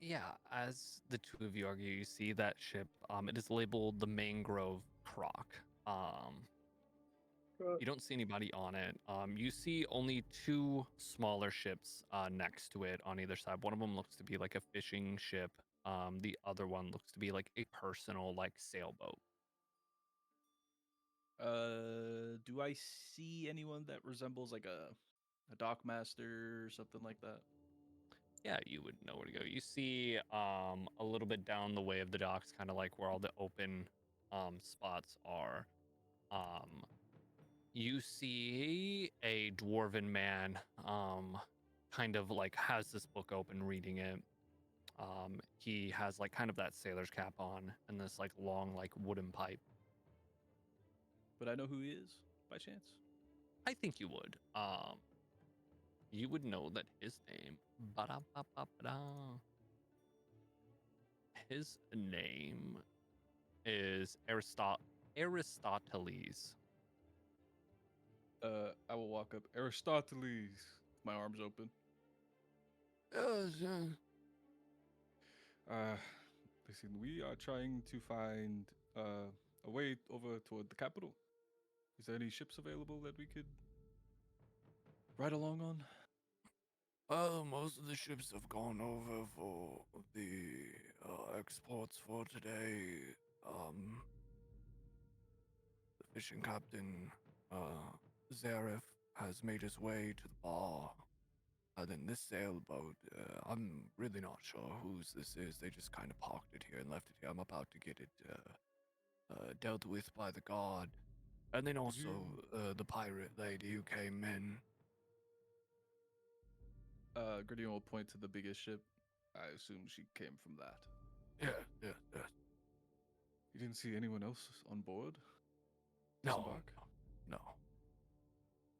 Yeah, as the two of you argue, you see that ship. It is labeled the Mangrove Croc. You don't see anybody on it. You see only two smaller ships next to it on either side. One of them looks to be like a fishing ship. The other one looks to be like a personal like sailboat. Do I see anyone that resembles like a dock master or something like that? Yeah, you would know where to go. You see a little bit down the way of the docks, kind of like where all the open spots are. You see a dwarven man kind of like has this book open reading it. He has like kind of that sailor's cap on and this like long like wooden pipe. Would I know who he is by chance? I think you would. You would know that his name. Ba-da-ba-ba-ba-da. His name is Aristoteles. I will walk up. Aristoteles. My arms open. Yes. Listen, we are trying to find a way over toward the capital. Is there any ships available that we could ride along on? Well, most of the ships have gone over for the exports for today. The fishing captain, Zareth, has made his way to the bar. Then this sailboat, I'm really not sure whose this is. They just kind of parked it here and left it here. I'm about to get it dealt with by the guard. And then also the pirate lady who came in. Griddian will point to the biggest ship. I assume she came from that. Yeah. You didn't see anyone else on board? No. Disembark? No.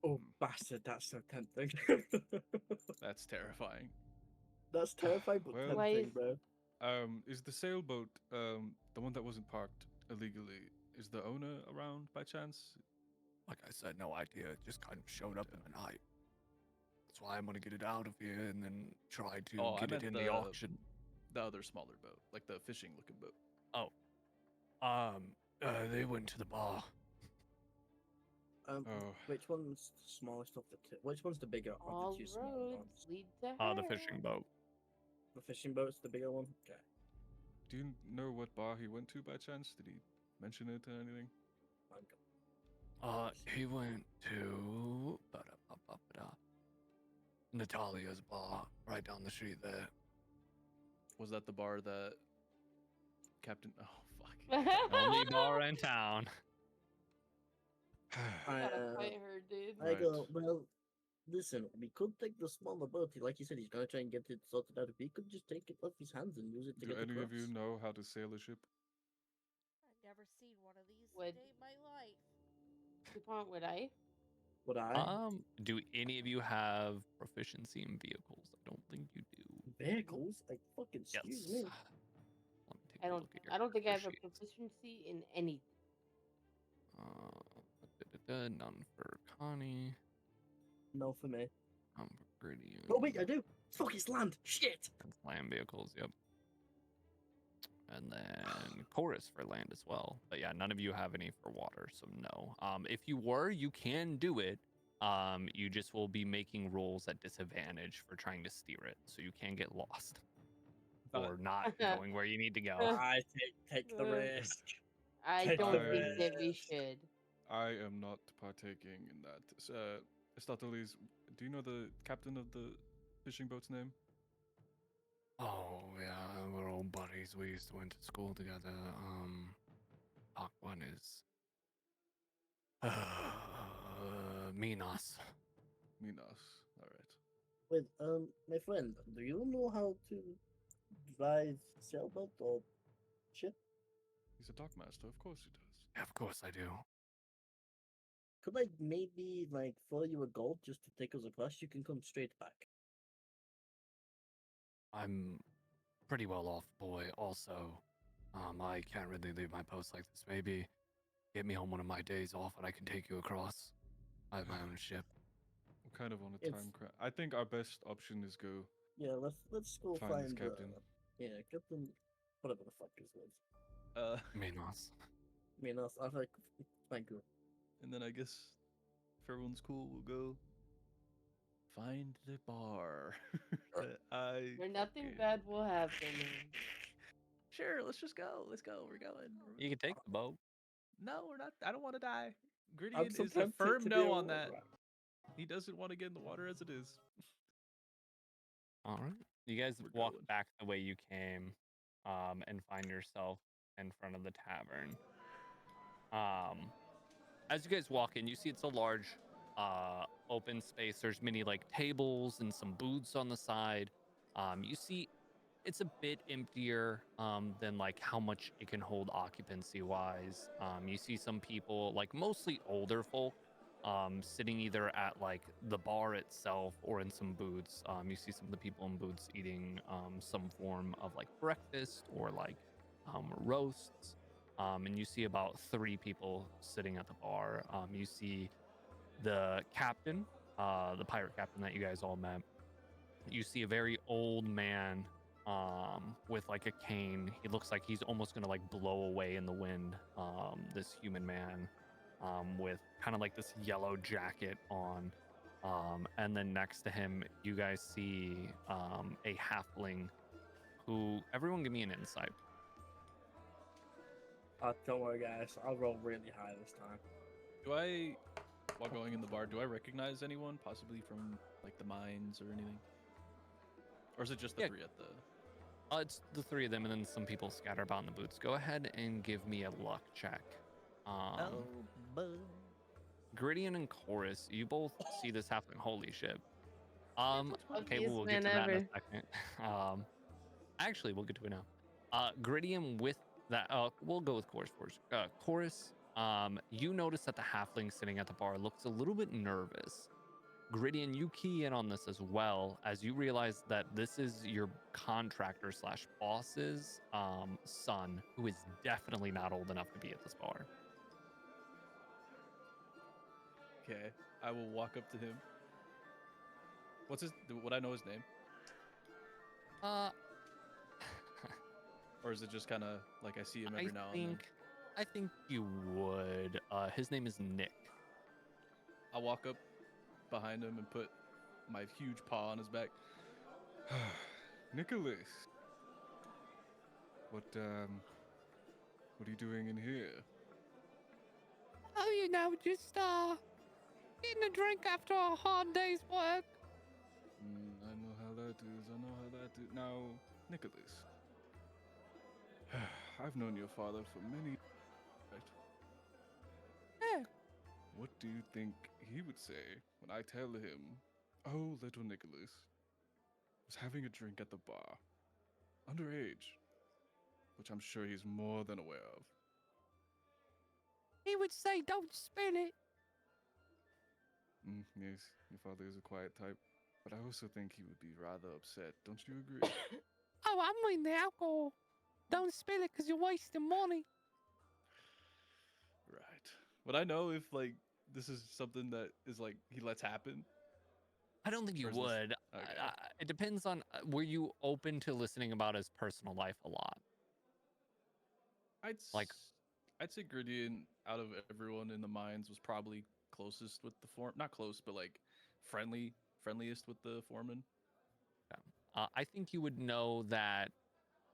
Oh, bastard, that's so tempting. That's terrifying. That's terrifying, but Well- Why tempting, is- bro. Is the sailboat, the one that wasn't parked illegally, is the owner around by chance? Like I said, no idea. It just kind of showed up in the night. That's why I'm gonna get it out of here and then try to Oh, I get it meant in the auction. The other smaller boat, like the fishing looking boat. They went to the bar. Um, Oh. Which one's the smallest of the two? Which one's the bigger of All the two smaller roads ones? lead to hell. The fishing boat. The fishing boat's the bigger one? Okay. Do you know what bar he went to by chance? Did he mention it or anything? He went to Natalia's bar right down the street there. Was that the bar that Captain? Oh fuck. Only bar in town. I, Gotta fight her, dude. I go, well, listen, we could take the smaller boat. Like you said, he's gonna try and get it sorted out. We could just take it off his hands and use it to Do get any of you across. know how to sail a ship? I've never seen one of these Would- day in my life. DuPont, would I? Would I? Do any of you have proficiency in vehicles? I don't think you do. Vehicles? Like, fucking excuse me. Let me take I a don't. look at your I don't think I have a character sheet. proficiency in anything. None for Connie. No for me. None for Griddian. Oh, wait, I do! Fuck, it's land! Shit! Land vehicles, yep. and then chorus for land as well. But yeah, none of you have any for water, so no. If you were, you can do it. You just will be making rolls at disadvantage for trying to steer it, so you can get lost or not going where you need to go. I take the risk. I Take don't the think that we risk. should. I am not partaking in that. Estatolis, do you know the captain of the fishing boat's name? Oh yeah, we're old buddies. We used to went to school together. Fuck, what is? Minos. Minos. All right. Wait, my friend, do you know how to drive sailboat or ship? He's a dockmaster, of course he does. Yeah, of course I do. Could I maybe like throw you a gold just to take us across? You can come straight back. I'm pretty well off, boy. Also, I can't really leave my post like this. Maybe get me on one of my days off, and I can take you across. I have my own ship. We're kind of on a It's- time crunch. I think our best option is go Yeah, let's go find this find captain. yeah, Captain, whatever the fuck his name. Minos. Minos. I was like, thank you. And then I guess if everyone's cool, we'll go find the bar. that I Where nothing fucking- bad will happen. Sure, let's just go. Let's go. We're going. You can take the boat. No, we're not. I don't want to die. I'm Grittian so is a tempted firm to no do- on that. He doesn't want to get in the water as it is. All right. You guys We're walk going. back the way you came, and find yourself in front of the tavern. As you guys walk in, you see it's a large, open space. There's many like tables and some booths on the side. You see it's a bit emptier than like how much it can hold occupancy wise. You see some people, like mostly older folk, sitting either at like the bar itself or in some booths. You see some of the people in booths eating some form of like breakfast or like roasts. And you see about 3 people sitting at the bar. You see the captain, the pirate captain that you guys all met. You see a very old man with like a cane. He looks like he's almost gonna like blow away in the wind. This human man with kind of like this yellow jacket on. And then next to him, you guys see a halfling who, everyone give me an insight. Don't worry, guys. I'll roll really high this time. Do I, while going in the bar, do I recognize anyone, possibly from like the mines or anything? Or is it just the Yeah. 3 at the? It's the 3 of them, and then some people scatter about in the booths. Go ahead and give me a luck check. Grittian and Chorus, you both see this happening. Holy shit. Okay, we'll get to that in a second. Actually, we'll get to it now. Grittian with that. We'll go with Chorus first. Chorus, you notice that the halfling sitting at the bar looks a little bit nervous. Grittian, you key in on this as well as you realize that this is your contractor slash boss's son, who is definitely not old enough to be at this bar. Okay, I will walk up to him. What's his? Would I know his name? Or is it just kind of like I see him every now and then? I think you would. His name is Nick. I'll walk up behind him and put my huge paw on his back. Nicholas. What are you doing in here? Oh, you know, just getting a drink after a hard day's work. I know how that is. Now, Nicholas. I've known your father for many. Right? Yeah. What do you think he would say when I tell him, oh, little Nicholas was having a drink at the bar, underage, which I'm sure he's more than aware of. He would say, don't spill it. Yes, your father is a quiet type, but I also think he would be rather upset. Don't you agree? Oh, I mean the alcohol. Don't spill it because you're wasting money. Right. Would I know if like this is something that is like he lets happen? I don't think you Or is this- would. Okay. It depends on, were you open to listening about his personal life a lot? Like- I'd say Griddian out of everyone in the mines was probably closest with the form. Not close, but like friendliest with the foreman. I think you would know that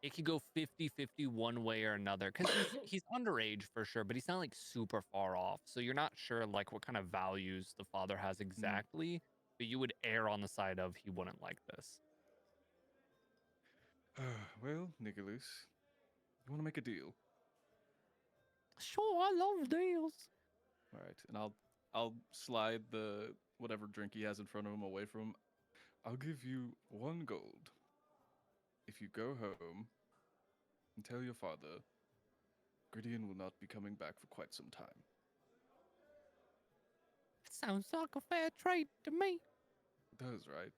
it could go 50-50 one way or another because he's underage for sure, but he's not like super far off. So you're not sure like what kind of values the father has exactly, but you would err on the side of he wouldn't like this. Well, Nicholas, you want to make a deal? Sure, I love deals. All right, and I'll slide the whatever drink he has in front of him away from him. I'll give you 1 gold if you go home and tell your father Griddian will not be coming back for quite some time. Sounds like a fair trade to me. It does, right?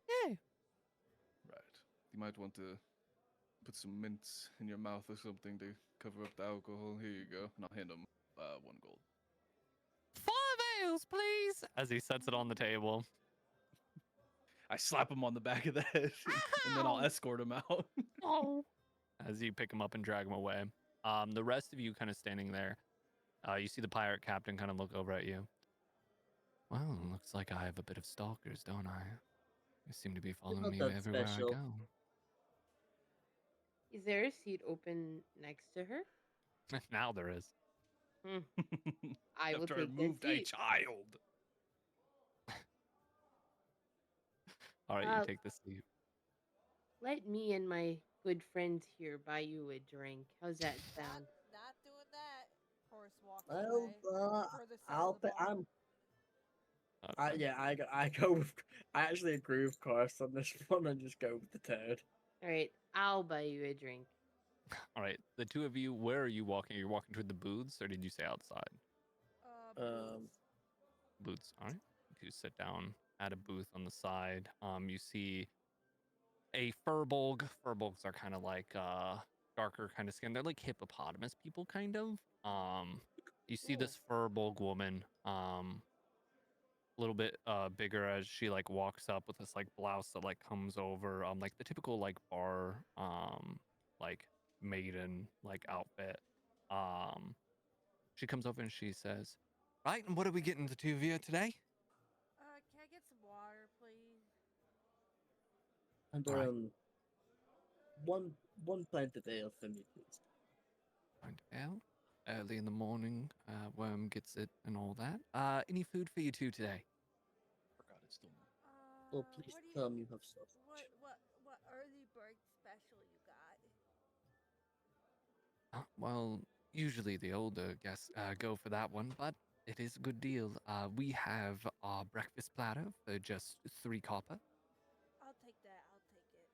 Yeah. Right. You might want to put some mints in your mouth or something to cover up the alcohol. Here you go. And I'll hand him 1 gold. 5 ales, please. As he sets it on the table. I slap him on the back of the head, and then I'll Ow! escort him out. Oh. As you pick him up and drag him away. The rest of you kind of standing there, you see the pirate captain kind of look over at you. Well, looks like I have a bit of stalkers, don't I? They seem to be following not me that everywhere special. I go. Is there a seat open next to her? Now there is. I will After I take that removed a seat. child. All right, Uh, you take the seat. Let me and my good friends here buy you a drink. How's that Not, sound? not doing that. Horse walks Well, away. Further side I'll of the pay. bar. Yeah, I go with. I actually agree with Chorus on this one and just go with the turd. All right, I'll buy you a drink. All right, the two of you, where are you walking? Are you walking toward the booths, or did you say outside? Booths. All right. You sit down at a booth on the side. You see a furbolg. Furbolgs are kind of like darker kind of skin. They're like hippopotamus people, kind of. You see this furbolg woman, a little bit bigger as she like walks up with this like blouse that like comes over, like the typical like bar, like maiden like outfit. She comes over and she says, "Right, and what are we getting the two of you today?" Can I get some water, please? And All right. one pint of ale for me, please. Pint of ale. Early in the morning, Worm gets it and all that. Any food for you two today? Forgot it's still. Oh, please what do you- tell me you have sausage. What early bird special you got? Well, usually the older guests go for that one, but it is a good deal. We have our breakfast platter for just 3 copper. I'll take that. I'll take it.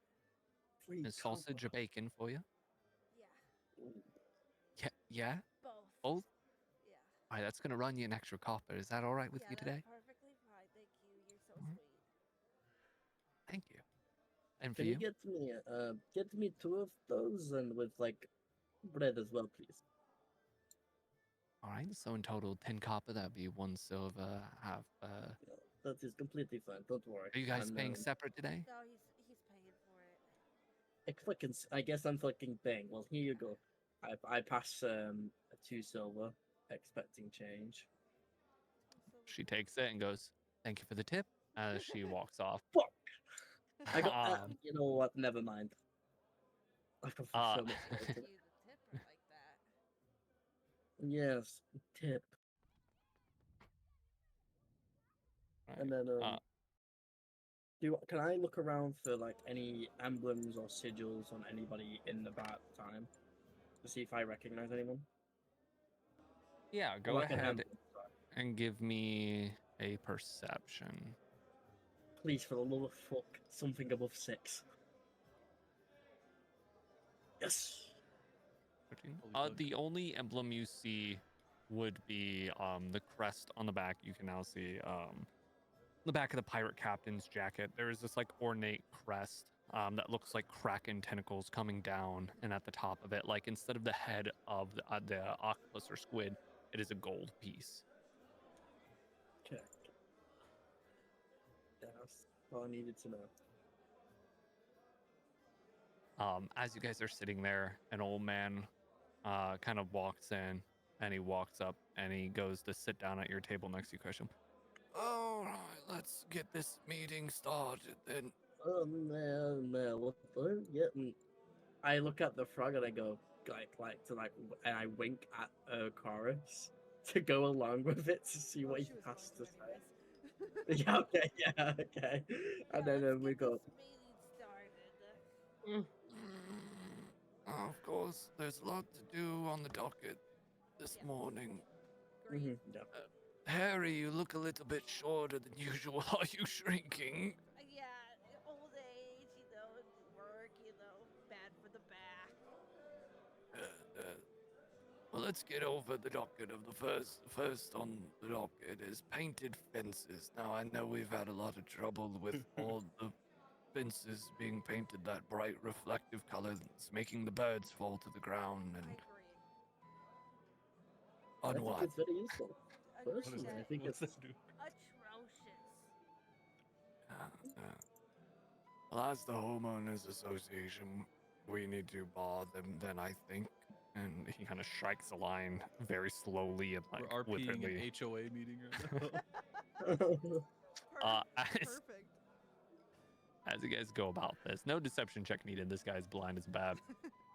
Free A sausage or bacon for you. Yeah. Yeah? Both. Both? Yeah. All right, that's going to run you an extra copper. Is that all right with Yeah, you that's today? perfectly fine. Thank you. You're so Mhm. sweet. Thank you. And for Can you? you get me 2 of those and with like bread as well, please? All right, so in total, 10 copper. That'd be 1 silver, half. Yeah, that is completely fine. Don't worry. Are you guys And, paying separate today? No, he's paying for it. I guess I'm fucking paying. Well, here you go. I pass a 2 silver, expecting change. She takes it and goes, "Thank you for the tip," as she walks off. Fuck! I got. Um, You know what? Never mind. I've got so much more to You it. the tipper like that. Yes, tip. And then can I look around for like any emblems or sigils on anybody in the bar at the time to see if I recognize anyone? Yeah, Or go like an ahead emblem, sorry. and give me a perception. Please, for the love of fuck, something above 6. Yes. 13. Holy fuck. The only emblem you see would be the crest on the back. You can now see the back of the pirate captain's jacket. There is this like ornate crest that looks like kraken tentacles coming down, and at the top of it, like instead of the head of the octopus or squid, it is a gold piece. Okay. That's all I needed to know. As you guys are sitting there, an old man kind of walks in, and he walks up and he goes to sit down at your table next to you, Christian. All right, let's get this meeting started then. Oh man, what the? Yeah. I look at the frog and I go and I wink at chorus to go along with it to see what he she was has to going say. anyways. Yeah, okay, yeah, okay. And then let's we get go. this meeting started. Of course, there's a lot to do on the docket this morning. Yeah. Harry, you look a little bit shorter than usual. Are you shrinking? Yeah, old age, work, bad for the back. Well, let's get over the docket of the first on the docket is painted fences. Now, I know we've had a lot of trouble with all the fences being painted that bright reflective color that's making the birds fall to the ground and I on think what? it's very useful. Personally, I think What's it's that do? Atrocious. Well, as the homeowners association, we need to bar them then, I think. And he kind of strikes a line very slowly and like We're RPing an literally. HOA meeting right now. Perfect. As you guys go about this, no deception check needed. This guy's blind as bad.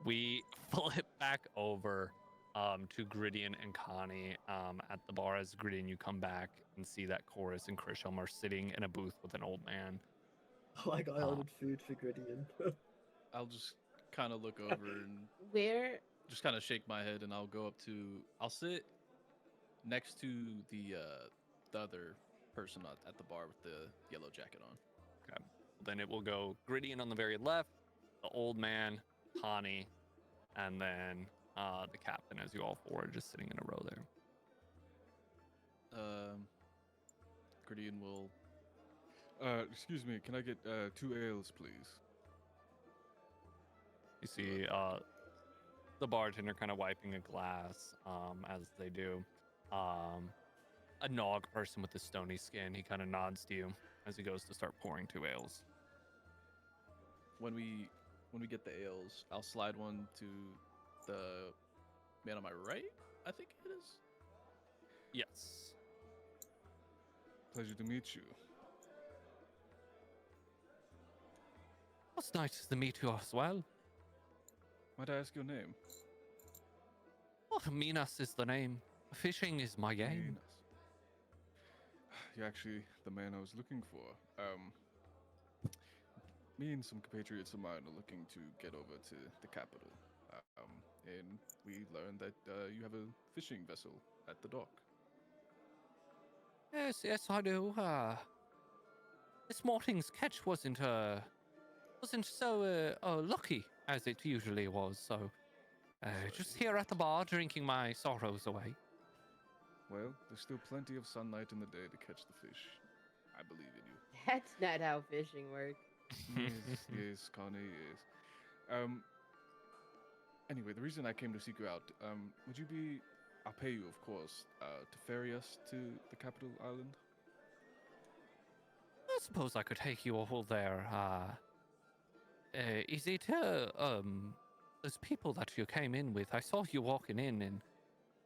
We flip back over to Griddian and Connie at the bar. As Griddian, you come back and see that Chorus and Krisham are sitting in a booth with an old man. Oh my god, I ordered food for Griddian. I'll just kind of look over and Where? just kind of shake my head, and I'll sit next to the other person at the bar with the yellow jacket on. Okay. Then it will go Griddian on the very left, the old man, Connie, and then the captain as you all four are just sitting in a row there. Griddian will. Excuse me, can I get 2 ales, please? You see the bartender kind of wiping a glass as they do. A Nog person with the stony skin, he kind of nods to you as he goes to start pouring 2 ales. When we get the ales, I'll slide one to the man on my right. I think it is. Yes. Pleasure to meet you. It's nice to meet you as well. Might I ask your name? Oh, Minas is the name. Fishing is my game. Minas. You're actually the man I was looking for. Me and some compatriots of mine are looking to get over to the capital. And we learned that you have a fishing vessel at the dock. Yes, I do. This morning's catch wasn't so lucky as it usually was. So, just here at the bar, drinking my sorrows away. Well, there's still plenty of sunlight in the day to catch the fish. I believe in you. That's not how fishing works. Yes, Connie, yes. Anyway, the reason I came to seek you out, would you be... I'll pay you, of course, to ferry us to the capital island? I suppose I could take you all there. Is it those people that you came in with? I saw you walking in, and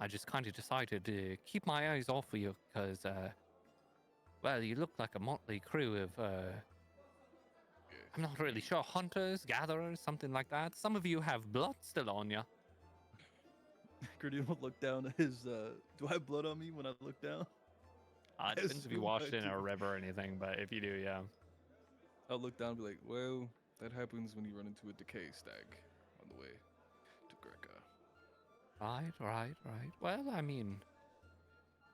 I just kind of decided to keep my eyes off of you because, well, you look like a motley crew of, I'm not really sure, hunters, gatherers, something like that. Some of you have blood still on you. Griddian will look down at his. Do I have blood on me when I look down? It depends if you assume washed I in a do. river or anything, but if you do, yeah. I'll look down and be like, well, that happens when you run into a decay stag on the way to Greca. Right. Well, I mean,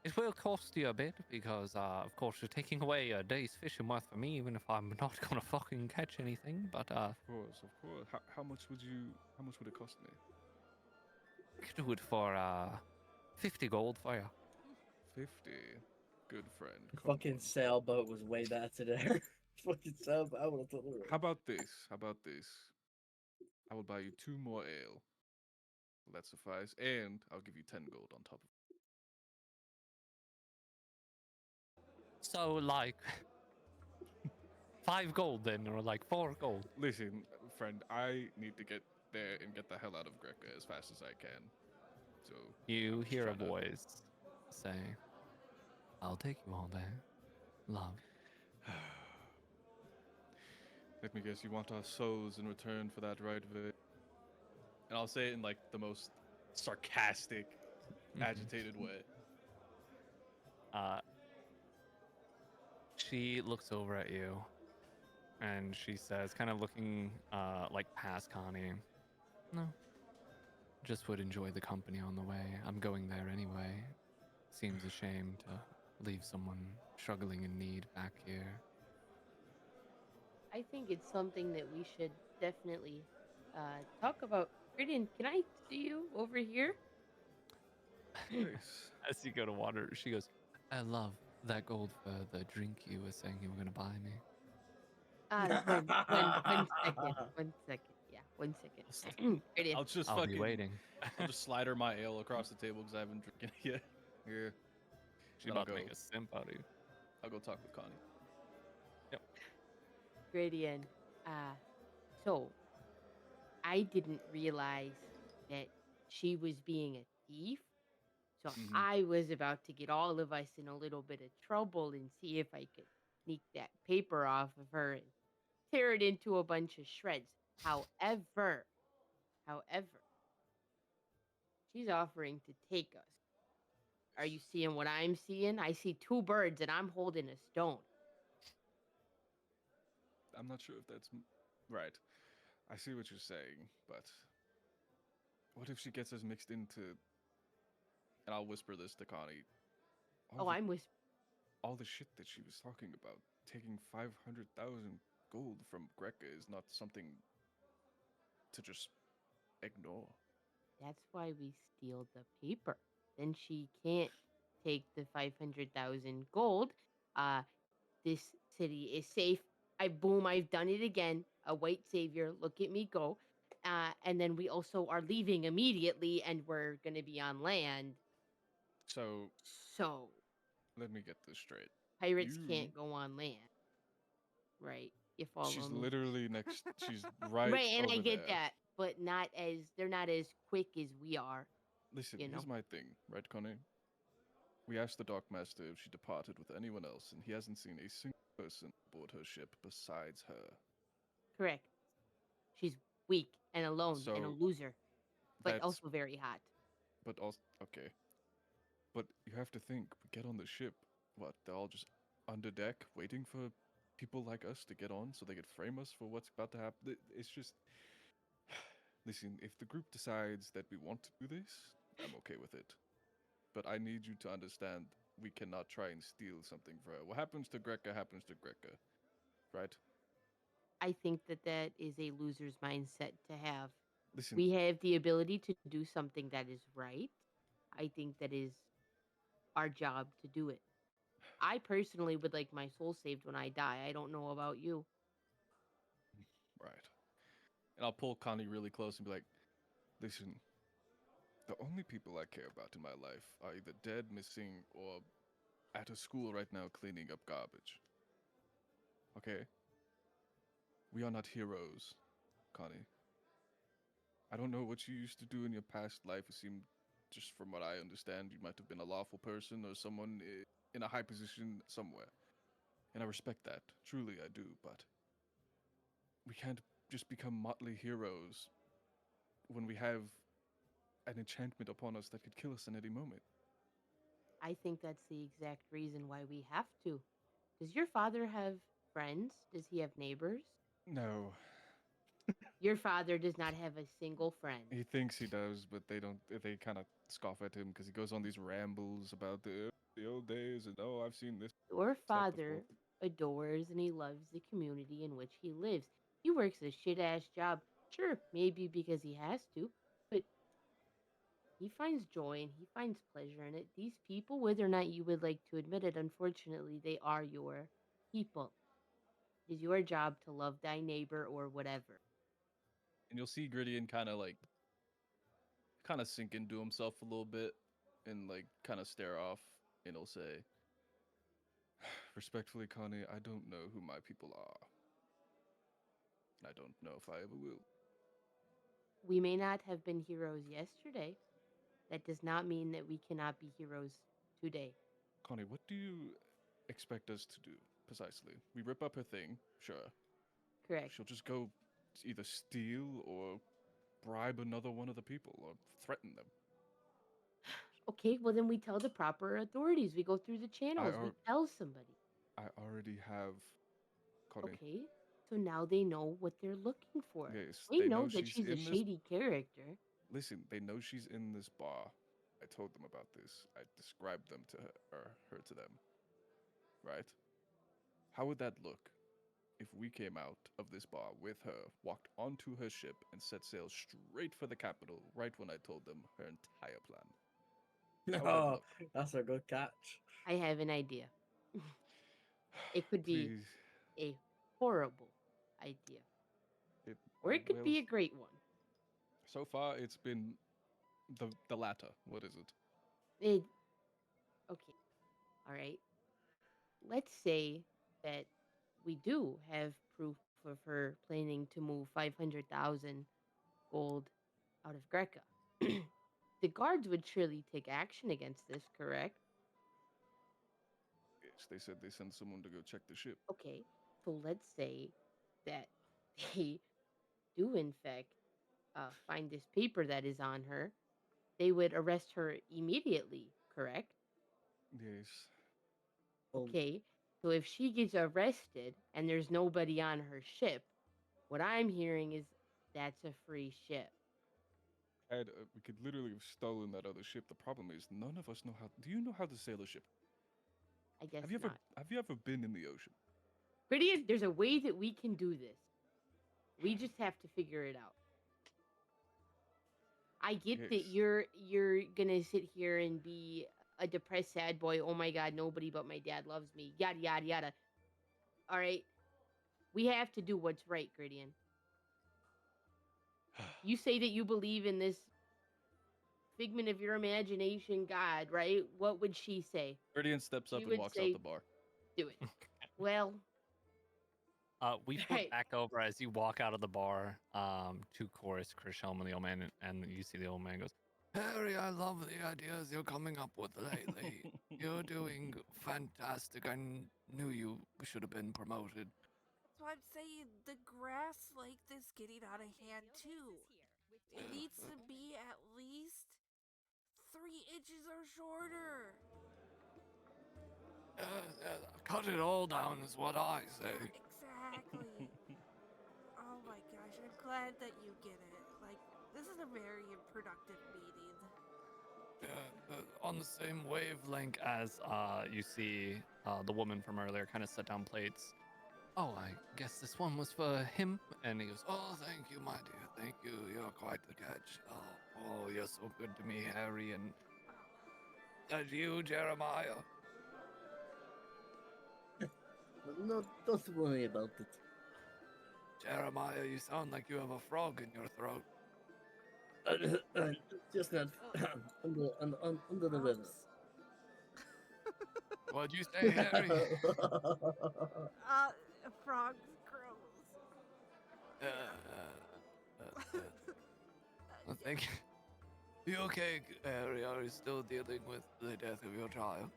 it will cost you a bit because, of course, you're taking away a day's fishing worth for me, even if I'm not gonna fucking catch anything. But Of course. How much would it cost me? I could do it for 50 gold for you. 50. Good friend. Come Fucking on. sailboat was way better today. Fucking sailboat. I would have thought How about this? I will buy you 2 more ale. Will that suffice? And I'll give you 10 gold on top of it. So, like, 5 gold then, or like 4 gold. Listen, friend, I need to get there and get the hell out of Greca as fast as I can. So You I'm just hear a trying to- voice say, "I'll take you all there, love." Let me guess, you want our souls in return for that, right, Vic? And I'll say it in like the most sarcastic, agitated way. Uh, she looks over at you and she says, kind of looking like past Connie, "No, just would enjoy the company on the way. I'm going there anyway. Seems a shame to leave someone struggling in need back here." I think it's something that we should definitely talk about. Gridin, can I see you over here? Nice. As you go to water, she goes, "I love that gold for the drink you were saying you were going to buy me." One second. 1 second. Yeah, 1 second. Gridin. I'll just I'll be fucking waiting. I'll just slide her my ale across the table because I haven't drinking it yet. Yeah. She's Then I'll about to go. make a simp out of you. I'll go talk with Connie. Gradient. So I didn't realize that she was being a thief. So Mhm. I was about to get all of us in a little bit of trouble and see if I could sneak that paper off of her and tear it into a bunch of shreds. However, she's offering to take us. Are you seeing what I'm seeing? I see two birds and I'm holding a stone. I'm not sure if that's right. I see what you're saying, but what if she gets us mixed into? And I'll whisper this to Connie. All Oh, the, I'm whispering. all the shit that she was talking about. Taking 500,000 gold from Greca is not something to just ignore. That's why we steal the paper. Then she can't take the 500,000 gold. This city is safe. I've done it again. A white savior, look at me go. And then we also are leaving immediately and we're going to be on land. So So let me get this straight. pirates You- can't go on land. Right. You follow She's me? literally next. She's right. Right, and I over get there. that, but they're not as quick as we are. Listen, you here's know. my thing, right, Connie? We asked the Dockmaster if she departed with anyone else, and he hasn't seen a single person aboard her ship besides her. Correct. She's weak and alone and a So, loser, but that's- also very hot. But also, okay. But you have to think, we get on the ship, what, they're all just under deck waiting for people like us to get on so they could frame us for what's about to happen? It's just. Listen, if the group decides that we want to do this, I'm okay with it. But I need you to understand we cannot try and steal something for her. What happens to Greca happens to Greca, right? I think that is a loser's mindset to have. Listen, We have the ability to do something that is right. I think that is our job to do it. I personally would like my soul saved when I die. I don't know about you. right. And I'll pull Connie really close and be like, Listen, the only people I care about in my life are either dead, missing, or at a school right now cleaning up garbage. Okay? We are not heroes, Connie. I don't know what you used to do in your past life. It seemed, just from what I understand, you might have been a lawful person or someone in a high position somewhere. And I respect that. Truly, I do. But we can't just become motley heroes when we have an enchantment upon us that could kill us in any moment. I think that's the exact reason why we have to. Does your father have friends? Does he have neighbors? No, Your father does not have a single friend. he thinks he does, but they don't. They kind of scoff at him because he goes on these rambles about the old days and oh, I've seen this. Your that before. father adores and he loves the community in which he lives. He works a shit ass job. Sure, maybe because he has to, but he finds joy and he finds pleasure in it. These people, whether or not you would like to admit it, unfortunately, they are your people. It is your job to love thy neighbor or whatever. and you'll see Griddian kind of sink into himself a little bit and like kind of stare off, and he'll say, Respectfully, Connie, I don't know who my people are. I don't know if I ever will. we may not have been heroes yesterday. That does not mean that we cannot be heroes today. Connie, what do you expect us to do precisely? We rip up her thing, sure. Correct. She'll just go either steal or bribe another one of the people or threaten them. Okay, well then we tell the proper authorities. We go through the channels. We tell somebody. I already have Connie. Okay, so now they know what they're looking for. Yes, They know know that she's a in this. shady character. Listen, they know she's in this bar. I told them about this. I described them to her, or her to them. Right? How would that look if we came out of this bar with her, walked onto her ship, and set sail straight for the capital right when I told them her entire plan? How would it Oh, look? that's a good catch. I have an idea. It could be Please. a horrible idea, It, or it could well, be a great one. So far, it's been the latter. What is it? Okay, all right. Let's say that we do have proof of her planning to move 500,000 gold out of Greca. The guards would surely take action against this, correct? Yes, they said they sent someone to go check the ship. Okay, so let's say that they do, in fact, find this paper that is on her. They would arrest her immediately, correct? Yes. Okay, so if she gets arrested and there's nobody on her ship, what I'm hearing is that's a free ship. Ed, we could literally have stolen that other ship. The problem is, none of us know how. Do you know how to sail a ship? I guess Have you not. ever been in the ocean? There's a way that we can do this. We just have to figure it out. I get that Yes. you're gonna sit here and be a depressed sad boy. Oh my god, nobody but my dad loves me. Yada yada yada. All right, we have to do what's right, Gridian. You say that you believe in this figment of your imagination god, right? What would she say? Guardian steps She up and would walks say, out the bar. do it. Well, We flip Right. back over as you walk out of the bar to Chorus, Chris Helm, and the old man, and you see the old man goes, Harry, I love the ideas you're coming up with lately. You're doing fantastic. I knew you should have been promoted. That's why I'm saying the grass like this getting out of hand too. It needs to be at least 3 inches or shorter. Cut it all down is what I say. Exactly. Oh my gosh, I'm glad that you get it. Like, this is a very productive meeting. on the same wavelength as you see the woman from earlier kind of set down plates. Oh, I guess this one was for him. And he goes, Oh, thank you, my dear. Thank you. You're quite the catch. Oh, you're so good to me, Harry. And that you, Jeremiah. No, don't worry about it. Jeremiah, you sound like you have a frog in your throat. Just not under the weather. What'd you say, Harry? Frogs gross. Thank you. You okay, Harry? Are you still dealing with the death of your child?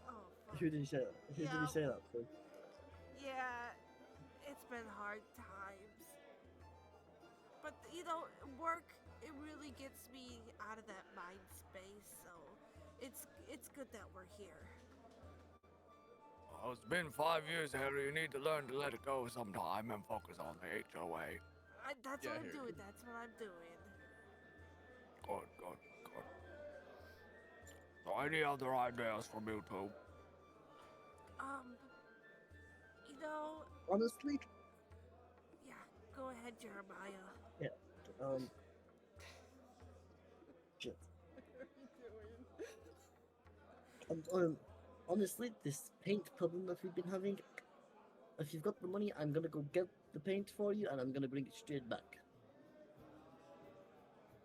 Oh, fuck. Who did you say that? Who did you say that for? Yeah, it's been hard times. But, you know, work, it really gets me out of that mind space, so it's good that we're here. Well, it's been 5 years, Harry. You need to learn to let it go sometime and focus on the HOA. That's Yeah, what I'm here. doing, that's what I'm doing. Good. So any other ideas from you two? You know, Honestly, yeah, go ahead, Jeremiah. Shit. Honestly, this paint problem that we've been having. If you've got the money, I'm gonna go get the paint for you, and I'm gonna bring it straight back.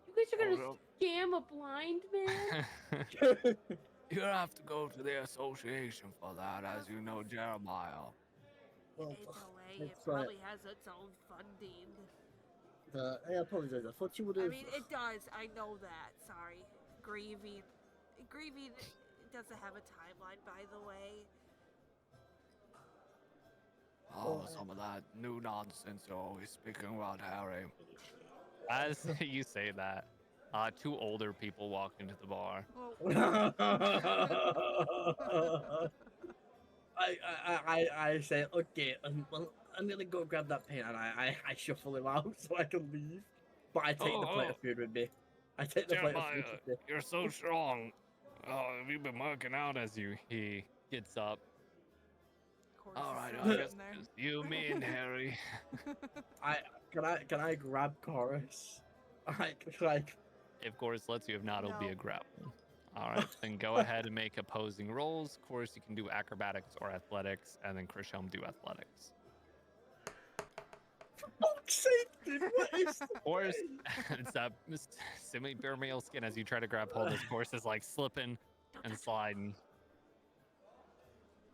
you guys are gonna no. scam a blind man? You're gonna have to go to the association for that, as you know, Jeremiah. Well, HOA, it that's why probably has its own funding. I apologize. I thought you would I have. mean, it does. I know that. Sorry. Grieving. Grieving doesn't have a timeline, by the way. Oh, some of that new nonsense you're always speaking about, Harry. As you say that, two older people walk into the bar. I say, okay, well, I'm gonna go grab that pen and I shuffle him out so I can leave. But I take the plate of food with me. I take the plate of food Jeremiah, with me. you're so strong. Oh, have you been working out? As he gets up. All right, still I sitting guess there. just you, me, and Harry. Can I grab Chorus? Like If Chorus lets you, if not, it'll be No. a grapple. All right, then go ahead and make opposing rolls. Of course, you can do acrobatics or athletics, and then Chris Helm do athletics. fuck's sake, dude, what is the Course, play? it's that semi-bare male skin as you try to grab hold. This course is like slipping and sliding.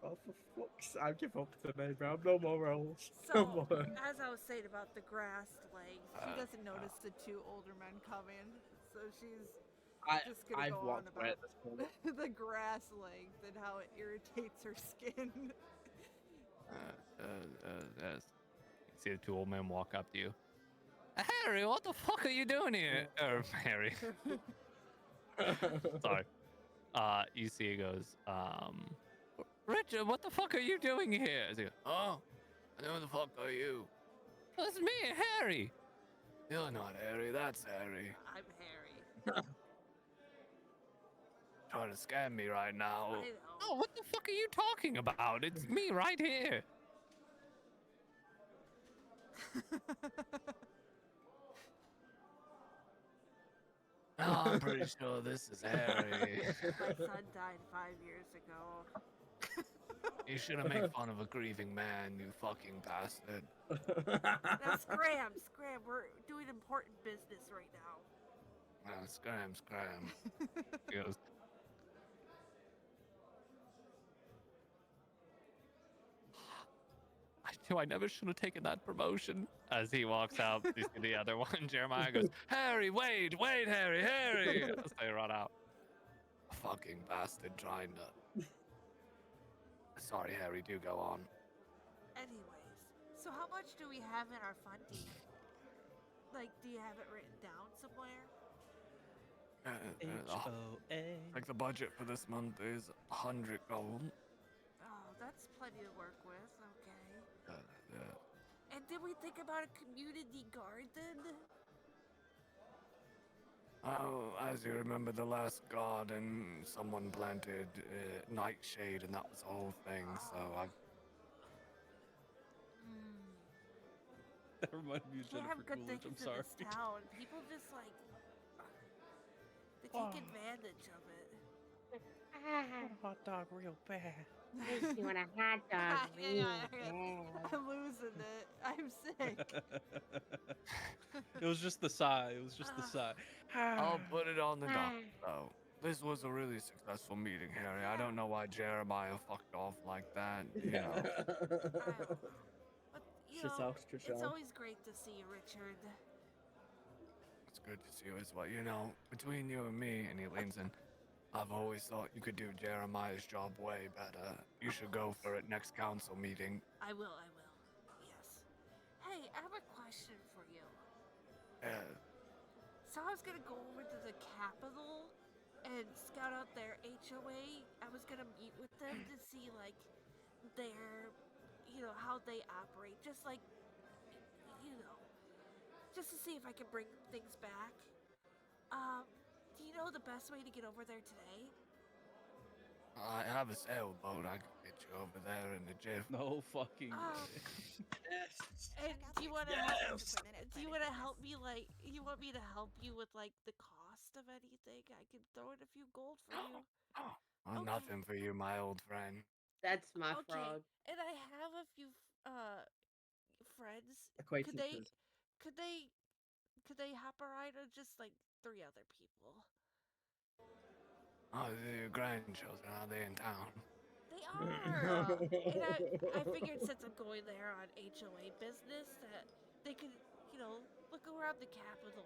Oh, for fuck's sake, I give up today, bro. No more rolls. No So, more. as I was saying about the grassed legs, She doesn't notice the two older men coming, so she's just gonna I've go on walked away about at this point. the grass legs and how it irritates her skin. Yes. You see the two old men walk up to you. Harry, what the fuck are you doing here? Or Harry. Sorry. You see he goes, Richard, what the fuck are you doing here? He goes, Oh, and who the fuck are you? That's me, Harry. You're not Harry, that's Harry. I'm Harry. Trying to scam me right now. I know. Oh, what the fuck are you talking about? It's me right here. Oh, I'm pretty sure this is Harry. My son died 5 years ago. You shouldn't make fun of a grieving man, you fucking bastard. Now, Scram, we're doing important business right now. Scram. He goes, I knew I never should have taken that promotion. As he walks out, you see the other one, Jeremiah goes, Harry, wait, Harry. As they run out. Fucking bastard trying to. Sorry, Harry, do go on. Anyways, so how much do we have in our funding? Like, do you have it written down somewhere? Like the budget for this month is 100 gold. Oh, that's plenty to work with, okay. Yeah. And did we think about a community garden? Oh, as you remember the last garden, someone planted nightshade and that was the whole thing, so I... That reminded me of Can't have Jennifer good Coolidge. things I'm sorry. in this town. People just like they take advantage of it. Hot dog real bad. Makes me want a hot dog. I'm losing it. I'm sick. It was just the sigh. It was just the sigh. I'll put it on the dock, though. This was a really successful meeting, Harry. I don't know why Jeremiah fucked off like that, you know. But you Shit know, sucks, it's Trishelle. always great to see you, Richard. It's good to see you as well. You know, between you and me, and he leans in, I've always thought you could do Jeremiah's job way better. You should go for it next council meeting. I will. Yes. Hey, I have a question for you. So I was gonna go over to the Capitol and scout out their HOA. I was gonna meet with them to see like their, how they operate. Just like, just to see if I can bring things back. Do you know the best way to get over there today? I have a sailboat. I can get you over there in a jiff. No fucking. And do you want to help me you want me to help you with like the cost of anything? I can throw in a few gold for you. Oh, nothing for you, my old friend. That's my Okay. frog. And I have a few friends. Acquaintances. Could they hop a ride, or just like 3 other people? Oh, your grandchildren, are they in town? They are. And I figured since I'm going there on HOA business that they could, look around the capital.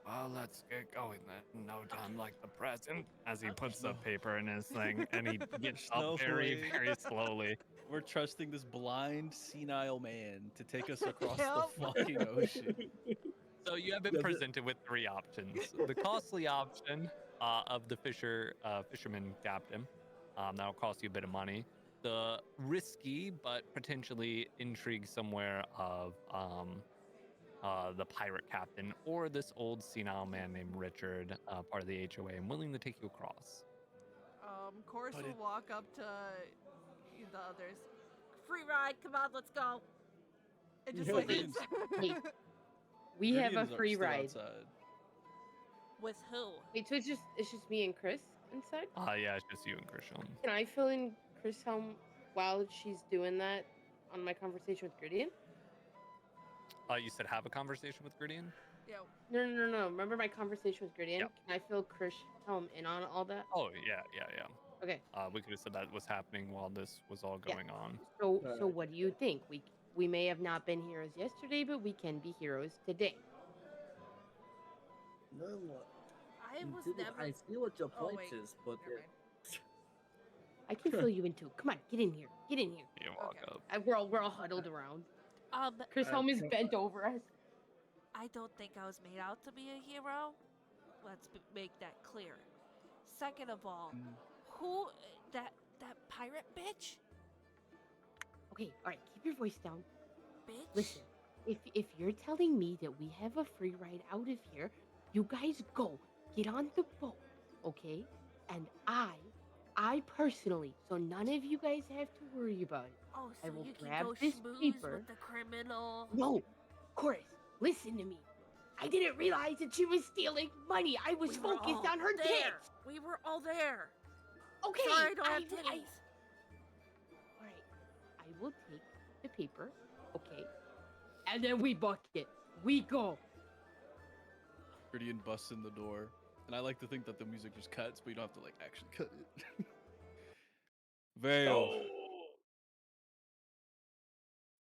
Well, let's get going then. No time like the present. As he puts the paper in his thing and he gets There's no up very, way. very slowly. We're trusting this blind, senile man to take us across Yep. the fucking ocean. So you have been Does it- presented with three options. The costly option of the fisherman captain. That'll cost you a bit of money. The risky but potentially intrigue somewhere of the pirate captain, or this old senile man named Richard, part of the HOA, and willing to take you across. Chorus But will it- walk up to the others Free ride, come on, let's go. and just Yeah, like. Gideon's- Hey, we have a Gideon's free still ride. outside. With who? Wait, so it's just me and Chris inside? Yeah, it's just you and Christian. Can I fill in Chris home while she's doing that on my conversation with Gideon? You said have a conversation with Gridian? Yeah. No. Remember my conversation with Gideon? Yep. Can I fill Chris home in on all that? Oh, yeah. Okay. We could have said that was happening while this was all Yeah. going on. So Alright. what do you think? We may have not been heroes yesterday, but we can be heroes today. Well, I was Dude, never. I see what your Oh, point wait. is, but Never mind. I can fill you in too. Come on, get in here. Get in here. You walk Okay. up. We're all huddled around. Chris Uh, home is so- bent over us. I don't think I was made out to be a hero. Let's make that clear. Second of all, who that pirate bitch? Okay, all right, keep your voice down. Bitch. Listen, if you're telling me that we have a free ride out of here, you guys go get on the boat, okay? And I personally, so none of you guys have to worry about it. Oh, I so will you can grab go this schmooze paper. with the criminal. No, Chorus, listen to me. I didn't realize that she was stealing money. I was We were focused all on her there. tits. We were all there. Okay, Sorry, I don't have I- titties. All right, I will take the paper, okay? And then we book it. We go. Gideon busts in the door, and I like to think that the music just cuts, but you don't have to like actually cut it. Vale.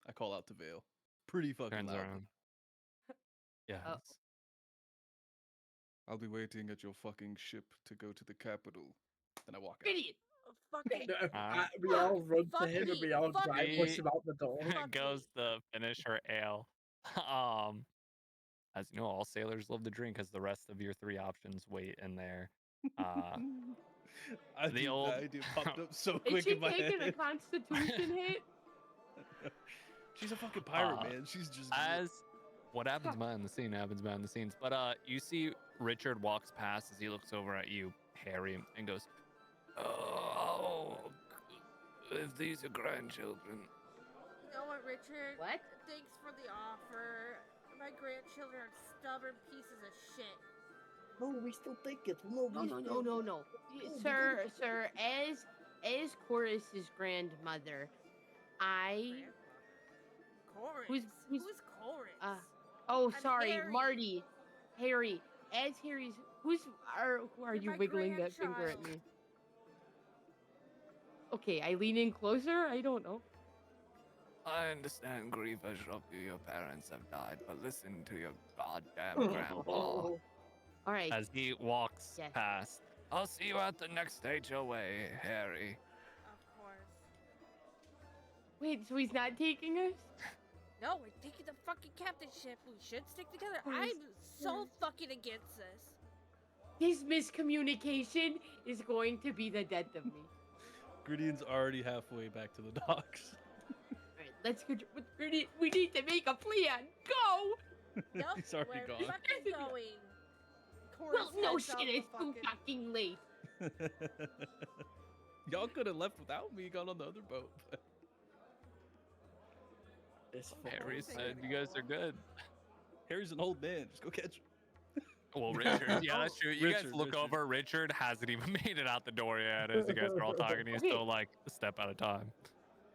I call out to Vale. Pretty fucking Turns loud. around. Yes. I'll be waiting at your fucking ship to go to the capital. Then I walk out. Idiot. Fuck me. We all run to Fuck him and me, we all fuck try and me. push him out the door. Fuck Goes me. to finish her ale. As you know, all sailors love to drink, as the rest of your three options wait in there. I the think old- the idea popped up so Is quick she in my taking a head. constitution hit? She's a fucking pirate, Uh, man. She's just As what happens behind the scene happens behind the scenes. But you see Richard walks past as he looks over at you, Harry, and goes, Oh, if these are grandchildren. You know what, Richard? What? Thanks for the offer. My grandchildren are stubborn pieces of shit. No, we still take it. No, No, we no, still- no, no, no. we Sir, gotta- sir, as Chorus's grandmother, I Chorus. Who's- Who's Chorus? oh I'm sorry, Harry. Marty. Harry. As Harry's who are You're you my wiggling that finger at grandchild. me? Okay, I lean in closer, I don't know. I understand grief has robbed you. Your parents have died, but listen to your goddamn grandpa. Alright. as he walks Yes. past. I'll see you at the next HOA, Harry. Of course. Wait, so he's not taking us? No, we're taking the fucking captainship. We should stick together. Chorus, I'm so Chorus. fucking against this. This miscommunication is going to be the death of me. Gideon's already halfway back to the docks. Alright, let's go. We need to make a plan. Go! Nope, He's already we're gone. fucking going. Chorus Well, no heads out shit, the it's too fucking late. Y'all could have left without me, gone on the other boat. but- It's fucking Harry insane. said, "You guys are good." Harry's an old man. Just go catch him. Well, Richard, yeah, that's true. You guys Richard, look Richard. over. Richard hasn't even made it out the door yet. As you guys are all talking, he's Okay. still like a step at a time.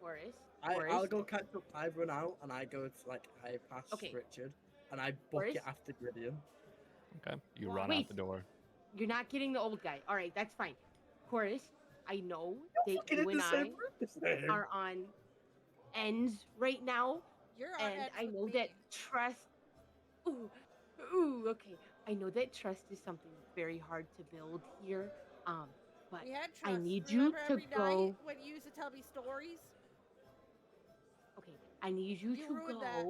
Chorus. I'll Chorus. go catch up. I run out and I go to I pass Okay. Richard and I book Chorus? it after Gideon. Okay, you Well, run wait. out the door. You're not getting the old guy. Alright, that's fine. Chorus, I know that Fucking you in and the I same room as him. are on ends right now, You're on And edge I with know me. that trust. Ooh, okay. I know that trust is something very hard to build here. But We had I trust. need Remember you to every go. night when you used to tell me stories? Okay, I need you, You to ruined go. that.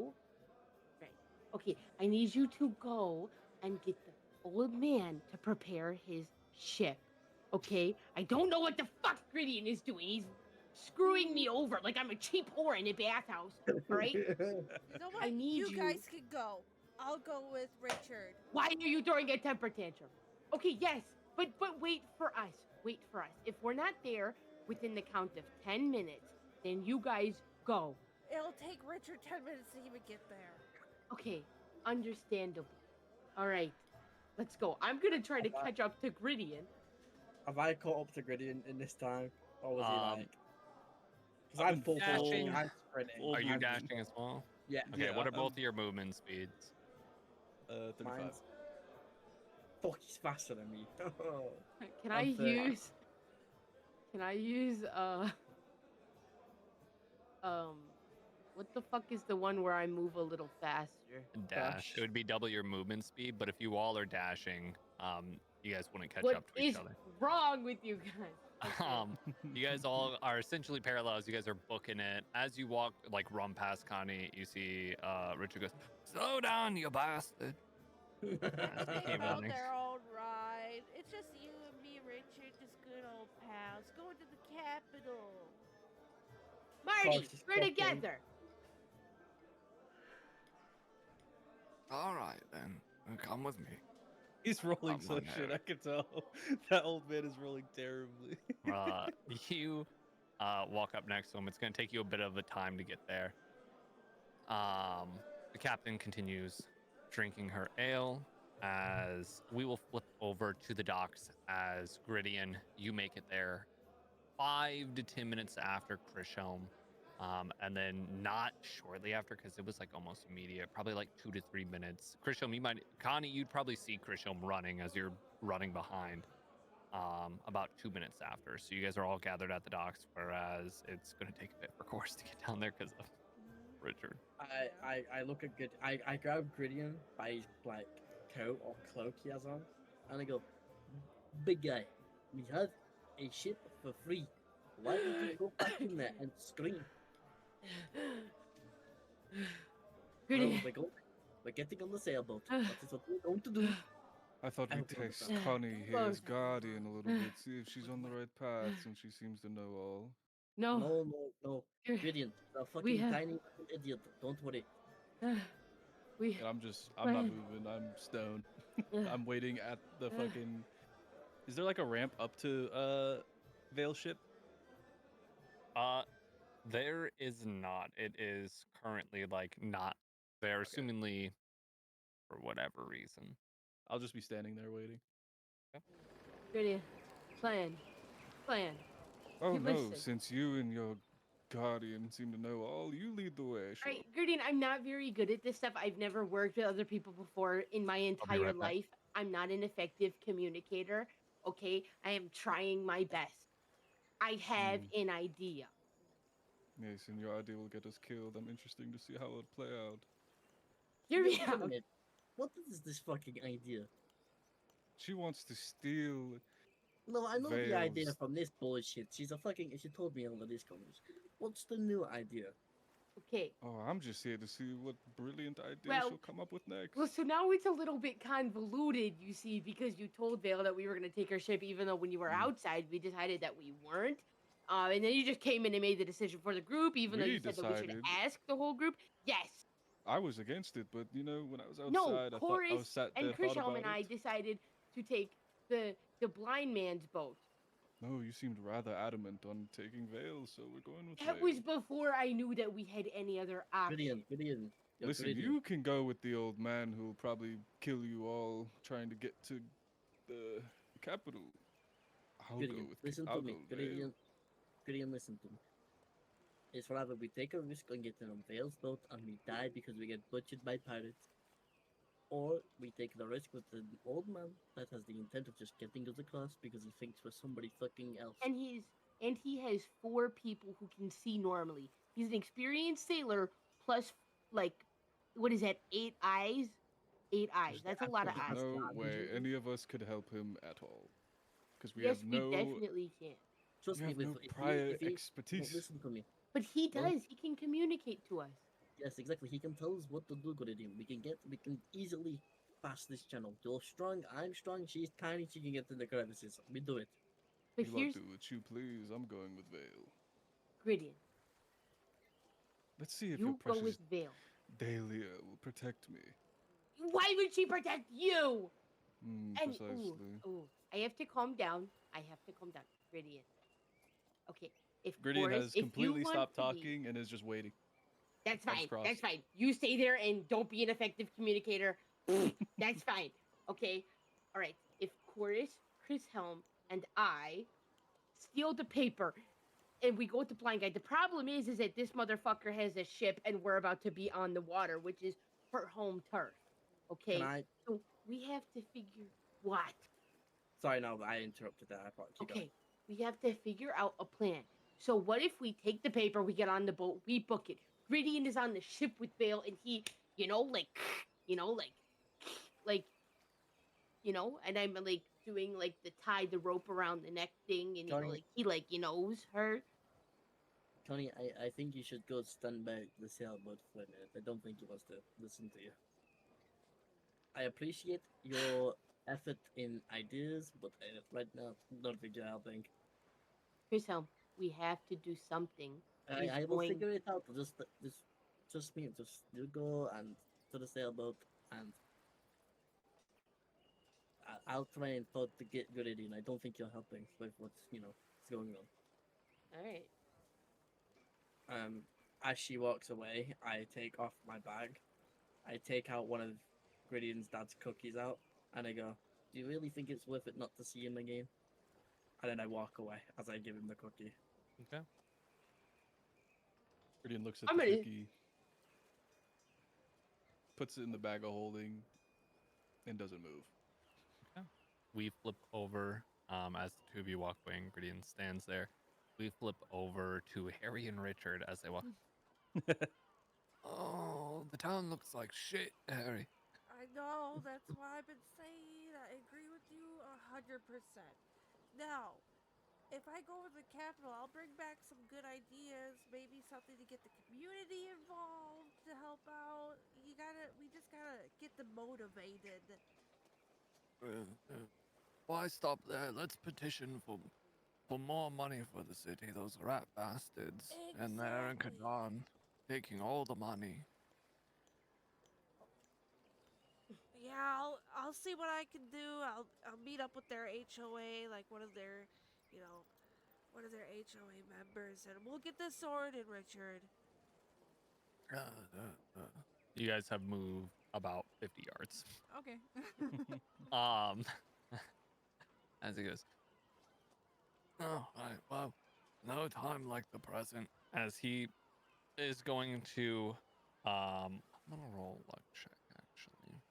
Right. Okay, I need you to go and get the old man to prepare his ship. Okay? I don't know what the fuck Griddian is doing. He's screwing me over like I'm a cheap whore in a bathhouse. All right? You know what? I need you guys can go. I'll go with Richard. Why are you throwing a temper tantrum? Okay, yes, but wait for us. Wait for us. If we're not there within the count of 10 minutes, then you guys go. It'll take Richard 10 minutes to even get there. Okay, understandable. All right, let's go. I'm gonna try to catch up to Griddian. Have I caught up to Griddian in this time? Or was he like... Because I'm I'm full dashing. I'm sprinting. Are you I'm dashing as well? Yeah. Okay, Yeah, what are both I'm- of your movement speeds? 35. Mine's... Fuck, he's faster than me. Can I'm I 30. use? Can I use what the fuck is the one where I move a little faster? Dash. It would be double your movement speed, but if you all are dashing, you guys wouldn't catch What up to each is other. wrong with you guys? Okay. You guys all are essentially parallel as you guys are booking it. As you walk, like run past Connie, you see Richard goes, "Slow down, you bastard." As you keep On running. their own ride. It's just you and me, Richard, just good old pals. Going to the capital. Marty, Cautious we're fucking- together. All right then, come with me. He's rolling Come so on shit, now. I can tell. That old man is rolling terribly. You walk up next to him. It's going to take you a bit of a time to get there. The captain continues drinking her ale as we will flip over to the docks as Griddian, you make it there 5 to 10 minutes after Krishelm. And then not shortly after, because it was like almost immediate, probably like 2 to 3 minutes. Krishelm, Connie, you'd probably see Krishelm running as you're running behind. About 2 minutes after. So you guys are all gathered at the docks, whereas it's going to take a bit for Course to get down there because of Richard. I look at I grab Griddian by his like coat or cloak he has on, and I go, "Big guy, we have a ship for free. Why don't you go back in there and scream?" No, Griddian. we're getting on the sailboat. That is what we're going to do. I thought I we'd hope you test understand. Connie here as Close. guardian a little bit, see if she's on the right path since she seems to know all. No. No, You're- Griddian, you're a we fucking have- tiny little idiot. Don't worry. We. And I'm not moving. I'm stoned. I'm waiting at the fucking. Is there like a ramp up to Vale ship? There is not. It is currently like not there, assumingly for whatever reason. I'll just be standing there waiting. Griddian. Plan. Oh You no, listen. since you and your guardian seem to know all, you lead the way. Sure. Alright, Griddian, I'm not very good at this stuff. I've never worked with other people before in my entire right back. life. I'm not an effective communicator. Okay? I am trying my best. I have an idea. Yes, and your idea will get us killed. I'm interested to see how it'll play out. Hear me Wait a out. minute. What is this fucking idea? She wants to steal. No, I know the idea Vale's- from this bullshit. She's a fucking. She told me all of this comes. What's the new idea? Okay. Oh, I'm just here to see what brilliant idea Well- she'll come up with next. Well, so now it's a little bit convoluted, you see, because you told Vale that we were going to take her ship, even though when you were outside, we decided that we weren't. And then you just came in and made the decision for the group, even though We you said that we should decided. ask the whole group. Yes. I was against it, but you know, when I was outside, No, I thought I Chorus was sat and there, thought Krishelm about and I it. decided to take the blind man's boat. No, you seemed rather adamant on taking Vale, so we're going with That Vale. was before I knew that we had any other option. Griddian. Yo, Listen, Griddian. you can go with the old man who'll probably kill you all trying to get to the capital. I'll go Griddian, with listen I'll to me. go Vale. Griddian, listen to me. It's rather we take a risk on getting on Vale's boat and we die because we get butchered by pirates, or we take the risk with an old man that has the intent of just getting us across because he thinks we're somebody fucking else. And he has 4 people who can see normally. He's an experienced sailor plus like, what is that? 8 eyes? 8 eyes. There's That's a lot of there's eyes. no way any of us could help him at all. Because we Yes, have we no definitely can. Trust we me, have with no if prior he, no, expertise. listen to me. But he Well- does. He can communicate to us. Yes, exactly. He can tell us what to do, Guridian. We can easily pass this channel. You're strong, I'm strong, she's tiny, she can get to the crevices. We do it. But You lot here's do what you please. I'm going with Vale. Griddian. Let's see if your You go precious with Vale. Dahlia will protect me. Why would she protect you? And Precisely. I have to calm down. I have to calm down. Griddian. Okay. If Griddian Chorus, has if you completely want stopped to be- talking and is just waiting. That's Arms fine. crossed. That's fine. You stay there and don't be an effective communicator. That's fine. Okay. All right. If Chorus, Chris Helm, and I steal the paper and we go to Blind Guide, the problem is that this motherfucker has a ship and we're about to be on the water, which is her home turf. Okay. So we have to figure what. Sorry, no, I interrupted that. I apologize. Keep Okay. We have to figure out a plan. So what if we take the paper, we get on the boat, we book it. Griddian is on the ship with Vale, and he, and I'm like doing like the tie the rope around the neck thing, and Johnny- he knows her. Tony, I think you should go stand by the sailboat for a minute. I don't think he wants to listen to you. I appreciate your effort in ideas, but right now, don't think you're helping. Chris Helm, we have to do something. I will figure it out. Just me. Just you go and to the sailboat, and I'll try and talk to get good in. I don't think you're helping with what's going on. All right. As she walks away, I take off my bag. I take out one of Griddian's dad's cookies out, and I go, "Do you really think it's worth it not to see him again?" And then I walk away as I give him the cookie. Okay. Griddian looks at I'm the gonna- cookie, puts it in the bag of holding, and doesn't move. We flip over as the two of you walk away and Griddian stands there. We flip over to Harry and Richard as they walk. Oh, the town looks like shit, Harry. I know, that's why I've been saying. I agree with you 100%. Now, if I go to the capital, I'll bring back some good ideas, maybe something to get the community involved to help out. We just gotta get them motivated. Why stop there? Let's petition for more money for the city. Those rat bastards. And they're in Exactly. Kadan taking all the money. Yeah, I'll see what I can do. I'll meet up with their HOA, like one of their HOA members, and we'll get this sorted, Richard. You guys have moved about 50 yards. Okay. As he goes, Oh, right. Well, no time like the present. as he is going to, I'm gonna roll luck check actually.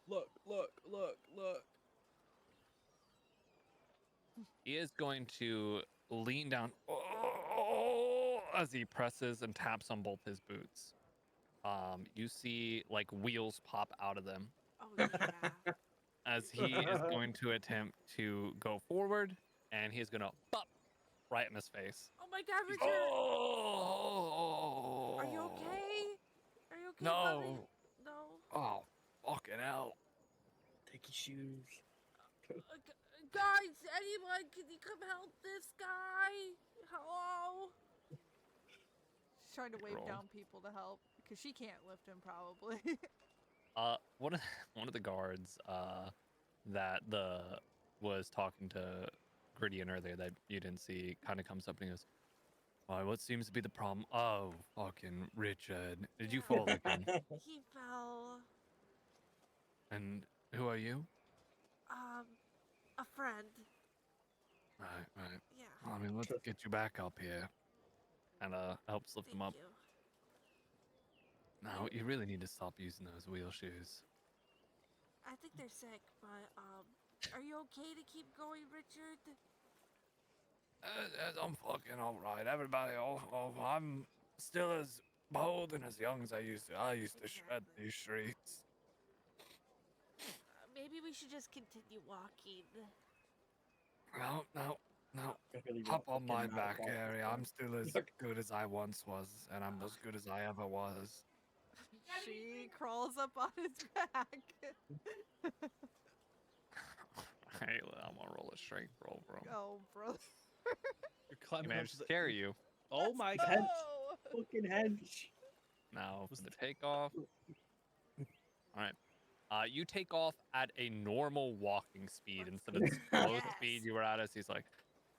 Look. He is going to lean down as he presses and taps on both his boots. You see like wheels pop out of them Oh yeah. as he is going to attempt to go forward, and he's gonna bop right in his face. Oh my God, Richard. Oh! Are you okay? Are you okay, No. buddy? No. Oh, fucking hell. Take your shoes. Guys, anyone, can you come help this guy? Hello? She's trying to wave Roll. down people to help because she can't lift him probably. One of the guards that was talking to Griddian earlier that you didn't see kind of comes up and he goes, "Why? What seems to be the problem?" Oh, fucking Richard, did you fall again? He fell. And who are you? A friend. Right. Yeah. I mean, let's get you back up here. And helps lift him Thank up. you. Now you really need to stop using those wheel shoes. I think they're sick, but are you okay to keep going, Richard? I'm fucking alright. Everybody, I'm still as bold and as young as I used to. I used to shred these streets. Maybe we should just continue walking. No, no, no. I really Hop want on fucking my mad back, about this Harry. one. I'm still as good as I once was, and I'm as good as I ever was. She crawls up on his back. Hey, I'm gonna roll a strength roll, bro. Oh, bro. You're He climbing up managed to the- carry you. Oh my Hench. god. Fucking hench. Now Was for the the- takeoff. All right. You take off at a normal walking speed instead of the slow Yes. speed you were at. As he's like,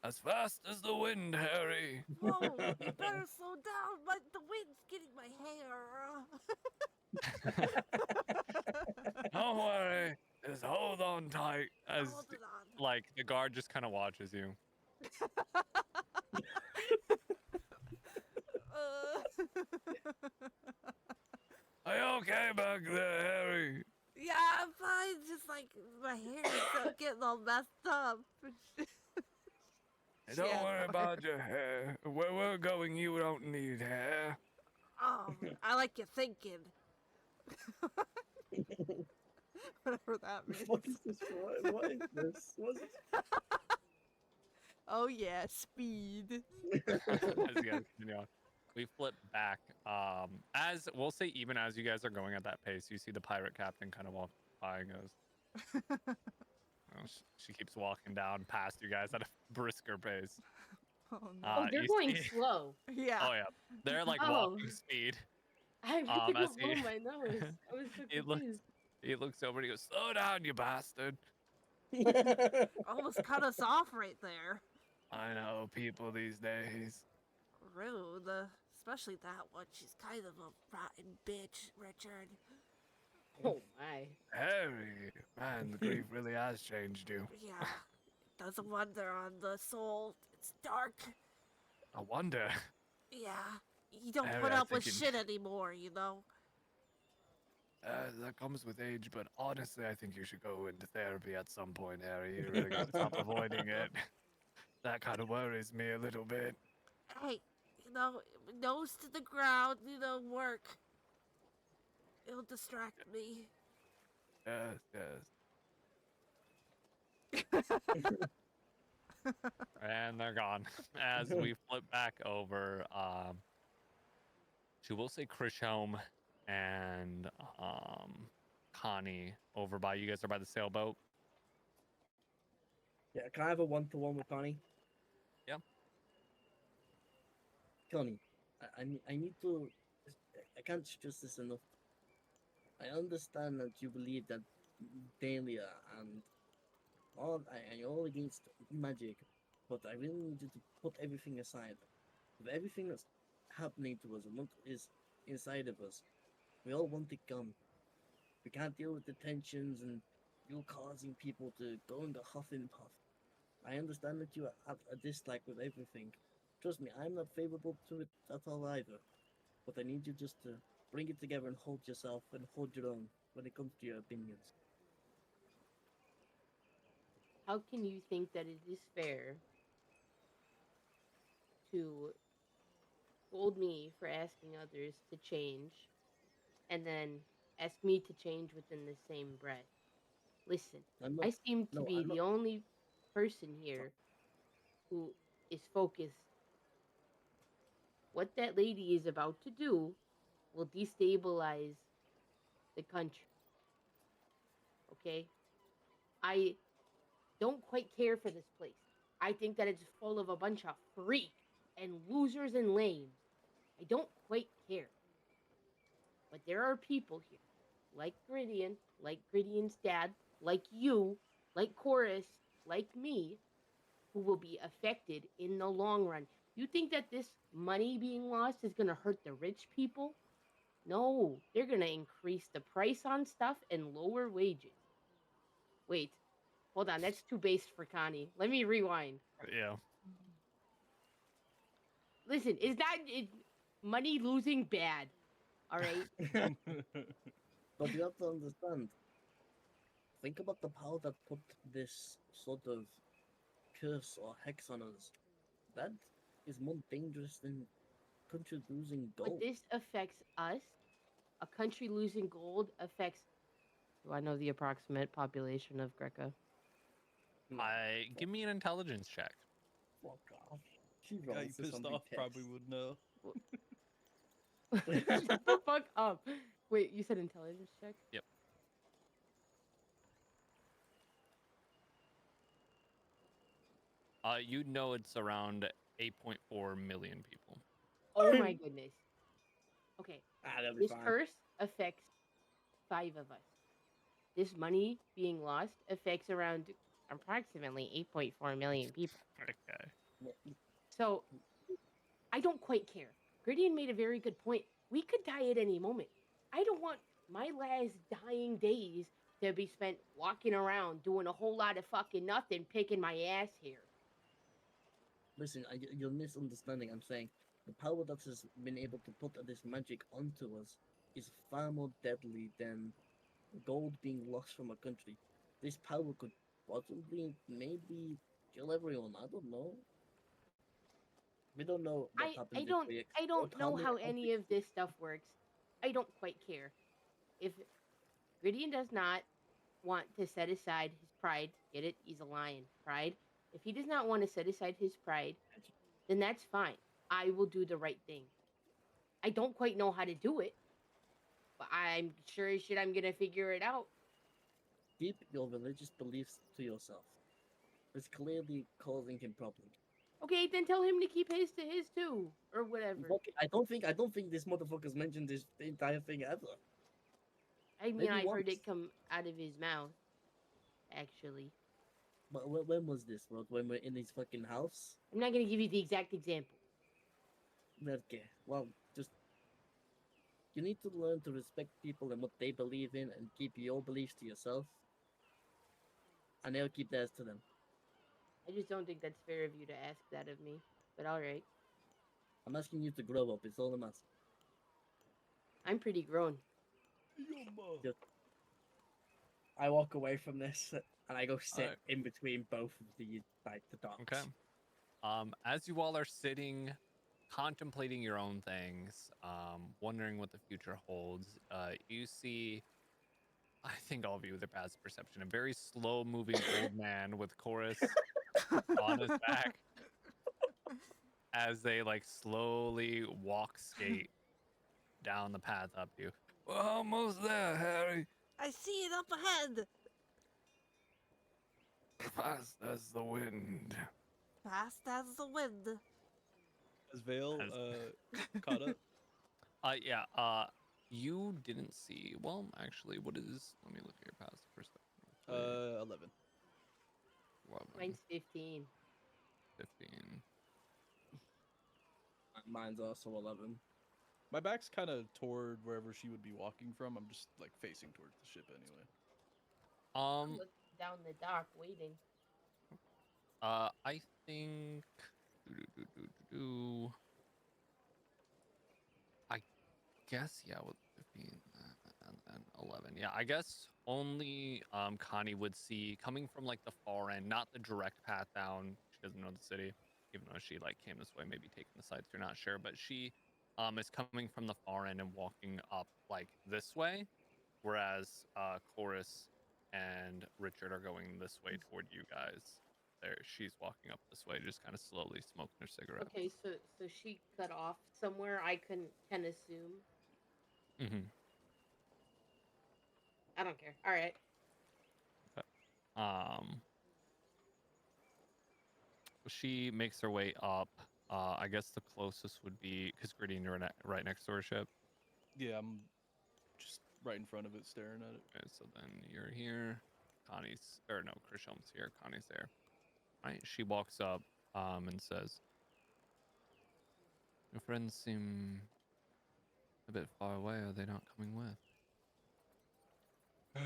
As fast as the wind, Harry. Whoa, you better slow down, but the wind's getting my hair. Don't worry. Just hold on tight. as Hold it on. like the guard just kind of watches you. Are you okay back there, Harry? Yeah, I'm fine. Just like my hair is getting all messed up. Hey, don't Yeah, worry no about your hair. Where we're going, you don't need hair. Oh, I like your thinking. Whatever that means. What is this? What is this? What is this? Oh yeah, speed. As you guys continue on. We flip back. As we'll say, even as you guys are going at that pace, you see the pirate captain kind of walk by and goes. Oh, she keeps walking down past you guys at a brisker pace. Oh no. Oh, they're you going see- slow. Yeah. Oh yeah, they're like Oh. walking speed. I had to as go he- blow my nose. I was so He looks. confused. He looks over and he goes, "Slow down, you bastard!" Almost cut us off right there. I know people these days. Rude. Especially that one. She's kind of a rotten bitch, Richard. Oh my. Harry, man, the grief really has changed you. Yeah. Doesn't wonder on the soul. It's dark. I wonder. Yeah. You don't Harry, put I up with think shit anymore, you know? That comes with age, but honestly, I think you should go into therapy at some point, Harry. You really gotta stop avoiding it. That kind of worries me a little bit. Hey, you know, nose to the ground, work. It'll distract me. Yes, yes. And they're gone. As we flip back over, she will say Krishelm and Connie over by you guys are by the sailboat. Yeah, can I have a one-to-one with Connie? Yeah. Connie, I need to. I can't stress this enough. I understand that you believe that Dahlia and you're all against magic, but I really need you to put everything aside. With everything that's happening to us and what is inside of us, we all want it gone. We can't deal with the tensions and you causing people to go in the huff and puff. I understand that you have a dislike with everything. Trust me, I'm not favorable to it at all either. But I need you just to bring it together and hold yourself and hold your own when it comes to your opinions. How can you think that it is fair to scold me for asking others to change and then ask me to change within the same breath? Listen, I'm not, I seem to no, be I'm the not- only person here who is focused. What that lady is about to do will destabilize the country. Okay? I don't quite care for this place. I think that it's full of a bunch of freaks and losers and lames. I don't quite care. But there are people here, like Griddian, like Griddian's dad, like you, like Chorus, like me, who will be affected in the long run. You think that this money being lost is going to hurt the rich people? No, they're going to increase the price on stuff and lower wages. Wait, hold on, that's too based for Connie. Let me rewind. Yeah. Listen, is that money losing bad? All right. But you have to understand. Think about the power that put this sort of curse or hex on us. That is more dangerous than country losing But gold. this affects us. A country losing gold affects. Do I know the approximate population of Greco? No, Give me an intelligence check. fuck off. She Guy rolls you this pissed on off the probably text. would know. Shut the fuck up. Wait, you said intelligence check? Yep. You know it's around 8.4 million people. Oh my goodness. Okay. That'll be This fine. curse affects 5 of us. This money being lost affects around approximately 8.4 million people. Okay. So I don't quite care. Griddian made a very good point. We could die at any moment. I don't want my last dying days to be spent walking around doing a whole lot of fucking nothing, picking my ass here. Listen, you're misunderstanding. I'm saying the power that has been able to put this magic onto us is far more deadly than gold being lost from a country. This power could possibly, maybe kill everyone. I don't know. We don't know what happens if we I don't export know hammer how out any of this stuff works. I don't quite care. If Griddian does not want to set aside his pride, get it? He's a lion. Pride. If he does not want to set aside his pride, then that's fine. I will do the right thing. I don't quite know how to do it, but I'm sure as shit I'm gonna figure it out. Keep your religious beliefs to yourself. It's clearly causing him problems. Okay, then tell him to keep his to his too, or whatever. I don't think this motherfucker's mentioned this the entire thing ever. I mean, Maybe I heard once. it come out of his mouth, actually. But when was this, bro? When we're in his fucking house? I'm not gonna give you the exact example. Okay, well, just you need to learn to respect people and what they believe in, and keep your beliefs to yourself, and they'll keep theirs to them. I just don't think that's fair of you to ask that of me. But all right, I'm asking you to grow up. It's all I'm asking. I'm pretty grown. Just, I walk away from this and I go sit Alright. in between both of the docks. Okay. As you all are sitting, contemplating your own things, wondering what the future holds, you see, I think all of you with their passive perception, a very slow-moving old man with chorus on his back as they like slowly walk skate down the path up to you. We're almost there, Harry. I see it up ahead. Fast as the wind. Fast as the wind. Is Vale As- caught up? Yeah, you didn't see, well, actually, what is, let me look at your passive perception. real quick. 11. 11, Mine's 15. 15. Mine's also 11. My back's kind of toward wherever she would be walking from. I'm just like facing towards the ship anyway. Look down the dock, waiting. I think. I guess yeah, with 15 and 11. Yeah, I guess only Connie would see coming from like the far end, not the direct path down. She doesn't know the city, even though she like came this way, maybe taking the sides. You're not sure, but she is coming from the far end and walking up like this way, whereas Chorus and Richard are going this way toward you guys. There, she's walking up this way, just kind of slowly smoking her cigarette. Okay, so she cut off somewhere. I can assume. Mm-hmm. I don't care. All right. She makes her way up. I guess the closest would be because Gritty, you're right next to her ship. Yeah, I'm just right in front of it, staring at it. Okay, so then you're here. Connie's, or no, Krishelm's here. Connie's there. Right, she walks up and says, "Your friends seem a bit far away. Are they not coming with?" I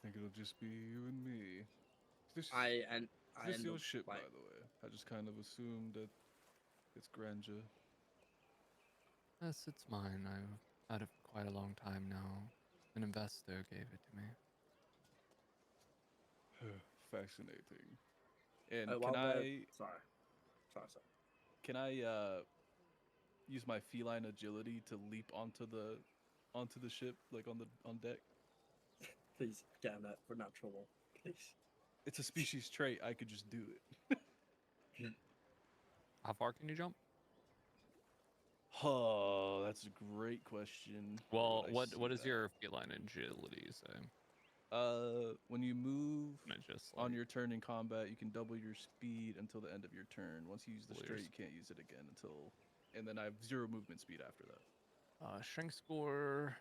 think it'll just be you and me. Is this, I is this end your up, ship, by like- the way? I just kind of assumed that it's grandeur. Yes, it's mine. I've had it for quite a long time now. An investor gave it to me. Fascinating. And while can they're- I Sorry. can I use my feline agility to leap onto the ship, like on deck. Please get on that for natural one, please. It's a species trait. I could just do it. How far can you jump? Oh, that's a great question. Where Well, would I what see is that? your feline agility say? When you move And it just on like your turn in combat, you can double your speed until the end of your turn. Once you use the Double your straight, you can't use it again until, and then I have 0 movement speed after that. strength score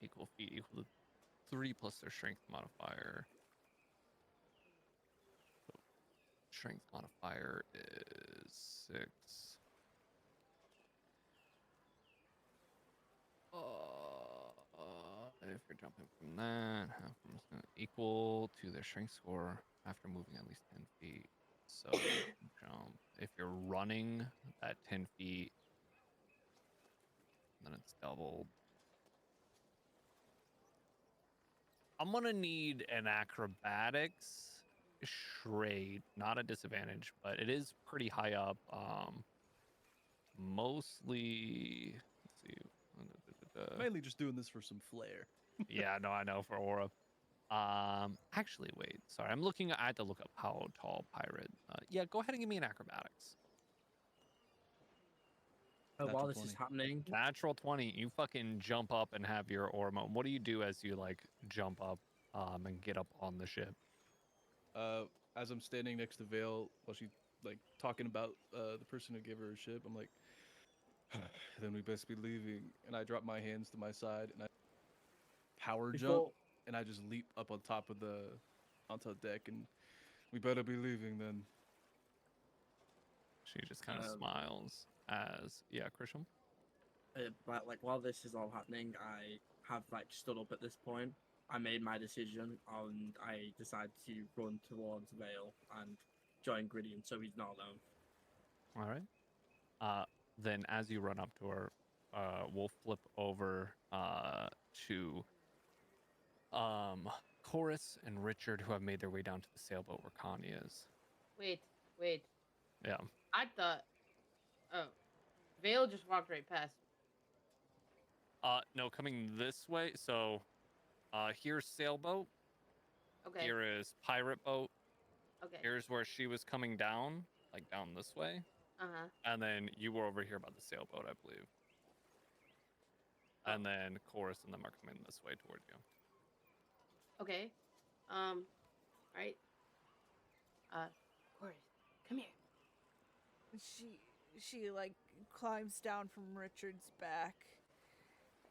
equal feet equal to 3 plus their strength modifier. So strength modifier is 6. If you're jumping from that, half percent equal to their strength score after moving at least 10 feet. So jump. If you're running at 10 feet, then it's doubled. I'm gonna need an acrobatics trade, not a disadvantage, but it is pretty high up. Mostly, let's see. Mainly just doing this for some flair. Yeah, no, I know for aura. Actually, wait. Sorry, I had to look up how tall pirate. Yeah, go ahead and give me an acrobatics. While Natural this is 20. happening, Natural 20. You fucking jump up and have your aura moment. What do you do as you like jump up, and get up on the ship? As I'm standing next to Vale while she's like talking about the person who gave her a ship, I'm like, then we best be leaving. And I drop my hands to my side and I power jump before and I just leap up on top of onto the deck and we better be leaving then. She just kind of Um, smiles as Christian. but like while this is all happening, I have like stood up at this point. I made my decision and I decided to run towards Vale and join Griddian so he's not alone. All right. Then as you run up to her, we'll flip over to Chorus and Richard, who have made their way down to the sailboat where Connie is. Wait. Yeah. I thought. Oh, Vale just walked right past me. No, coming this way. So, here's sailboat. Okay. Here is pirate boat. Okay. Here's where she was coming down, like down this way. Uh-huh. And then you were over here by the sailboat, I believe. Oh. And then Chorus and them are coming this way towards you. Okay. Right. Chorus, come here. She like climbs down from Richard's back.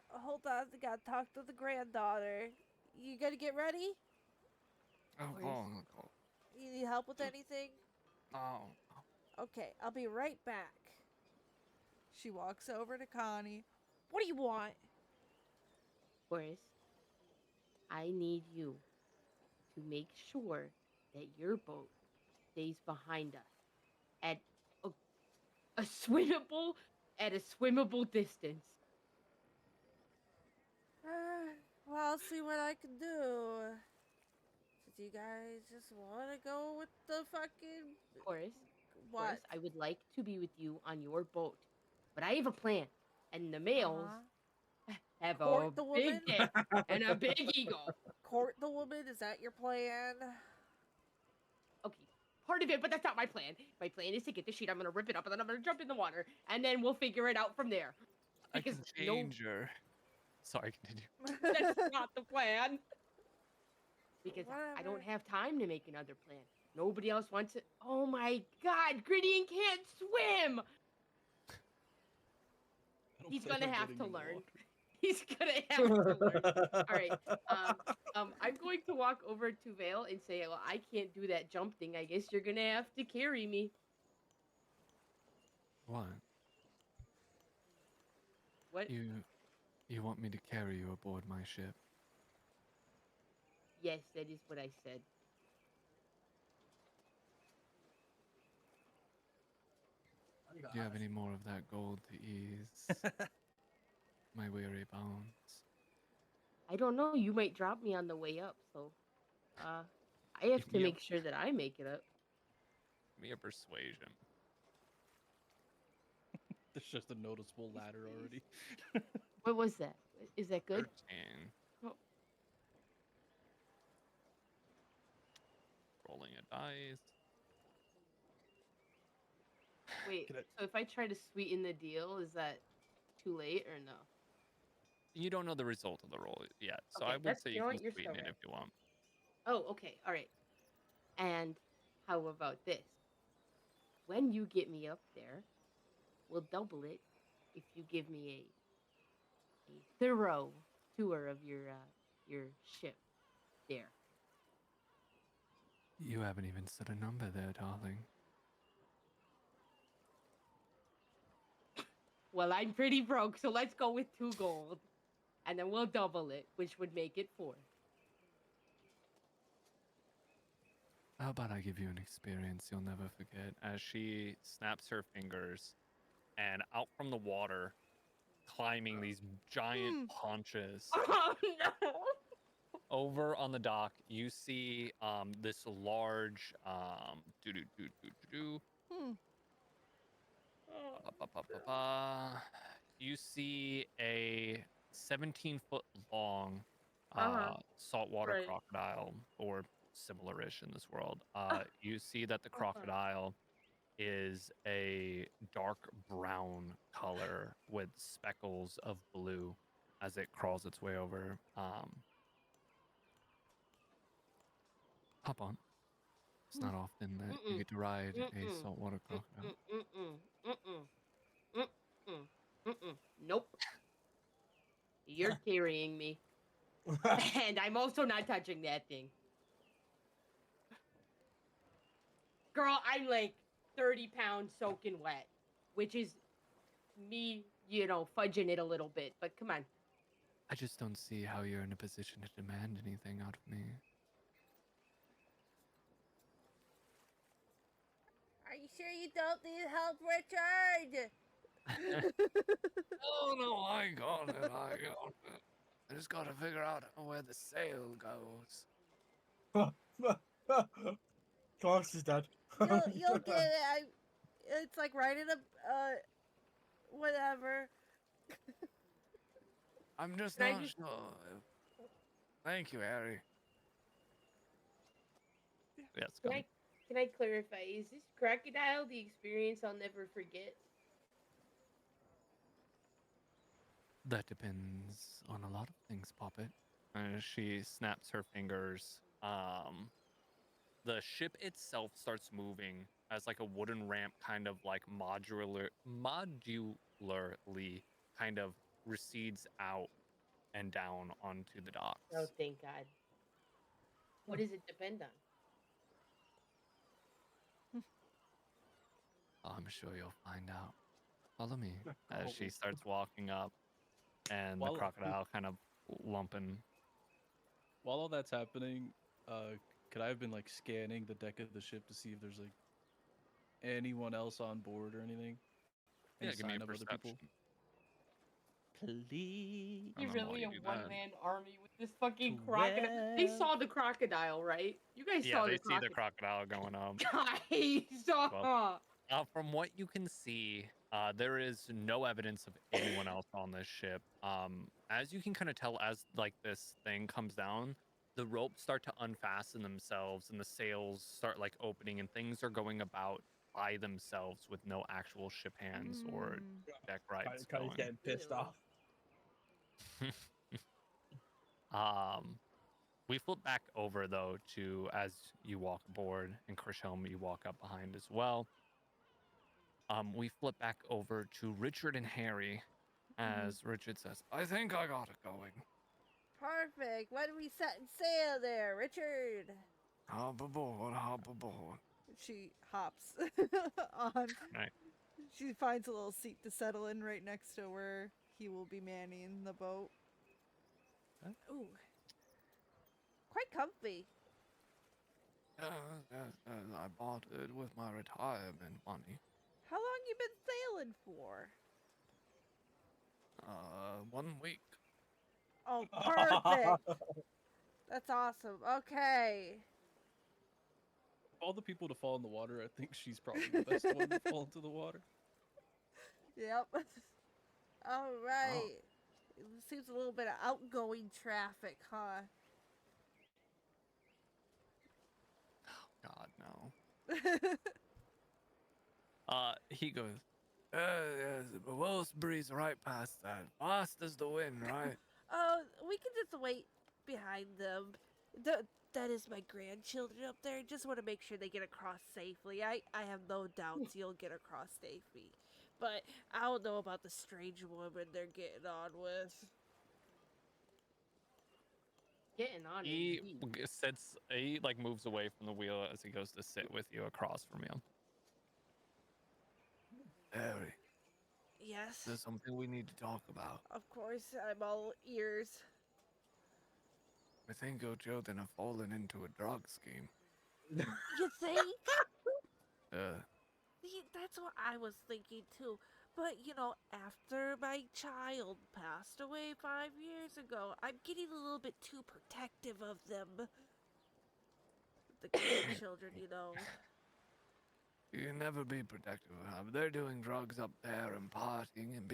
Hold on, I gotta talk to the granddaughter. You gotta get ready? Oh. You need help with anything? Oh. Okay, I'll be right back. She walks over to Connie. What do you want? Chorus, I need you to make sure that your boat stays behind us at a swimmable distance. Well, I'll see what I can do. Since you guys just want to go with the fucking... Chorus, What? Chorus, I would like to be with you on your boat, but I have a plan, and the males have Court a the big woman? dick and a big ego. Court the woman? Is that your plan? Okay, part of it, but that's not my plan. My plan is to get the sheet. I'm gonna rip it up, and then I'm gonna jump in the water, and then we'll figure it out from there. I Because can change her. Sorry, continue. that's not the plan. Because I don't Whatever. have time to make another plan. Nobody else wants it. Oh my God, Griddian can't swim. I don't He's plan gonna on have getting to in the learn. water. He's gonna have to learn. All right. I'm going to walk over to Vale and say, well, I can't do that jump thing. I guess you're gonna have to carry me. What? What? You want me to carry you aboard my ship? Yes, that is what I said. Do you have any more of that gold to ease my weary bones? I don't know. You might drop me on the way up, so I have to me a- make sure that I make it up. Give me a persuasion. It's just a noticeable ladder already. What was that? Is that good? 13. Oh. Rolling a dice. Wait, Can I- so if I try to sweeten the deal, is that too late or no? You don't know the result of the roll yet, so Okay, I would that's- say you you know can what, you're sweeten still it right. if you want. Oh, okay, all right. And how about this? When you get me up there, we'll double it if you give me a thorough tour of your ship there. You haven't even said a number there, darling. Well, I'm pretty broke, so let's go with 2 gold. And then we'll double it, which would make it 4. How about I give you an experience you'll never forget? As she snaps her fingers, and out from the water, climbing these giant paunches. Oh no! Over on the dock, you see this large Hmm. you see a 17-foot long saltwater Right. crocodile, or similar-ish in this world. You see that the crocodile is a dark brown color with speckles of blue as it crawls its way over. Hop on. It's not often that you get to ride a saltwater crocodile. Nope. You're carrying me. And I'm also not touching that thing. Girl, I'm like 30 pounds soaking wet, which is me, fudging it a little bit, but come on. I just don't see how you're in a position to demand anything out of me. Are you sure you don't need help, Richard? Oh no, I got it. I just gotta figure out where the sail goes. Clark's is dead. You'll get it. It's like riding a whatever. I'm just Can I not just- sure. Thank you, Harry. Yes, Can I clarify? Is this crocodile the experience I'll never forget? That depends on a lot of things, Poppet. As she snaps her fingers, the ship itself starts moving as like a wooden ramp, kind of like modularly kind of recedes out and down onto the docks. Oh, thank God. What does it depend on? I'm sure you'll find out. Follow me. As she starts walking up, and the While- crocodile kind of lumping. While all that's happening, could I have been like scanning the deck of the ship to see if there's like anyone else on board or anything? Yeah, Any give me a sign of other people? perception. Please. I You're don't know why really you a do that. one-man army with this fucking crocodile. They saw the crocodile, right? You guys Yeah, saw they the see the crocodile. crocodile going up. Guys, From what you can see, there is no evidence of anyone else on this ship. As you can kind of tell, as like this thing comes down, the ropes start to unfasten themselves, and the sails start like opening, and things are going about by themselves with no actual ship hands or deck rides Kind of going. getting pissed off. We flip back over though to as you walk aboard, and Krishelm, you walk up behind as well. We flip back over to Richard and Harry as Richard says, I think I got it going. Perfect. When we set sail there, Richard? Hop aboard, hop aboard. She hops on. Right. She finds a little seat to settle in right next to where he will be manning the boat. Ooh. Quite comfy. I bought it with my retirement money. How long you been sailing for? 1 week. Oh, perfect. That's awesome. Okay. All the people to fall in the water, I think she's probably the best one to fall into the water. Yep. All right. It seems a little bit of outgoing traffic, huh? God, no. He goes, yes, but we'll breeze right past that. Fast as the wind, right? Oh, we can just wait behind them. That is my grandchildren up there. Just want to make sure they get across safely. I have no doubts you'll get across safely. But I don't know about the strange woman they're getting on with. Getting on He indeed. sits, he like moves away from the wheel as he goes to sit with you across from you. Harry, Yes, there's something we need to talk about. of course, I'm all ears. I think your children have fallen into a drug scheme. You think? Uh, That's what I was thinking too. But, after my child passed away 5 years ago, I'm getting a little bit too protective of them. The grandchildren. you can never be protective of them. They're doing drugs up there and partying and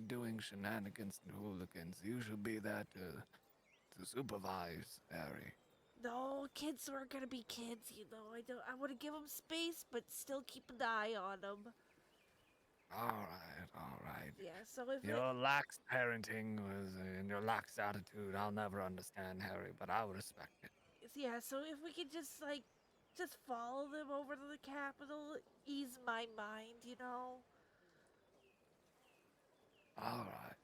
doing shenanigans and hooligans. You should be there to supervise, Harry. No, kids are gonna be kids, I want to give them space, but still keep an eye on them. All right. Yeah, so if Your lax parenting and your lax attitude, I'll never understand, Harry, but I'll respect it. so if we could just follow them over to the capital, ease my mind. All right.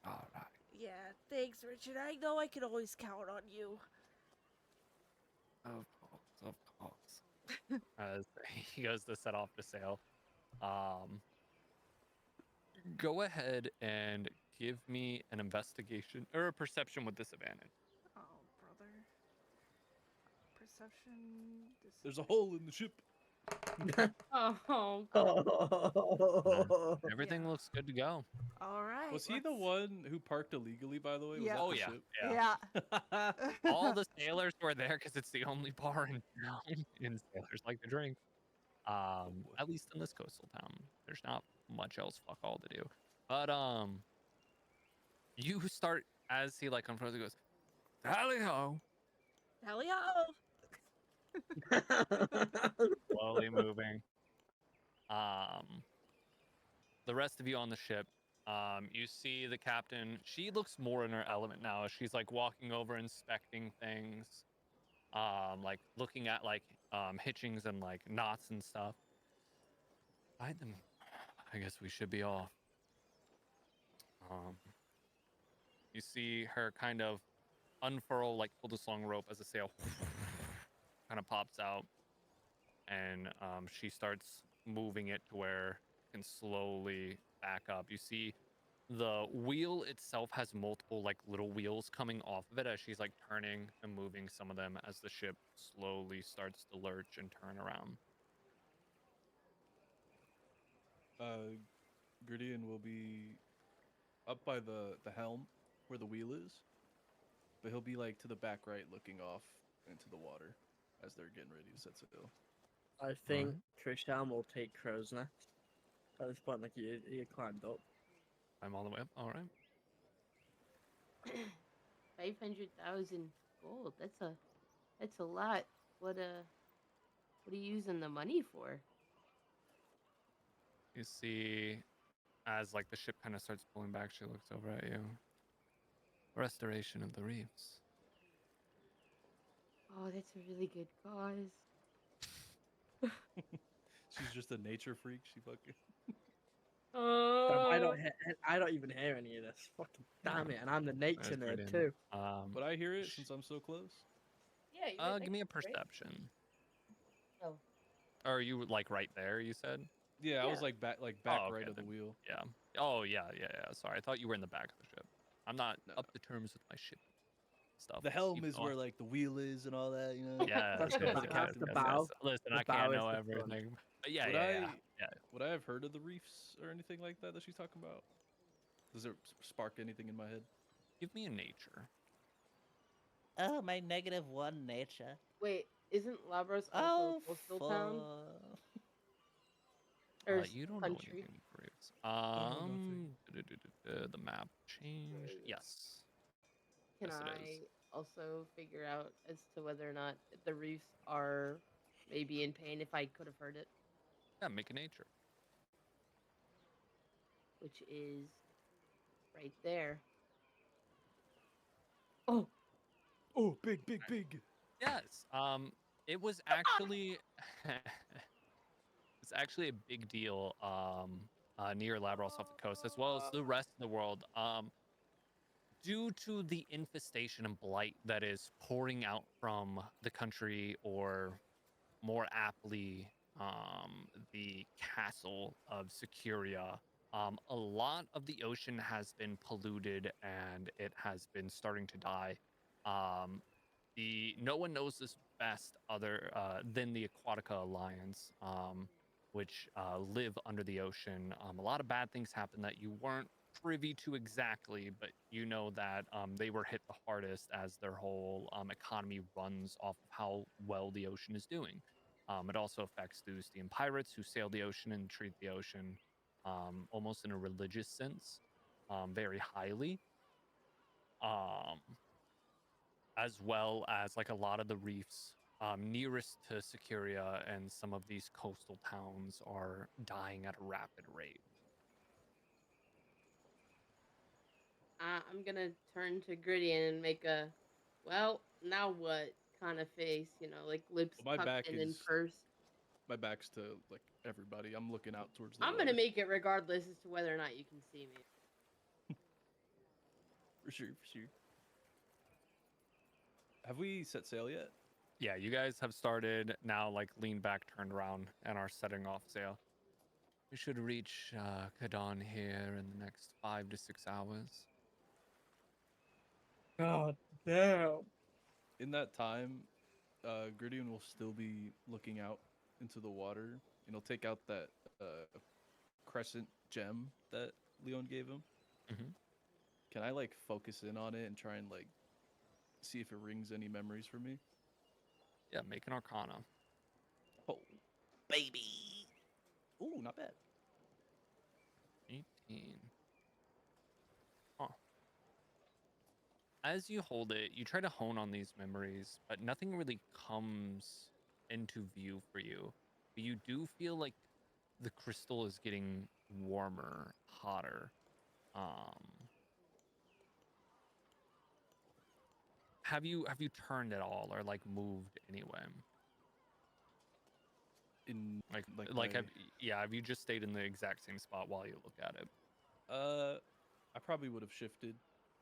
Yeah, thanks, Richard. I know I can always count on you. Of course. As he goes to set off to sail. Go ahead and give me an investigation or a perception with disadvantage. Oh, brother. Perception. There's a hole in the ship. Oh, Everything Yeah. looks good to go. All right. Was he the one who parked illegally, by the way? Was Yeah. that Oh the yeah, ship? yeah. Yeah. All the sailors were there because it's the only bar in town, and sailors like to drink. At least in this coastal town, there's not much else fuck all to do. But you start as he like confronts, he goes, Tally ho! Hell yeah! slowly moving. The rest of you on the ship, you see the captain. She looks more in her element now. She's like walking over, inspecting things, like looking at like hitchings and like knots and stuff. Right then, I guess we should be off. You see her kind of unfurl, like pull this long rope as a sail kind of pops out, and she starts moving it to where it can slowly back up. You see the wheel itself has multiple like little wheels coming off of it as she's like turning and moving some of them as the ship slowly starts to lurch and turn around. Gridian will be up by the helm where the wheel is, but he'll be like to the back right looking off into the water as they're getting ready to set sail. I think Trisham will take Crow's Nest. At this point, like he climbed up. I'm all the way up. All right. 500,000 gold. That's a lot. What are you using the money for? You see, as like the ship kind of starts pulling back, she looks over at you. Restoration of the reefs. Oh, that's a really good cause. She's just a nature freak. She fucking. I don't even hear any of this. Fucking damn it! And I'm the nature There's nerd Gridian. too. But I hear it since I'm so close. Yeah. You're right Give me a next to it, right? perception. Oh. Or are you like right there? You said. Yeah, I was Yeah. like back Oh, right okay, of the then. wheel. Yeah. Oh yeah. Sorry, I thought you were in the back of the ship. I'm not No, up to terms with my ship stuff. The helm Keep is where going. like the wheel is and all that, you know. Yeah. That's the bow. Listen, The I bow can't is know the front. everything. But yeah, Would yeah. Would I have heard of the reefs or anything like that she's talking about? Does it spark anything in my head? Give me a nature. Oh, my -1 nature. Wait, isn't Labros also Oh, a coastal town? You don't know country? anything, Graves. know nothing. the map change? Wait. Yes. Can Yes, it I is. also figure out as to whether or not the reefs are maybe in pain if I could have heard it, Yeah, make a nature. which is right there. Oh, Oh, big, big, big. Yes. It was actually it's actually a big deal near Labros off the coast, as well as the rest of the world. Due to the infestation and blight that is pouring out from the country, or more aptly, the castle of Securia. A lot of the ocean has been polluted and it has been starting to die. Um, the No one knows this best other than the Aquatica Alliance, which live under the ocean. A lot of bad things happen that you weren't privy to exactly, but you know that they were hit the hardest, as their whole economy runs off of how well the ocean is doing. It also affects the Ustian pirates who sail the ocean and treat the ocean almost in a religious sense, very highly. Um, as well as like a lot of the reefs nearest to Securia and some of these coastal towns are dying at a rapid rate. I'm gonna turn to Gritty and make a, well, now what kind of face, like lips Well, tucked in and pursed. my back's to like everybody. I'm looking out towards the I'm water. gonna make it regardless as to whether or not you can see me. For sure, for sure. Have we set sail yet? Yeah, you guys have started now, like leaned back, turned around, and are setting off sail. We should reach Kadon here in the next 5 to 6 hours. God damn. In that time, Griddian will still be looking out into the water, and he'll take out that crescent gem that Leon gave him. Mm-hmm. Can I like focus in on it and try and like see if it rings any memories for me? Yeah, make an Arcana. Oh, baby. Ooh, not bad. 18. Huh. As you hold it, you try to hone on these memories, but nothing really comes into view for you. But you do feel like the crystal is getting warmer, hotter. Have you turned at all, or like moved anyway? In Like have you just stayed in the exact same spot while you look at it? I probably would have shifted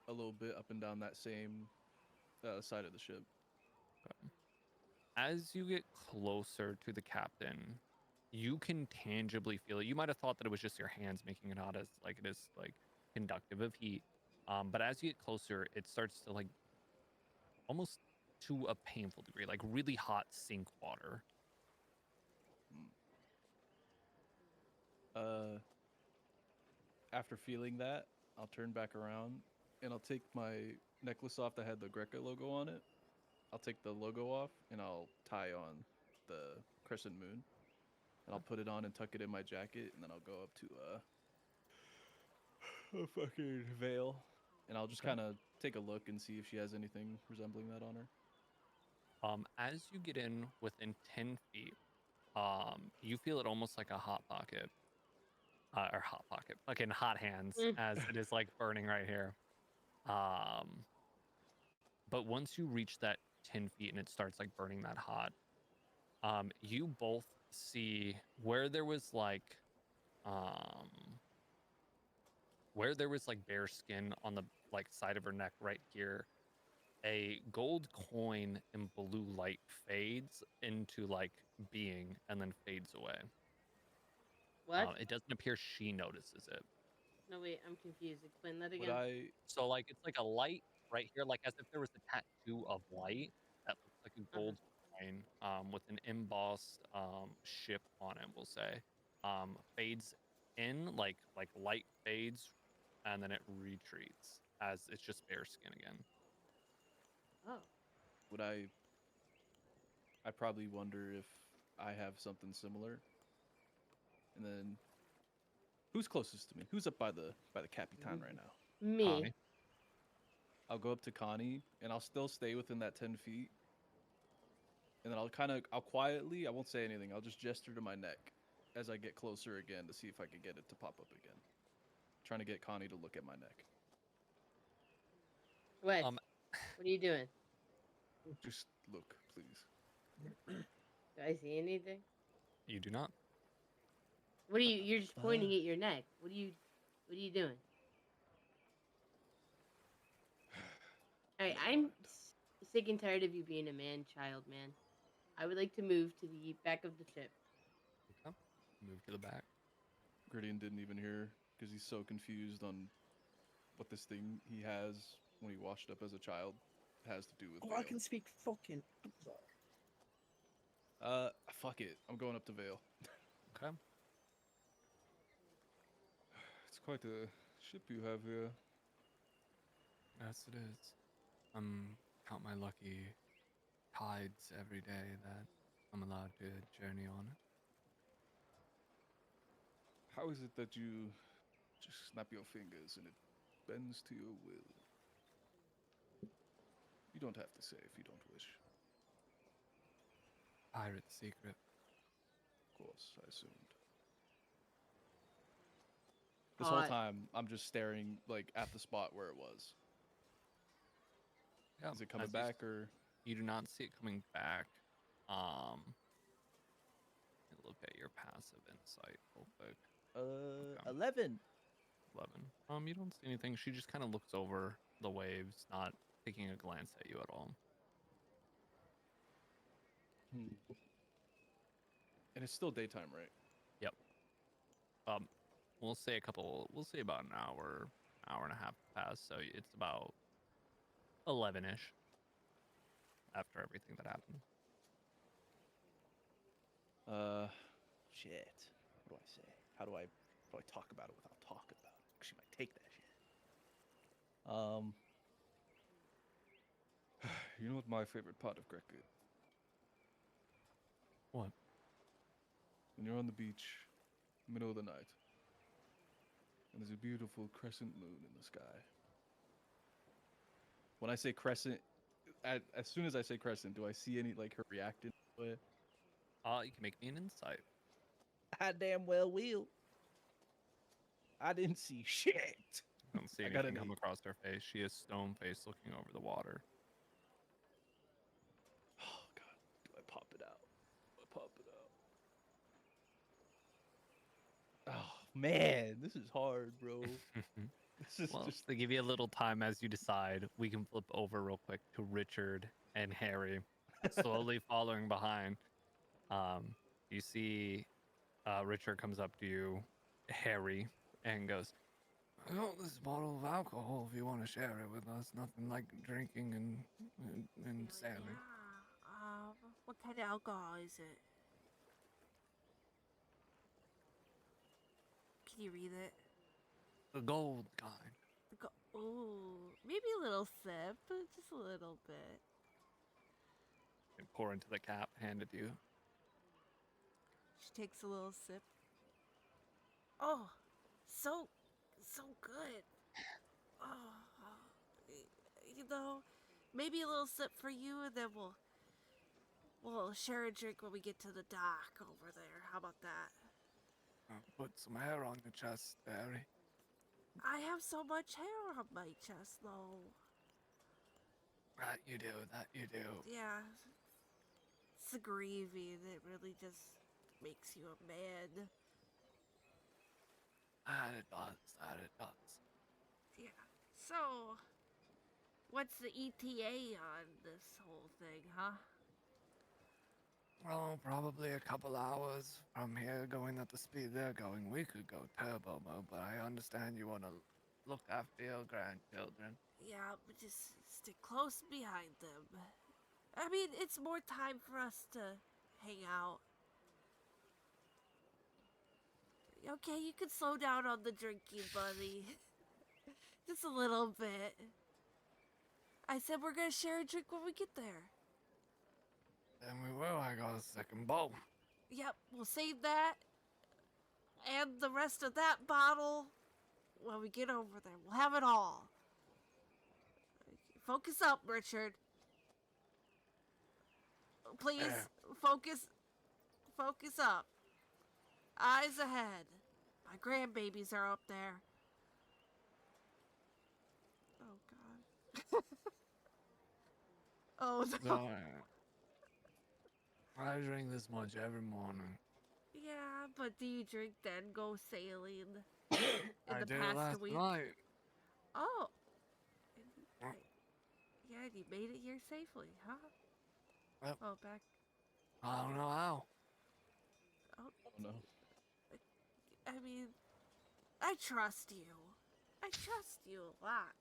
a little bit up and down that same side of the ship. Okay. As you get closer to the captain, you can tangibly feel it. You might have thought that it was just your hands making it hot, as like it is like conductive of heat. But as you get closer, it starts to like almost to a painful degree, like really hot sink water. After feeling that, I'll turn back around and I'll take my necklace off that had the Greca logo on it. I'll take the logo off and I'll tie on the crescent moon. And I'll put it on and tuck it in my jacket, and then I'll go up to a fucking veil, and I'll just Okay. kind of take a look and see if she has anything resembling that on her. As you get in within 10 feet, you feel it almost like a hot pocket. Or hot pocket, fucking hot hands, as it is like burning right here. But once you reach that 10 feet and it starts like burning that hot, you both see where there was like bare skin on the like side of her neck right here. A gold coin in blue light fades into like being and then fades away. What? It doesn't appear she notices it. No, wait, I'm confused. Explain that Would again. So like it's like a light right here, like as if there was a tattoo of light that looks like a gold coin with an embossed ship on it, we'll say. Fades in, like light fades, and then it retreats as it's just bare skin again. Oh. Would I probably wonder if I have something similar, and then Who's closest to me? Who's up by the Capitan right now? Me. Connie. I'll go up to Connie, and I'll still stay within that 10 feet. And then I'll quietly, I won't say anything. I'll just gesture to my neck as I get closer again to see if I can get it to pop up again. Trying to get Connie to look at my neck. Wes, Um, what are you doing? Just look, please. Do I see anything? You do not. What are you? You're just pointing at your neck. What are you doing? All right, I'm sick and tired of you being a man-child, man. I would like to move to the back of the ship. Okay. Move to the back. Griddian didn't even hear because he's so confused on what this thing he has when he washed up as a child has to do with Oh, I Vale. can speak fucking. Fuck it. I'm going up to Vale. Okay. It's quite a ship you have here. Yes, it is. Count my lucky tides every day that I'm allowed to journey on it. How is it that you just snap your fingers and it bends to your will? You don't have to say if you don't wish. Pirate secret. Of course, I assumed. This whole Hot. time, I'm just staring like at the spot where it was. Yeah, Is it coming as you back or? You do not see it coming back. Look at your passive insight real quick. 11. 11. You don't see anything. She just kind of looks over the waves, not taking a glance at you at all. And it's still daytime, right? Yep. We'll say about an hour and a half passed, so it's about 11-ish after everything that happened. Shit. What do I say? How do I talk about it without talking about it? 'Cause she might take that shit. You know what my favorite part of Greg is? What? When you're on the beach, middle of the night, and there's a beautiful crescent moon in the sky. When I say crescent, as soon as I say crescent, do I see any like her reacting to it? You can make me an insight. I damn well will. I didn't see shit. I don't see I got anything an come 8. across her face. She is stone-faced looking over the water. Oh god, do I pop it out? Do I pop it out? Oh man, this is hard, bro. This is Well, just to give you a little time as you decide, we can flip over real quick to Richard and Harry, slowly following behind. You see Richard comes up to you, Harry, and goes, I got this bottle of alcohol if you want to share it with us. Nothing like drinking and sailing. Yeah. What kind of alcohol is it? Can you read it? The gold kind. Ooh, maybe a little sip, just a little bit. and pour into the cap, hand it to you. She takes a little sip. Oh, so good. Oh, maybe a little sip for you, and then we'll share a drink when we get to the dock over there. How about that? Put some hair on your chest, Harry. I have so much hair on my chest, though. That you do. Yeah, it's the gravy that really just makes you a man. That it does. Yeah. So, what's the ETA on this whole thing, huh? Well, probably a couple hours from here going at the speed they're going. We could go turbo mode, but I understand you want to look after your grandchildren. Yeah, but just stick close behind them. I mean, it's more time for us to hang out. Okay, you can slow down on the drinking, buddy. Just a little bit. I said we're gonna share a drink when we get there. Then we will. I got a second bowl. Yep, we'll save that. and the rest of that bottle when we get over there. We'll have it all. Focus up, Richard. Please, focus up. Eyes ahead. My grandbabies are up there. Oh, God. Oh, no. I drink this much every morning. Yeah, but do you drink then go sailing I in the did past last week? night. Oh. Yeah, you made it here safely, huh? Yep. Oh, back. I don't know how. Oh, no. I mean, I trust you. I trust you a lot.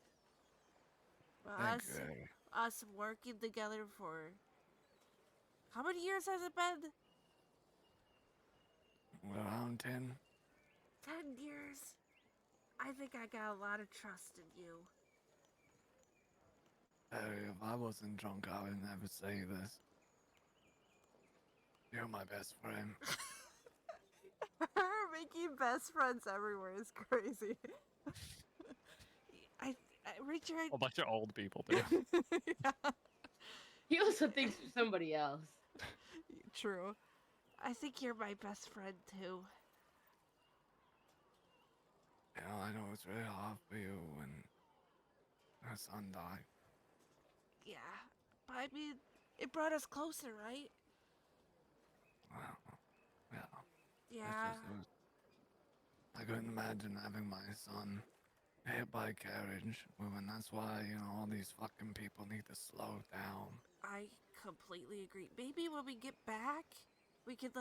Well, Thank you. us working together for how many years has it been? Around 10. 10 years. I think I got a lot of trust in you. If I wasn't drunk, I would never say this. You're my best friend. Her making best friends everywhere is crazy. Richard. A bunch of old people too. Yeah, He also thinks of somebody else. true. I think you're my best friend too. I know it's really hard for you when her son died. Yeah, but I mean, it brought us closer, right? Well, yeah. Yeah. I couldn't imagine having my son hit by a carriage. And that's why, all these fucking people need to slow down. I completely agree. Maybe when we get back, we could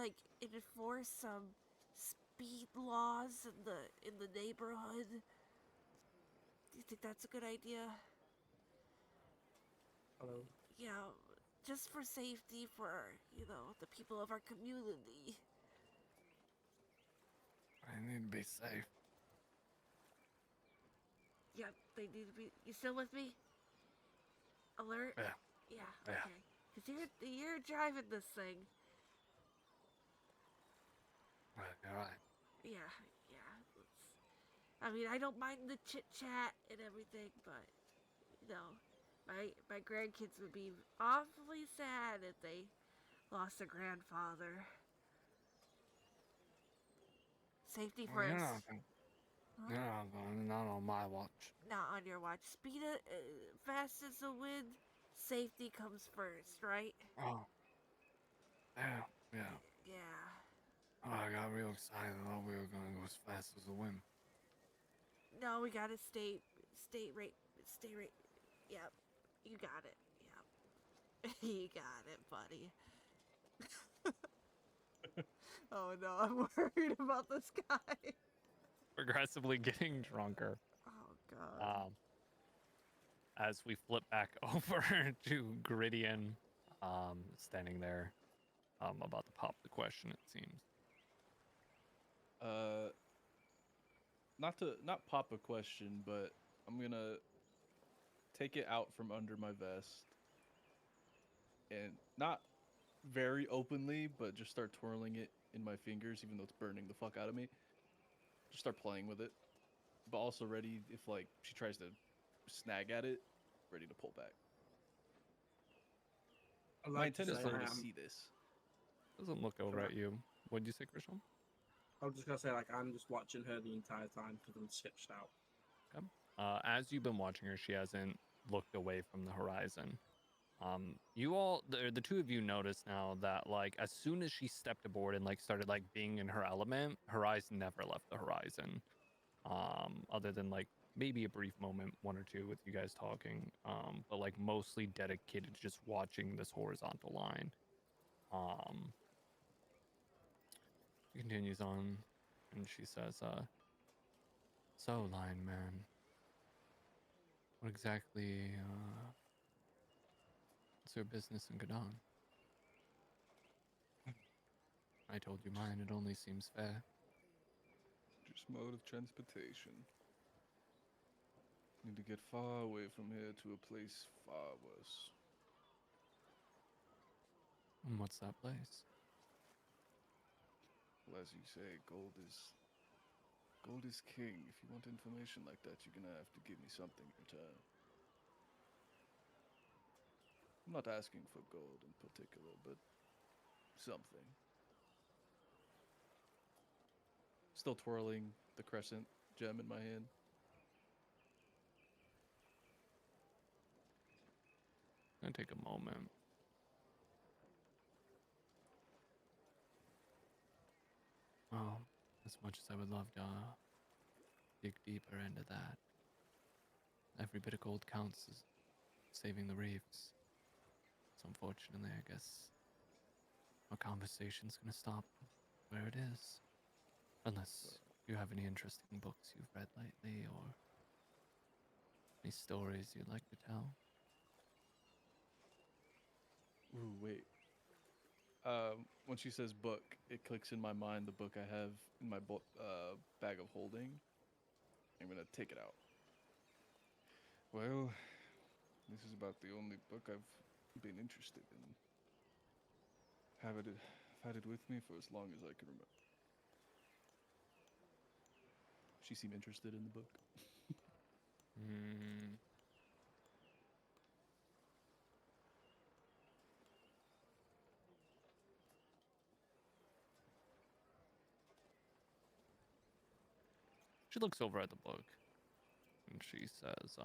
enforce some speed laws in the neighborhood. Do you think that's a good idea? Hello. Yeah, just for safety for, the people of our community. I need to be safe. Yeah, they need to be. You still with me? Alert? Yeah. Yeah, Yeah. okay. Because you're driving this thing. Right, you're right. Yeah. I mean, I don't mind the chit chat and everything, but my grandkids would be awfully sad if they lost a grandfather. Safety Well, first. Not on my watch. Not on your watch. Speed fast as the wind. Safety comes first, right? Oh. Yeah. Yeah. Oh, I got real excited. I thought we were gonna go as fast as the wind. No, we gotta stay right. Yep. You got it. Yep. You got it, buddy. Oh no, I'm worried about this guy. Progressively getting drunker. Oh god. As we flip back over to Griddian, standing there, about to pop the question, it seems. Not pop a question, but I'm gonna take it out from under my vest and not very openly, but just start twirling it in my fingers, even though it's burning the fuck out of me. Just start playing with it, but also ready if she tries to snag at it, ready to pull back. My intent is for her to see this. Doesn't look over at you. What did you say, Christian? I was just gonna say I'm just watching her the entire time because I'm sketched out. Okay. As you've been watching her, she hasn't looked away from the horizon. You all, the two of you notice now that as soon as she stepped aboard and started being in her element, her eyes never left the horizon. Other than maybe a brief moment, one or two with you guys talking. But mostly dedicated to just watching this horizontal line. She continues on, and she says, "So, Lion Man, what exactly, what's your business in Gadon? I told you mine, it only seems fair." Just mode of transportation. Need to get far away from here to a place far worse. And what's that place? Well, as you say, gold is Gold is king. If you want information like that, you're gonna have to give me something in return. I'm not asking for gold in particular, but something. Still twirling the crescent gem in my hand. Gonna take a moment. Well, as much as I would love to dig deeper into that, every bit of gold counts as saving the reefs. So unfortunately, I guess our conversation's gonna stop where it is. Unless you have any interesting books you've read lately or any stories you'd like to tell. Ooh, wait. When she says book, it clicks in my mind the book I have in my bag of holding. I'm gonna take it out. Well, this is about the only book I've been interested in. I've had it with me for as long as I can remember. She seemed interested in the book. Hmm. She looks over at the book and she says,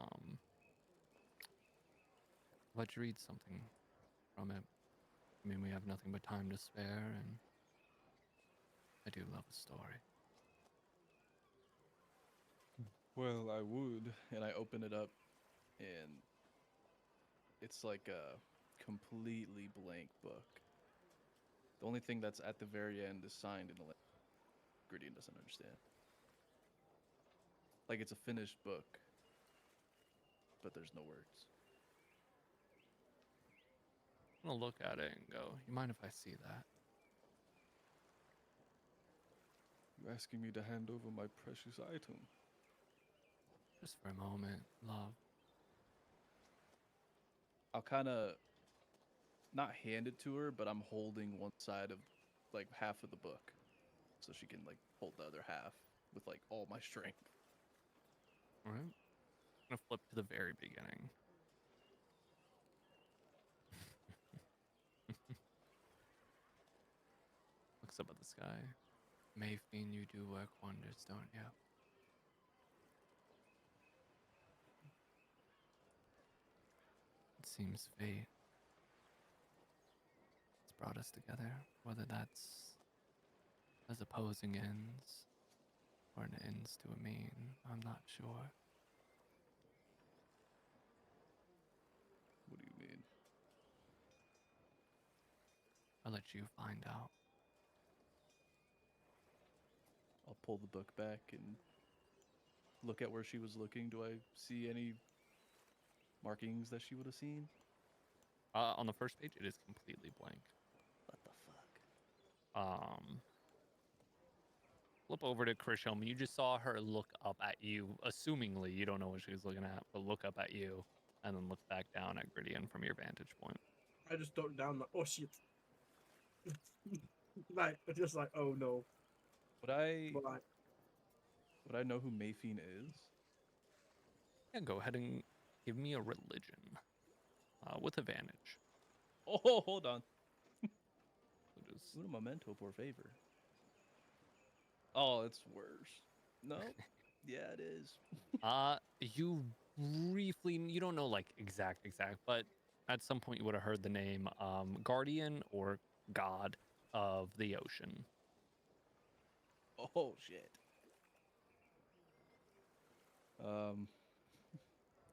let's read something from it. I mean, we have nothing but time to spare, and I do love a story. Well, I would, and I open it up, and it's like a completely blank book. The only thing that's at the very end is signed in a language Gritty doesn't understand. Like it's a finished book, but there's no words. I'm gonna look at it and go, you mind if I see that? You asking me to hand over my precious item? Just for a moment, love. I'll kind of not hand it to her, but I'm holding one side of like half of the book so she can like hold the other half with like all my strength. All right. I'm gonna flip to the very beginning. Looks up at the sky. Mayfiend, you do work wonders, don't you? It seems fate has brought us together, whether that's as opposing ends or an ends to a mean, I'm not sure. What do you mean? I'll let you find out. I'll pull the book back and look at where she was looking. Do I see any markings that she would have seen? On the first page, it is completely blank. What the fuck? Flip over to Krishelm. You just saw her look up at you, assumingly you don't know what she was looking at, but look up at you and then look back down at Grittian from your vantage point. I just ducked down like, oh shit. Like, it's just like, oh no. Would I But like, would I know who Mayfiend is? Yeah, go ahead and give me a religion with advantage. Oh, hold on. So just Un momento, por favor. Oh, it's worse. No. Yeah, it is. you briefly, you don't know like exact, but at some point you would have heard the name Guardian or God of the Ocean. Oh shit.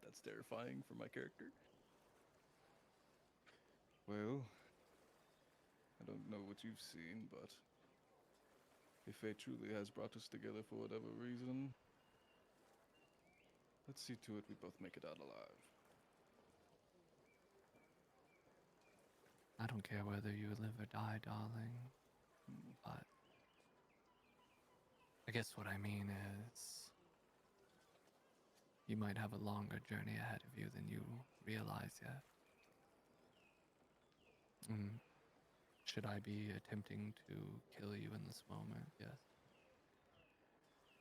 That's terrifying for my character. Well, I don't know what you've seen, but if fate truly has brought us together for whatever reason, let's see to it we both make it out alive. I don't care whether you live or die, darling, but I guess what I mean is you might have a longer journey ahead of you than you realize yet. Should I be attempting to kill you in this moment? Yes.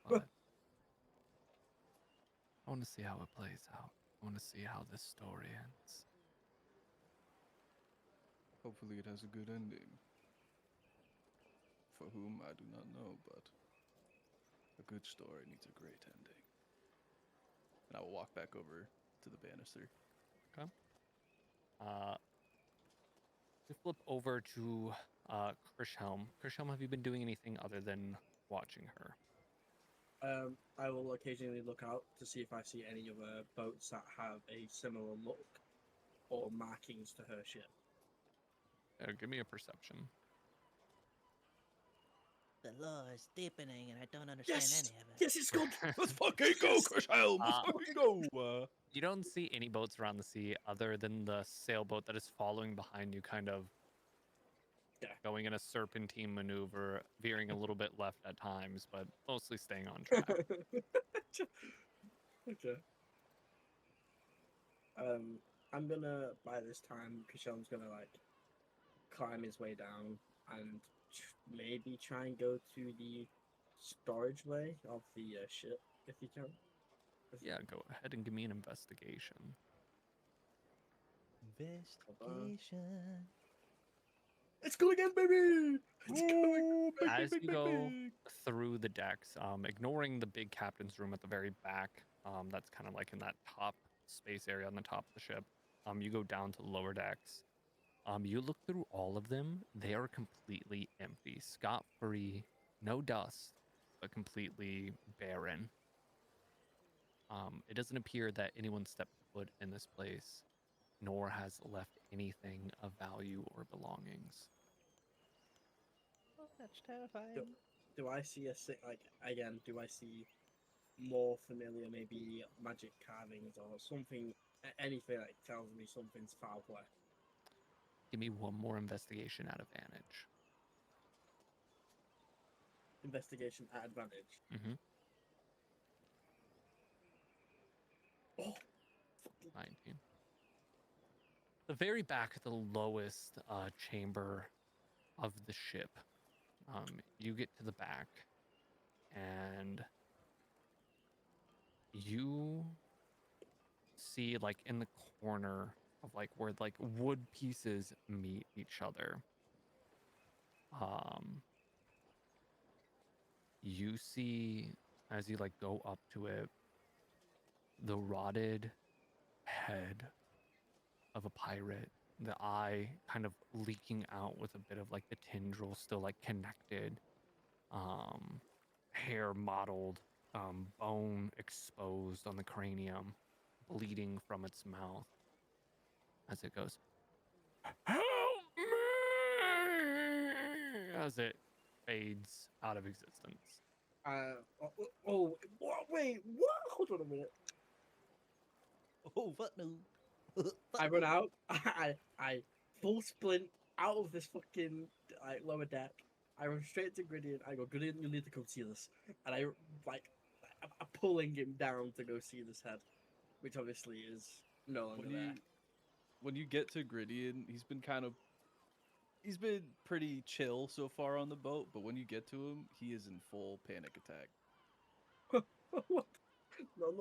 But want to see how it plays out. I want to see how this story ends. Hopefully it has a good ending. For whom, I do not know, but a good story needs a great ending. And I will walk back over to the banister. Okay. We flip over to Krishhelm. Krishhelm, have you been doing anything other than watching her? I will occasionally look out to see if I see any other boats that have a similar look or markings to her ship. Give me a perception. The law is deepening, and I don't understand any of it. Yes, it's good. Let's fucking go, Krishhelm! Let's fucking go! You don't see any boats around the sea other than the sailboat that is following behind you, kind of going in a serpentine maneuver, veering a little bit left at times, but mostly staying on track. Okay. I'm gonna, by this time, Krishelm's gonna, like, climb his way down and maybe try and go to the storage way of the ship, if you can. Yeah, go ahead and give me an investigation. Investigation. It's good again, baby! It's going As you go through the decks, ignoring the big captain's room at the very back, that's kind of like in that top space area on the top of the ship, you go down to the lower decks. You look through all of them. They are completely empty, scot-free, no dust, but completely barren. It doesn't appear that anyone stepped foot in this place, nor has left anything of value or belongings. Oh, that's terrifying. Do I see do I see more familiar, maybe magic carvings or something, anything that tells me something's foul play? Give me one more investigation at advantage. Investigation at advantage. Mm-hmm. Oh, 19. The very back, the lowest chamber of the ship. You get to the back, and you see, like, in the corner of, like, where, like, wood pieces meet each other. You see, as you, like, go up to it, the rotted head of a pirate, the eye kind of leaking out with a bit of, like, the tendril still, like, connected, hair mottled, bone exposed on the cranium, bleeding from its mouth as it goes, "Help me!" as it fades out of existence. Wait, what? Hold on a minute. Oh, what no? I run out. I full sprint out of this fucking lower deck. I run straight to Griddian. I go, Griddian, you need to come see this. And I'm pulling him down to go see this head, which obviously is no longer there. When you get to Griddian, he's been pretty chill so far on the boat, but when you get to him, he is in full panic attack. What? No.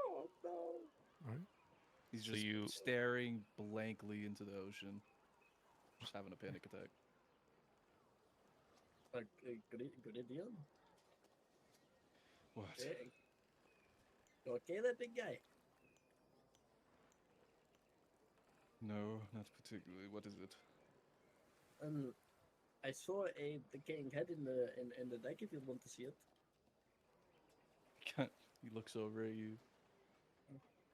Oh no. All right. He's So just staring blankly into the ocean, just having a panic attack. Good idea. What? Okay. Okay, that big guy. No, not particularly. What is it? I saw a decaying head in the deck. If you want to see it. He looks over at you.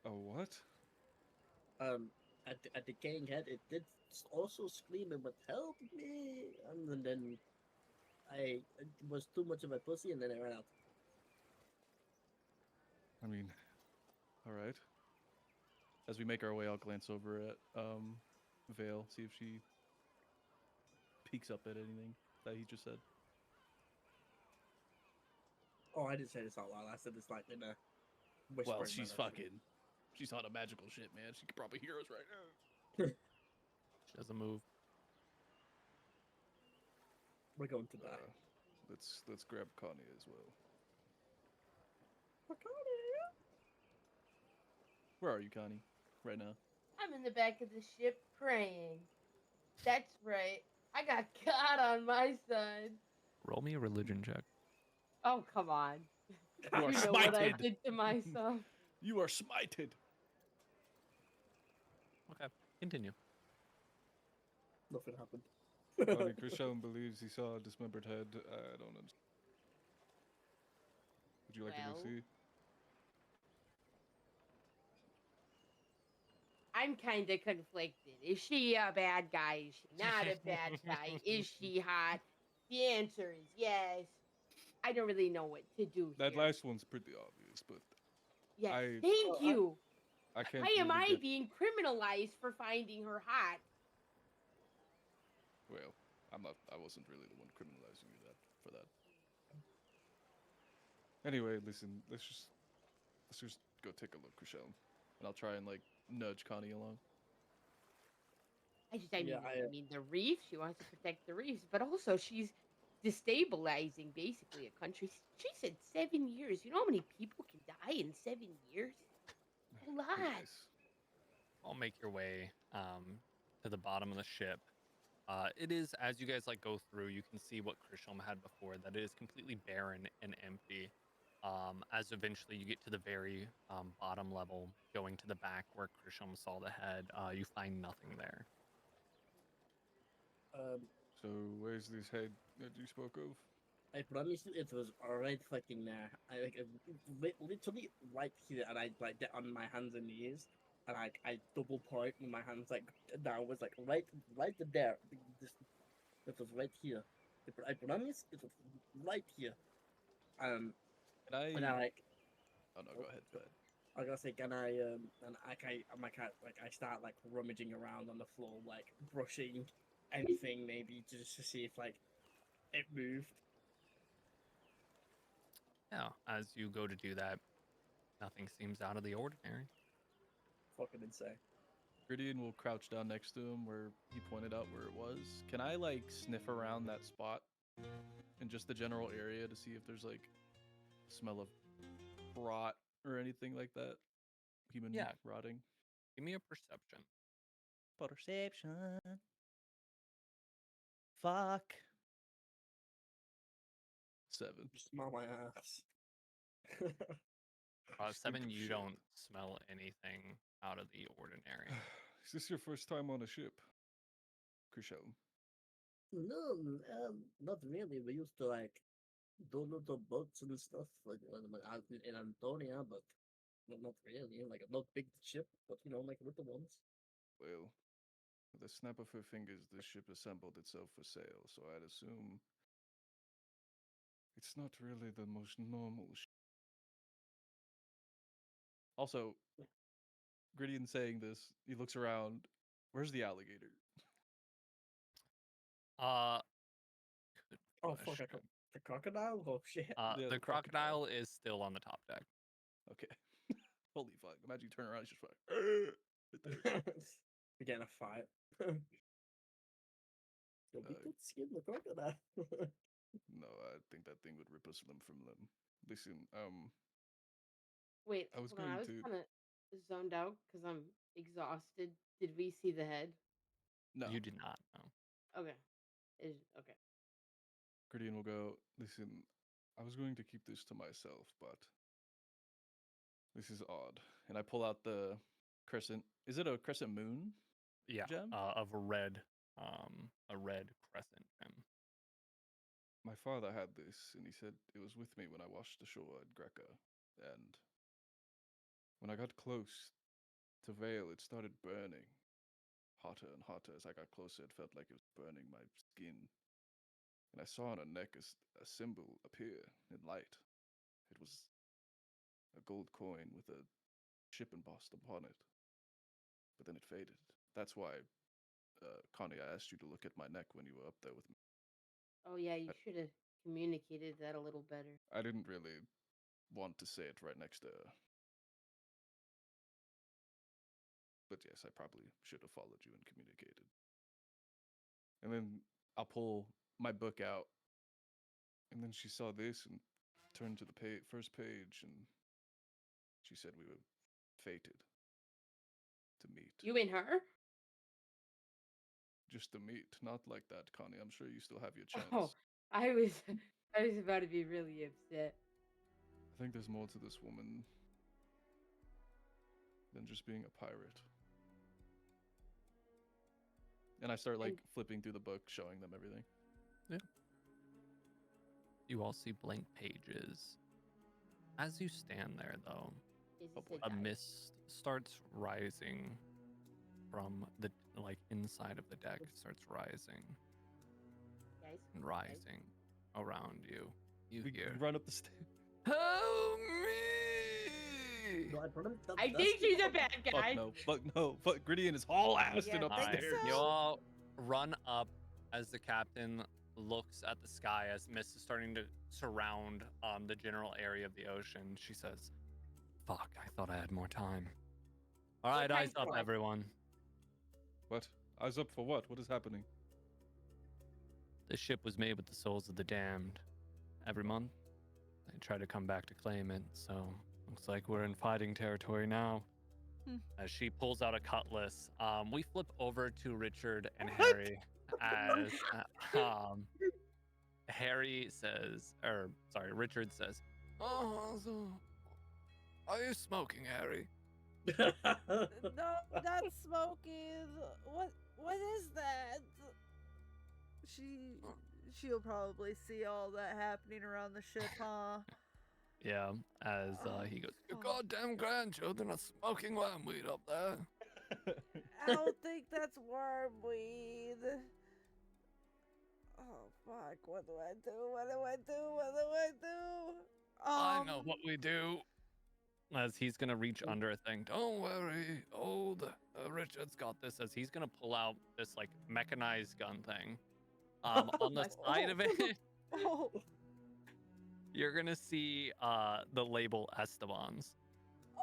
A what? A decaying head. It did also scream and went, "Help me!" And then I was too much of a pussy, and then I ran out. I mean, all right. As we make our way, I'll glance over at Vale, see if she peeks up at anything that he just said. Oh, I didn't say this out loud. I said this like in a whispering. Well, she's on a magical shit, man. She could probably hear us right now. She doesn't move. We're going to die. Let's grab Connie as well. Connie! Where are you, Connie? Right now? I'm in the back of the ship praying. That's right. I got God on my side. Roll me a religion check. Oh, come on. You are You know what I smited. did to myself. You are smited. Okay, continue. Nothing happened. Only Christian believes he saw a dismembered head. I don't understand. Would you like to go Well, see? I'm kind of conflicted. Is she a bad guy? Is she not a bad guy? Is she hot? The answer is yes. I don't really know what to do That here. last one's pretty obvious, but Yes, I thank you. I can't Why am really I get. being criminalized for finding her hot? Well, I'm not. I wasn't really the one criminalizing you for that. Anyway, listen. Let's just go take a look, Chriselle, and I'll try and like nudge Connie along. Yeah, I mean, the reef. She wants to protect the reefs, but also she's destabilizing basically a country. She said 7 years. You know how many people can die in 7 years? A lot. Yes. I'll make your way to the bottom of the ship. It is, as you guys like go through, you can see what Krisham had before, that it is completely barren and empty. As eventually you get to the very bottom level, going to the back where Krisham saw the head, you find nothing there. So where's this head that you spoke of? I promise you, it was right fucking there. I like literally right here, and I like get on my hands and knees, and I double point with my hands like down. Was like right there. It was right here. I promise it was right here. Can I? And I like. Oh no, go ahead. Go ahead. I was gonna say, can I and I start like rummaging around on the floor, like brushing anything maybe just to see if like it moved. Yeah, as you go to do that, nothing seems out of the ordinary. Fucking insane. Griddian will crouch down next to him where he pointed out where it was. Can I like sniff around that spot in just the general area to see if there's like smell of rot or anything like that? Human Yeah. rotting. Give me a perception. Perception. Fuck. 7. Smell my ass. 7, Stink of you shit. don't smell anything out of the ordinary. Is this your first time on a ship, Chriselle? No, not really. We used to like do little boats and stuff like when I was in Antonia, but not really. Like not big ship, but like little ones. Well, with a snap of her fingers, the ship assembled itself for sail, so I'd assume it's not really the most normal Also, Griddian saying this, he looks around. Where's the alligator? Good Oh fuck! question. The crocodile? Oh shit! Yeah, The the crocodile. crocodile is still on the top deck. Okay. Holy fuck! Imagine you turn around, it's just like right there. We're getting a fight. Yo, we could skin the crocodile. No, I think that thing would rip us limb from limb. Listen, Wait, I was hold on. I going was to. kind of zoned out because I'm exhausted. Did we see the head? No. You did not know. Okay. Okay. Griddian will go, listen, I was going to keep this to myself, but this is odd. And I pull out the crescent. Is it a crescent moon? Yeah, Gem? of a red crescent gem. My father had this, and he said it was with me when I washed ashore at Greca. And when I got close to Vale, it started burning. Hotter and hotter. As I got closer, it felt like it was burning my skin. And I saw on her neck a symbol appear in light. It was a gold coin with a ship embossed upon it. But then it faded. That's why, Connie, I asked you to look at my neck when you were up there with me. Oh yeah, you should have communicated that a little better. I didn't really want to say it right next to her. But yes, I probably should have followed you and communicated. And then I'll pull my book out. And then she saw this and turned to the first page, and she said we were fated. To meet. You and her? Just to meet, not like that, Connie. I'm sure you still have your chance. Oh, I was about to be really upset. I think there's more to this woman than just being a pirate. And I start like flipping through the book, showing them everything. Yeah. You all see blank pages. As you stand there, though, a mist starts rising from the inside of the deck. It starts rising and rising around you. You hear, run up the stairs. "Help me!" No, I put him. I think she's a bad guy. Fuck no. Fuck, Gritty is haul assed Yeah, up the All right, stairs. you all run up as the captain looks at the sky as mist is starting to surround the general area of the ocean. She says, "Fuck, I thought I had more time." All right, eyes up, everyone. What? Eyes up for what? What is happening? This ship was made with the souls of the damned. Every month, they try to come back to claim it, so looks like we're in fighting territory now. As she pulls out a cutlass, we flip over to Richard and Harry as Harry says, or sorry, Richard says, "Oh, so are you smoking, Harry?" No, not smoking. What is that? She'll probably see all that happening around the ship, huh? Yeah, as he goes, "Your goddamn grandchildren are smoking wormweed up there." I don't think that's wormweed. Oh fuck! What do I do? What do I do? What do I do? I know what we do. As he's gonna reach under a thing. "Don't worry, old Richard's got this." As he's gonna pull out this like mechanized gun thing. On the side of it, you're gonna see the label Esteban's.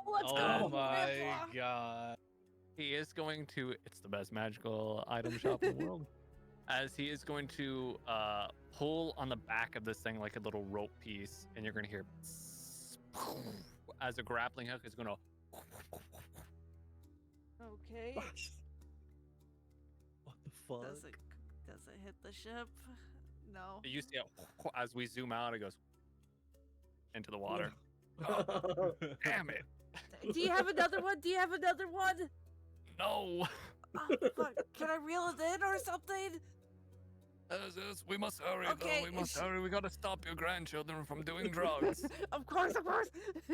Let's Oh go, my Grandpa. god. He is going to. It's the best magical item shop in the world. As he is going to pull on the back of this thing like a little rope piece, and you're gonna hear as a grappling hook is gonna. Okay. What the fuck? Does it hit the ship? No. You see it as we zoom out. It goes into the water. Damn it! Do you have another one? Do you have another one? No. Oh, fuck. Can I reel it in or something? Yes, we must hurry, Okay, though. We must hurry. We gotta stop your grandchildren from doing drugs. Of course.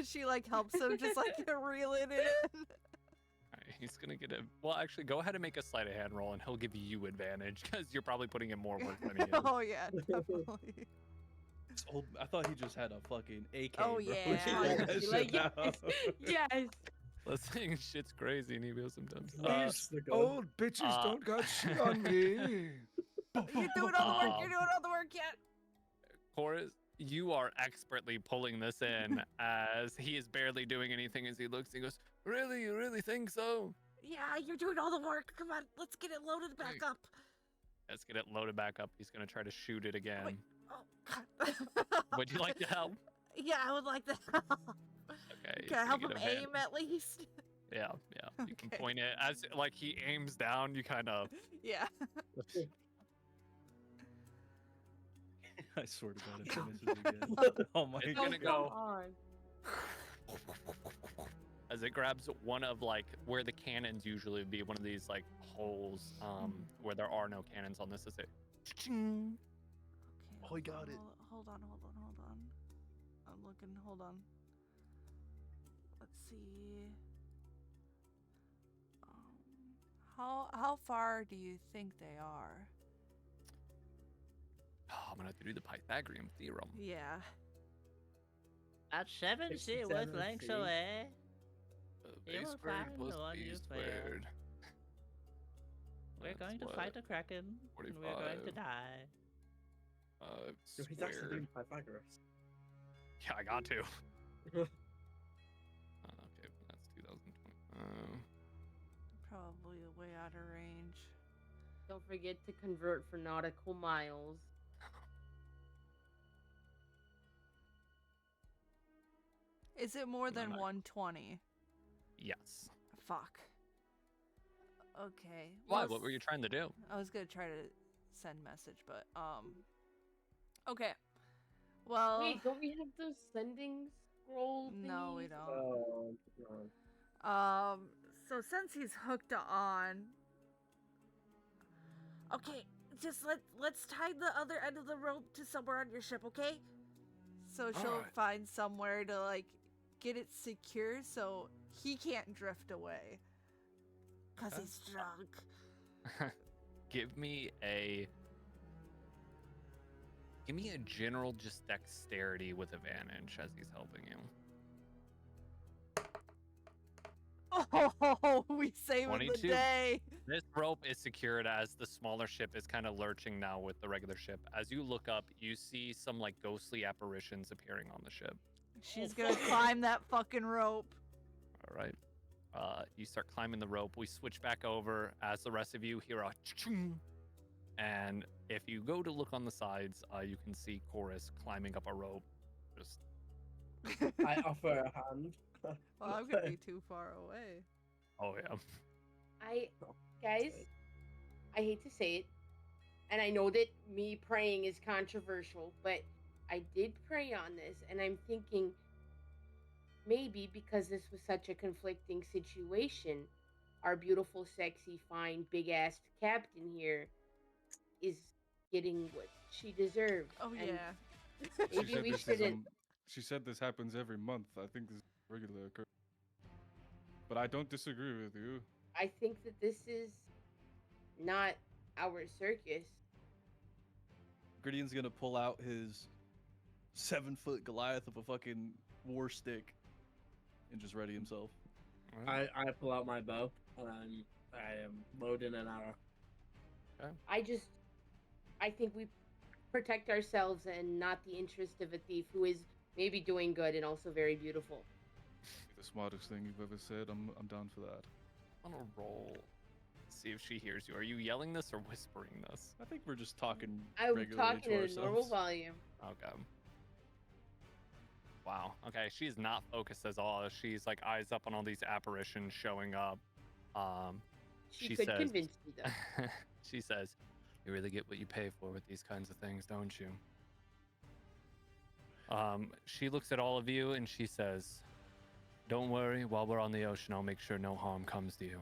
She like helps him just like reel it in. Alright, he's gonna get a. Well, actually, go ahead and make a sleight of hand roll, and he'll give you advantage because you're probably putting in more work than he is. Oh yeah, definitely. I thought he just had a fucking AK. Oh, bro. yeah. Check that Like, shit out. Yes. Listening shit's crazy in Ibeos sometimes. Old bitches don't got shit on me. You're doing all the work. You're doing all the work yet. Chorus, you are expertly pulling this in as he is barely doing anything as he looks. He goes, "Really? You really think so?" Yeah, you're doing all the work. Come on, let's get it loaded back up. Let's get it loaded back up. He's gonna try to shoot it again. Wait. Oh, God. Would you like to help? Yeah, I would like to help. Okay. he's Can I gonna help get him advantage. aim at least? Yeah. You can Okay. point it as like he aims down. You kind of. Yeah. I swear to God, if he misses again. Oh my It's god. gonna go on. as it grabs one of like where the cannons usually would be, one of these like holes where there are no cannons on this. Is it? Okay. Oh, he got it. Hold on. I'm looking. Hold on. Let's see. How far do you think they are? Oh, I'm gonna have to do the Pythagorean theorem. Yeah. At 7 67 wavelengths feet. away. You A will squared find plus the one b you squared. We're That's going to what? fight a kraken. And we're going to 45. die. He's actually Squared. doing Pythagoras. Yeah, I got to. Okay, that's 2020. Probably way out of range. Don't forget to convert for nautical miles. Is it more than No. 120? Yes. Fuck. Okay. Why? well, What were you trying to do? I was gonna try to send message, but okay. Well, Wait, don't we have the sending scroll? no, we thingies? don't. Oh, no. So since he's hooked on, Okay, just let's tie the other end of the rope to somewhere on your ship, okay? so she'll Alright. find somewhere to like get it secure so he can't drift away. Cause he's drunk. Give me a general just dexterity with advantage as he's helping you. Oh, we saving the 22. day. This rope is secured as the smaller ship is kind of lurching now with the regular ship. As you look up, you see some like ghostly apparitions appearing on the ship. She's gonna climb that fucking rope. All right. You start climbing the rope. We switch back over as the rest of you hear a chung. And if you go to look on the sides, you can see Chorus climbing up a rope. Just I offer a hand. Well, I'm gonna be too far away. oh yeah. Guys, I hate to say it, and I know that me praying is controversial, but I did pray on this, and I'm thinking maybe because this was such a conflicting situation, our beautiful, sexy, fine, big-assed captain here is getting what she deserved. Oh and yeah. Maybe we this is, shouldn't. she said this happens every month. I think this is a regular occurrence. But I don't disagree with you. I think that this is not our circus. Gridion's gonna pull out his 7-foot Goliath of a fucking war stick and just ready himself. Alright. I pull out my bow and I am loading an arrow. I think we protect ourselves and not the interest of a thief who is maybe doing good and also very beautiful. The smartest thing you've ever said. I'm down for that. I'm gonna roll. See if she hears you. Are you yelling this or whispering this? I think we're just talking I'm regularly talking to at a ourselves. normal volume. Okay. Wow. Okay, she's not focused at all. She's like eyes up on all these apparitions showing up. She She could says- convince me though. She says, "You really get what you pay for with these kinds of things, don't you?" She looks at all of you and she says, "Don't worry. While we're on the ocean, I'll make sure no harm comes to you."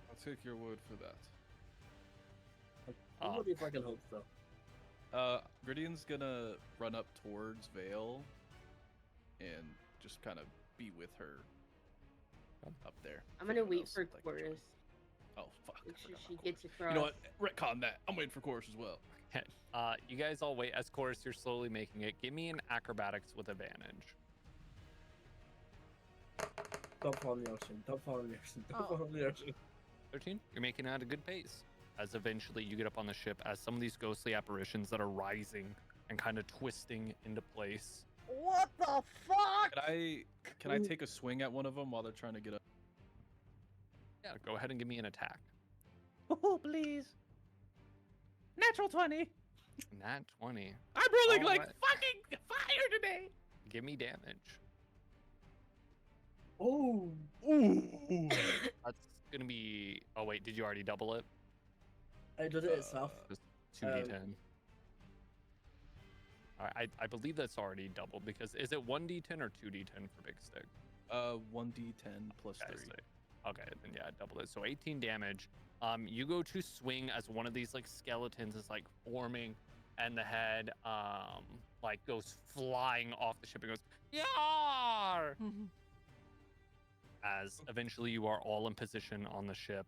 I'll take your word for that. What if I can hope so? Gridion's gonna run up towards Vale and just kind of be with her up there. I'm gonna Anyone wait else for would like to join? Chorus. Oh fuck! I Make sure forgot she about gets Chorus. across. You know what? Retcon that. I'm waiting for Chorus as well. Okay. You guys all wait as Chorus. You're slowly making it. Give me an acrobatics with advantage. Don't fall in the ocean. Don't fall in the ocean. Don't Oh. fall in the ocean. 13. You're making it at a good pace. As eventually you get up on the ship, as some of these ghostly apparitions that are rising and kind of twisting into place. What the fuck? Can I take a swing at one of them while they're trying to get up? Yeah, go ahead and give me an attack. Oh please! Natural 20. Nat 20. I'm rolling All like right. fucking fire today. Give me damage. Oh. Ooh. That's gonna be. Oh wait, did you already double it? It does it itself. Just 2d10. All right, I believe that's already doubled because is it 1d10 or 2d10 for big stick? 1d10 plus Okay, 3. okay, then yeah, double it. So 18 damage. You go to swing as one of these like skeletons is like forming, and the head like goes flying off the ship and goes yar. As eventually you are all in position on the ship.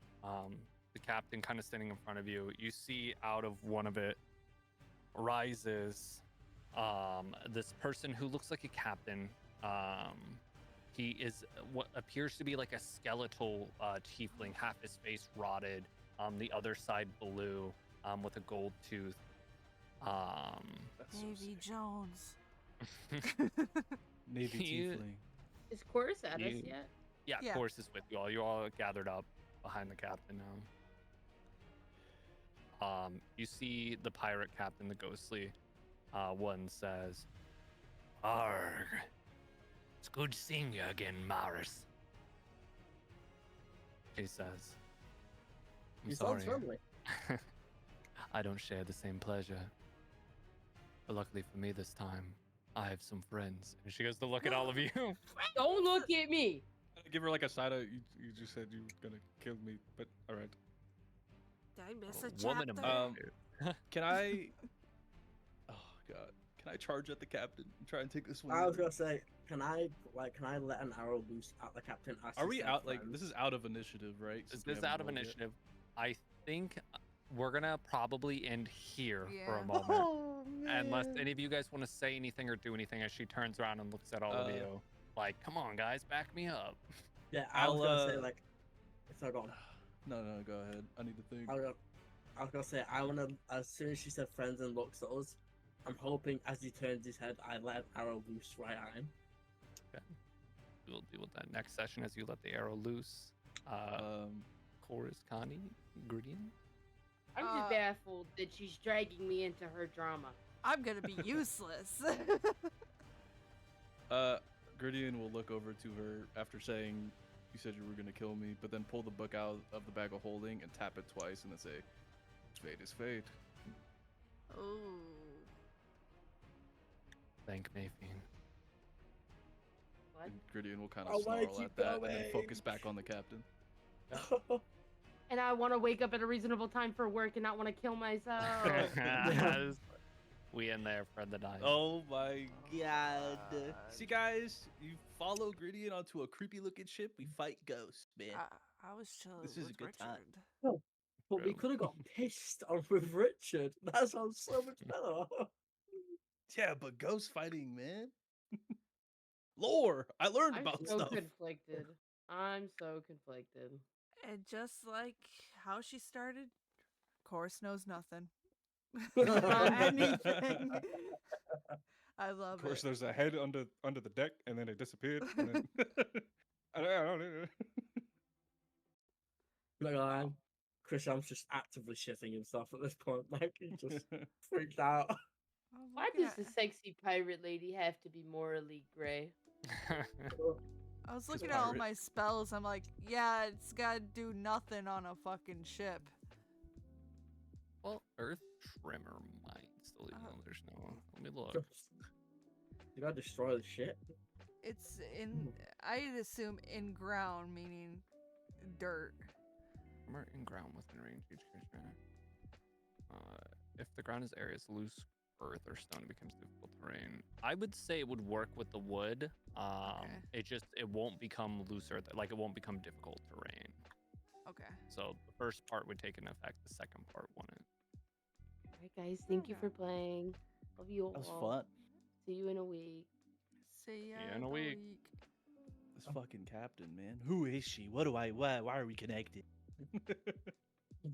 The captain kind of standing in front of you. You see out of one of it rises this person who looks like a captain. He is what appears to be like a skeletal tiefling, half his face rotted, the other side blue, with a gold tooth. That's so Davy sick. Jones. Navy You- tiefling. Is Chorus at us You- yet? Yeah, Yeah. Chorus is with you all. You're all gathered up behind the captain now. You see the pirate captain, the ghostly one, says, "Arg, it's good seeing you again, Maris. he says. I'm He sorry. sounds friendly. I don't share the same pleasure. But luckily for me this time, I have some friends. And she goes to look at all of you. Don't look at me. I give her like a side eye. You just said you were gonna kill me, but all right. Did I miss a Woman chapter? Can I? Oh God! Can I charge at the captain and try and take this one? I was gonna say, can I let an arrow loose at the captain? As Are he we said out? Like friends? this is out of initiative, right? This Since we is haven't out of rolled yet? initiative. I think we're gonna probably end here for Yeah. a moment. Oh, Unless man. any of you guys want to say anything or do anything as she turns around and looks at all of you. Like, come on, guys, back me up. Yeah, I was I'll, gonna say like, so go on. No, go ahead. I need to think. I was gonna say I wanna. As soon as she said friends and looks at us, I'm hoping as he turns his head, I let an arrow loose right at him. We'll deal with that next session as you let the arrow loose. Chorus, Connie, Gridian. I'm just baffled that she's dragging me into her drama. I'm gonna be useless. Gridian will look over to her after saying, "You said you were gonna kill me," but then pull the book out of the bag of holding and tap it twice, and then say, "Fate is fate." Oh. Thank Mayfiend. What? And Gridian will kind I of wanna snarl keep at that and then going. focus back on the captain. And I want to wake up at a reasonable time for work and not want to kill myself. We in there for the night. Oh my God! See, guys, you follow Gridian onto a creepy-looking ship. We fight ghosts, man. I was chilling This is a with good time. Richard. But we could have got pissed off with Richard. That sounds so much better. Yeah, but ghost fighting, man. Lore. I learned I'm about so stuff. conflicted. I'm so conflicted. And just like how she started, Chorus knows nothing. Anything. I love Of course, it. there's a head under the deck, and then it disappeared. And then... I don't know. Like, Chris Am's just actively shitting himself at this point. Like, he just freaked out. I'm Why looking does the at- sexy pirate lady have to be morally gray? I was 'Cause looking at all pirate. my spells. I'm like, yeah, it's gotta do nothing on a fucking ship. Well, Earth Tremor might still, even though there's no. Let me look. You gotta destroy the shit. It's in. I'd assume in ground, meaning dirt. Tremor in ground within range each creature. If the ground is areas, loose earth or stone becomes difficult terrain. I would say it would work with the wood. It won't become loose earth. Like it won't become difficult terrain. Okay. So the first part would take an effect. The second part wouldn't. All right, guys. Thank you for playing. Love you all. That was fun. See you in a week. See ya in a week. This fucking captain, man. Who is she? Why are we connected?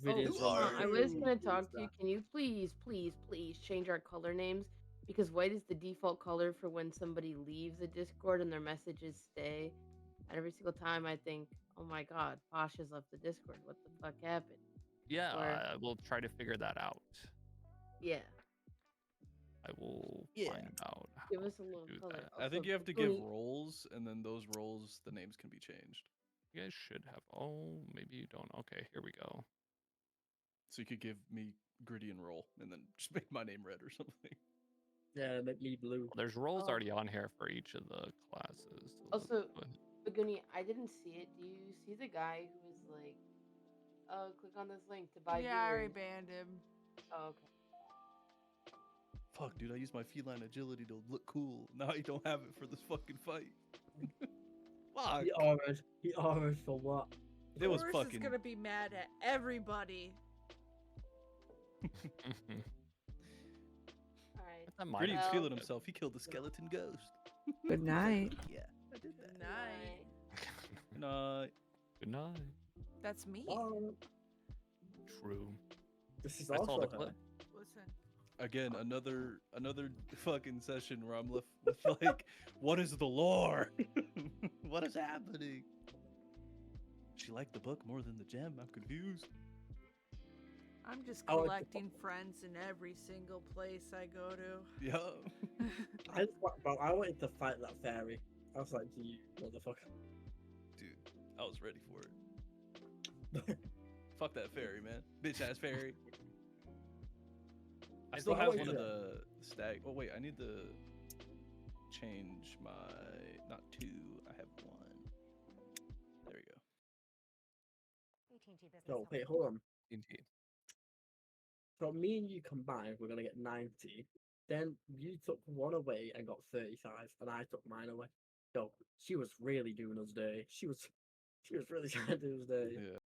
Videos Oh, on I was YouTube, gonna who's talk to you. that? Can you please change our color names? Because white is the default color for when somebody leaves a Discord and their messages stay. And every single time I think, oh my God, Posh has left the Discord. What the fuck happened? Yeah, Or- we'll try to figure that out. Yeah, I will Yeah. find out. give how us a little do color. that. I think Also, you have to give Boonie- roles, and then those roles, the names can be changed. You guys should have. Oh, maybe you don't. Okay, here we go. So you could give me Gridian role, and then just make my name red or something. Yeah, make me blue. Well, there's roles Oh. already on here for each of the classes. so Also, let's put- Baguni, I didn't see it. Do you see the guy who was like, "Oh, click on this link to buy Yeah, I already viewers"? banned him. Oh, okay. Fuck, dude, I used my feline agility to look cool. Now I don't have it for this fucking fight. Fuck. He ordered for what? It was Chorus fucking. is gonna be mad at everybody. All right. that might Gridian's have- feeling himself. He killed the skeleton ghost. Good night. Yeah, I did that. Night. No, Good night. That's me. Oh, True. this is I saw also the her. clip. Listen. again, another fucking session where I'm left with like, what is the lore? What is happening? She liked the book more than the gem. I'm confused. I'm just I like the collecting friends in every single place I go to. Yeah. I wanted to fight that fairy. I was like, you motherfucker. Dude, I was ready for it. Fuck that ferry, man. Bitch ass ferry. I It's still like, have what one is of it? the stag. Oh wait, I need to change my not two. I have one. There we go. So wait, hold on. Indeed. So me and you combined, we're gonna get 90. Then you took one away and got 35, and I took mine away. So she was really doing us dirty. She was really trying to do us dirty. Yeah.